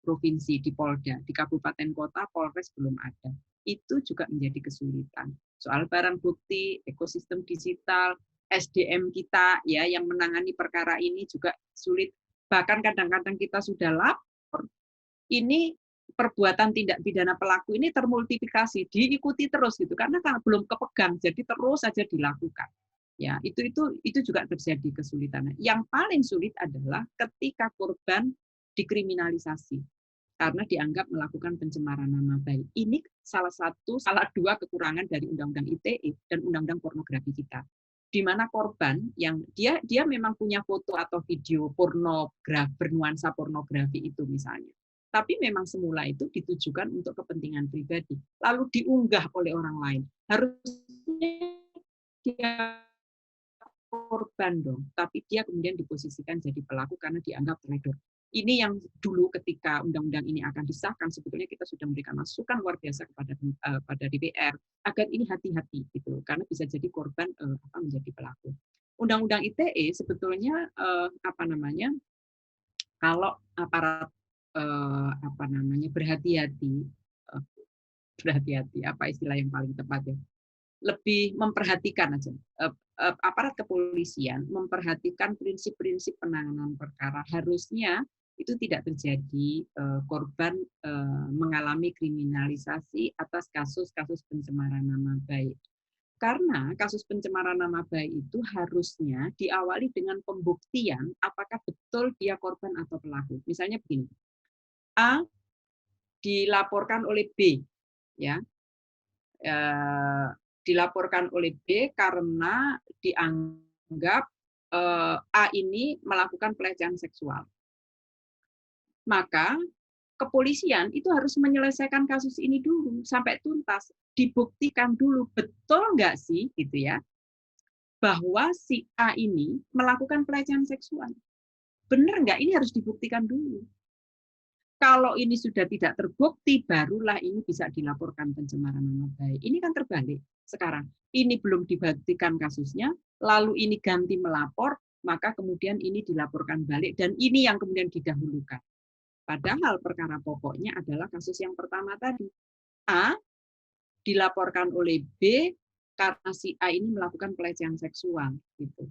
provinsi, di Polda, di kabupaten kota, Polres belum ada. Itu juga menjadi kesulitan. Soal barang bukti, ekosistem digital, SDM kita ya yang menangani perkara ini juga sulit. Bahkan kadang-kadang kita sudah lapor, ini perbuatan tindak pidana pelaku ini termultiplikasi, diikuti terus gitu, karena belum kepegang, jadi terus saja dilakukan. Ya, itu juga terjadi kesulitan. Yang paling sulit adalah ketika korban dikriminalisasi karena dianggap melakukan pencemaran nama baik. Ini salah dua kekurangan dari Undang-Undang ITE dan Undang-Undang Pornografi kita. Di mana korban yang dia memang punya foto atau video bernuansa pornografi itu misalnya. Tapi memang semula itu ditujukan untuk kepentingan pribadi. Lalu diunggah oleh orang lain. Harusnya dia korban dong, tapi dia kemudian diposisikan jadi pelaku karena dianggap teledor. Ini yang dulu ketika undang-undang ini akan disahkan, sebetulnya kita sudah memberikan masukan luar biasa kepada DPR agar ini hati-hati gitu, karena bisa jadi korban menjadi pelaku. Undang-undang ITE sebetulnya kalau aparat berhati-hati, apa istilah yang paling tepat ya? Lebih memperhatikan aja. Aparat kepolisian memperhatikan prinsip-prinsip penanganan perkara, harusnya itu tidak terjadi korban mengalami kriminalisasi atas kasus-kasus pencemaran nama baik. Karena kasus pencemaran nama baik itu harusnya diawali dengan pembuktian apakah betul dia korban atau pelaku. Misalnya begini, A dilaporkan oleh B, ya, dilaporkan oleh B karena dianggap A ini melakukan pelecehan seksual. Maka kepolisian itu harus menyelesaikan kasus ini dulu sampai tuntas, dibuktikan dulu betul nggak sih gitu ya, bahwa si A ini melakukan pelecehan seksual. Benar nggak? Ini harus dibuktikan dulu. Kalau ini sudah tidak terbukti, barulah ini bisa dilaporkan pencemaran nama baik. Ini kan terbalik sekarang. Ini belum dibuktikan kasusnya, lalu ini ganti melapor, maka kemudian ini dilaporkan balik, dan ini yang kemudian didahulukan. Padahal perkara pokoknya adalah kasus yang pertama tadi. A dilaporkan oleh B karena si A ini melakukan pelecehan seksual. Gitu.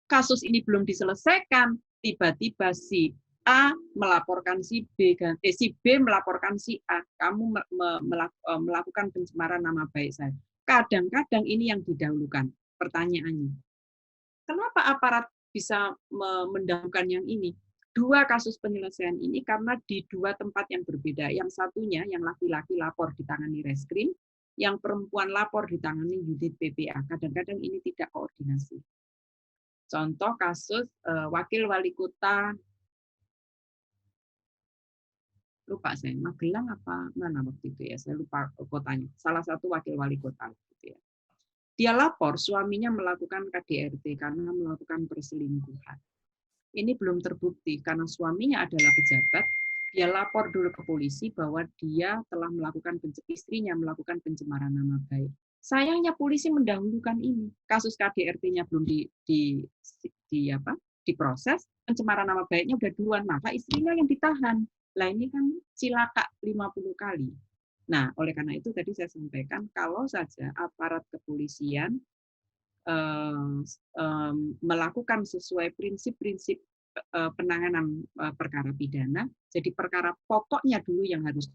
Kasus ini belum diselesaikan, tiba-tiba si A melaporkan si B, si B melaporkan si A, kamu melakukan pencemaran nama baik saya. Kadang-kadang ini yang didahulukan. Pertanyaannya, kenapa aparat bisa mendahulukan yang ini? Dua kasus penyelesaian ini karena di dua tempat yang berbeda. Yang satunya, yang laki-laki lapor ditangani reskrim, yang perempuan lapor ditangani unit PPA. Kadang-kadang ini tidak koordinasi. Contoh kasus wakil wali kota, lupa saya, Magelang apa mana waktu itu ya, saya lupa kotanya. Salah satu wakil wali kota. Gitu ya. Dia lapor suaminya melakukan KDRT karena melakukan perselingkuhan. Ini belum terbukti karena suaminya adalah pejabat. Dia lapor dulu ke polisi bahwa dia telah melakukan istrinya melakukan pencemaran nama baik. Sayangnya polisi mendahulukan ini. Kasus KDRT-nya belum diproses, pencemaran nama baiknya udah duluan, maka istrinya yang ditahan. Lah ini kan cilaka 50 kali. Nah, oleh karena itu tadi saya sampaikan, kalau saja aparat kepolisian melakukan sesuai prinsip-prinsip penanganan perkara pidana, jadi perkara pokoknya dulu yang harus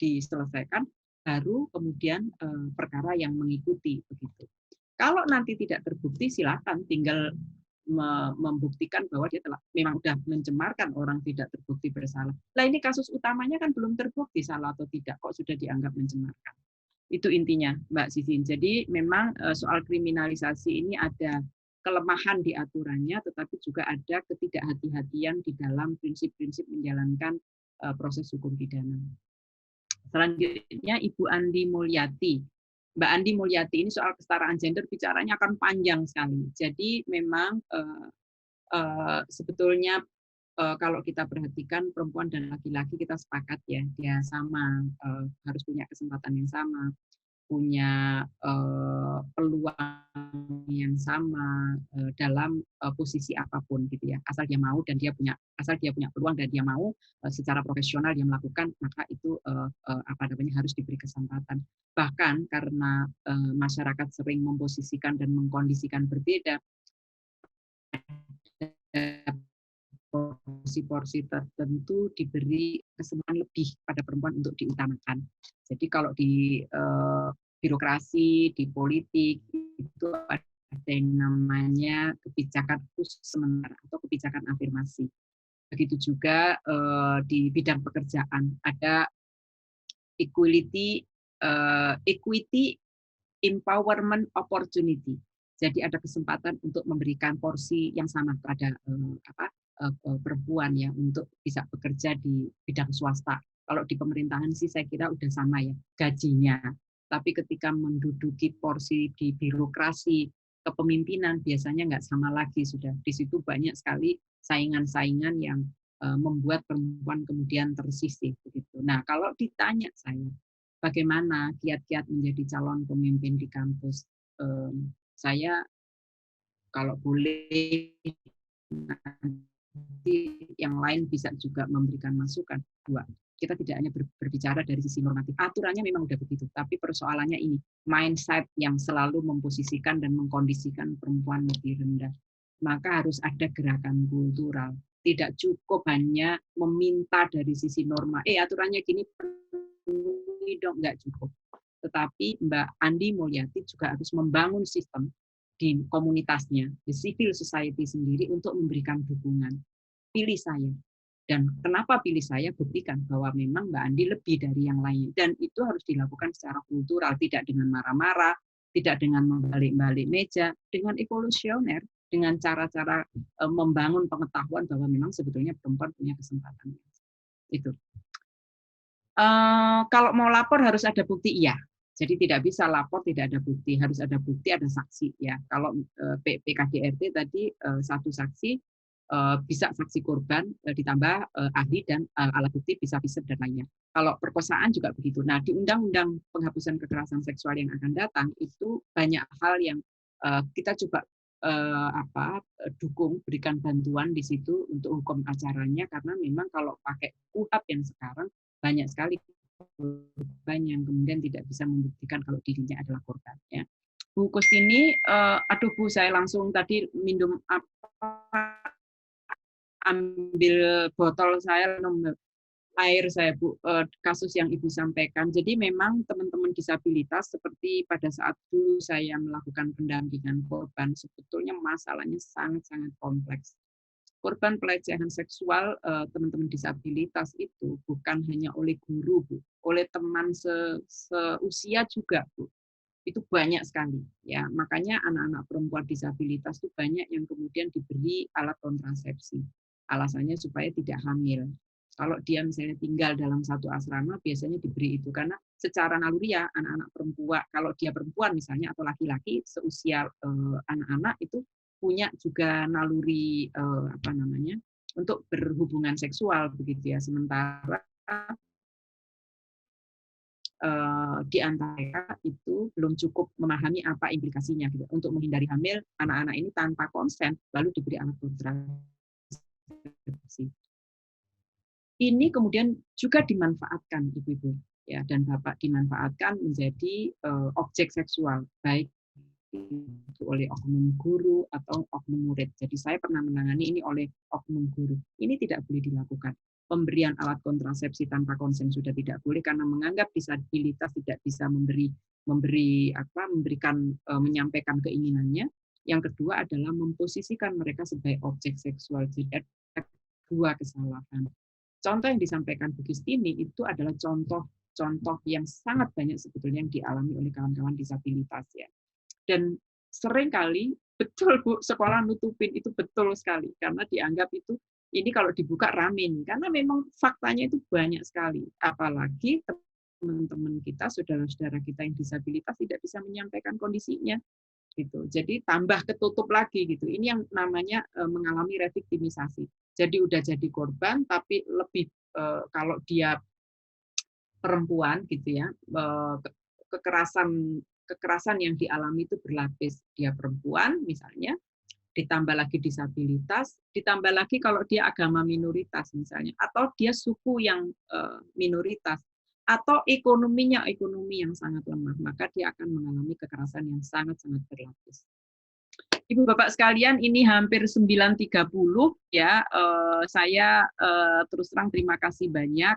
diselesaikan, baru kemudian perkara yang mengikuti begitu. Kalau nanti tidak terbukti, silakan tinggal membuktikan bahwa dia telah memang sudah mencemarkan, orang tidak terbukti bersalah. Nah ini kasus utamanya kan belum terbukti salah atau tidak, kok sudah dianggap mencemarkan. Itu intinya, Mbak Sisin. Jadi memang soal kriminalisasi ini ada kelemahan di aturannya, tetapi juga ada ketidakhati-hatian di dalam prinsip-prinsip menjalankan proses hukum pidana. Selanjutnya Ibu Andi Mulyati. Mbak Andi Mulyati ini soal kesetaraan gender bicaranya akan panjang sekali. Jadi memang sebetulnya kalau kita perhatikan perempuan dan laki-laki kita sepakat ya, dia sama, harus punya kesempatan yang sama, punya peluang yang sama dalam posisi apapun gitu ya. Asal dia mau dan dia punya peluang dan dia mau secara profesional dia melakukan, maka itu harus diberi kesempatan. Bahkan karena masyarakat sering memposisikan dan mengkondisikan berbeda, porsi-porsi tertentu diberi kesempatan lebih pada perempuan untuk diutamakan. Jadi kalau di birokrasi, di politik, itu ada yang namanya kebijakan khusus sementara atau kebijakan afirmasi. Begitu juga di bidang pekerjaan, ada equity empowerment opportunity. Jadi ada kesempatan untuk memberikan porsi yang sama pada perempuan ya untuk bisa bekerja di bidang swasta. Kalau di pemerintahan sih saya kira udah sama ya gajinya. Tapi ketika menduduki porsi di birokrasi kepemimpinan biasanya nggak sama lagi sudah. Di situ banyak sekali saingan-saingan yang membuat perempuan kemudian tersisih begitu. Nah kalau ditanya saya bagaimana kiat-kiat menjadi calon pemimpin di kampus, saya kalau boleh yang lain bisa juga memberikan masukan. Dua, kita tidak hanya berbicara dari sisi normatif. Aturannya memang udah begitu, tapi persoalannya ini, mindset yang selalu memposisikan dan mengkondisikan perempuan lebih rendah. Maka harus ada gerakan kultural. Tidak cukup hanya meminta dari sisi norma, aturannya gini, dong, nggak cukup. Tetapi Mbak Andi Mulyati juga harus membangun sistem di komunitasnya, di civil society sendiri untuk memberikan dukungan. Pilih saya. Dan kenapa pilih saya? Buktikan bahwa memang Mbak Andi lebih dari yang lain. Dan itu harus dilakukan secara kultural, tidak dengan marah-marah, tidak dengan membalik-balik meja, dengan evolusioner, dengan cara-cara membangun pengetahuan bahwa memang sebetulnya perempuan punya kesempatan. Itu. Kalau mau lapor harus ada bukti, iya. Jadi tidak bisa lapor tidak ada bukti, harus ada bukti, ada saksi ya. Kalau PKDRT tadi satu saksi, bisa saksi korban ditambah ahli dan alat bukti bisa visum dan lainnya. Kalau perkosaan juga begitu. Nah di Undang-Undang Penghapusan Kekerasan Seksual yang akan datang itu banyak hal yang kita coba dukung, berikan bantuan di situ untuk hukum acaranya karena memang kalau pakai KUHP yang sekarang banyak sekali korban yang kemudian tidak bisa membuktikan kalau dirinya adalah korban. Ya. Bu Kustini, aduh Bu, saya langsung tadi minum apa ambil botol saya, air saya, Bu, kasus yang Ibu sampaikan. Jadi memang teman-teman disabilitas seperti pada saat dulu saya melakukan pendampingan korban, sebetulnya masalahnya sangat-sangat kompleks. Korban pelecehan seksual teman-teman disabilitas itu bukan hanya oleh guru, Bu, oleh teman seusia juga, Bu. Itu banyak sekali, ya. Makanya anak-anak perempuan disabilitas itu banyak yang kemudian diberi alat kontrasepsi. Alasannya supaya tidak hamil. Kalau dia misalnya tinggal dalam satu asrama, biasanya diberi itu. Karena secara naluriah, anak-anak perempuan, kalau dia perempuan misalnya, atau laki-laki, seusia anak-anak itu punya juga naluri, untuk berhubungan seksual, begitu ya. Sementara di antara itu belum cukup memahami apa implikasinya. Gitu. Untuk menghindari hamil, anak-anak ini tanpa konsen, lalu diberi alat kontrasepsi. Ini kemudian juga dimanfaatkan ibu-ibu ya dan bapak, dimanfaatkan menjadi objek seksual, baik itu oleh oknum guru atau oknum murid. Jadi saya pernah menangani ini oleh oknum guru. Ini tidak boleh dilakukan. Pemberian alat kontrasepsi tanpa konsen sudah tidak boleh karena menganggap disabilitas tidak bisa menyampaikan keinginannya. Yang kedua adalah memposisikan mereka sebagai objek seksual. Jadi ada dua kesalahan. Contoh yang disampaikan Bu Kistini itu adalah contoh yang sangat banyak sebetulnya yang dialami oleh kawan-kawan disabilitas ya. Dan seringkali betul Bu, sekolah nutupin itu betul sekali karena dianggap itu ini kalau dibuka rame nih, karena memang faktanya itu banyak sekali. Apalagi teman-teman kita, saudara-saudara kita yang disabilitas tidak bisa menyampaikan kondisinya gitu. Jadi tambah ketutup lagi gitu. Ini yang namanya mengalami reviktimisasi. Jadi udah jadi korban, tapi lebih kalau dia perempuan gitu ya, kekerasan yang dialami itu berlapis. Dia perempuan misalnya, ditambah lagi disabilitas, ditambah lagi kalau dia agama minoritas misalnya, atau dia suku yang minoritas, atau ekonomi yang sangat lemah, maka dia akan mengalami kekerasan yang sangat-sangat berlapis. Ibu Bapak sekalian, ini hampir 9.30 ya. Saya terus terang terima kasih banyak.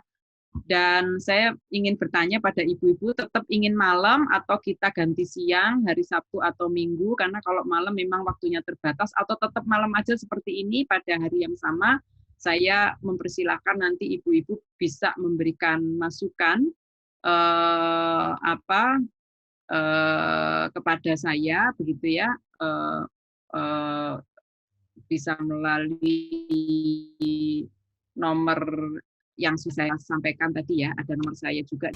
Dan saya ingin bertanya pada ibu-ibu, tetap ingin malam atau kita ganti siang, hari Sabtu atau Minggu, karena kalau malam memang waktunya terbatas, atau tetap malam aja seperti ini pada hari yang sama. Saya mempersilahkan nanti ibu-ibu bisa memberikan masukan kepada saya, begitu ya. Bisa melalui nomor yang sudah saya sampaikan tadi ya, ada nomor saya juga.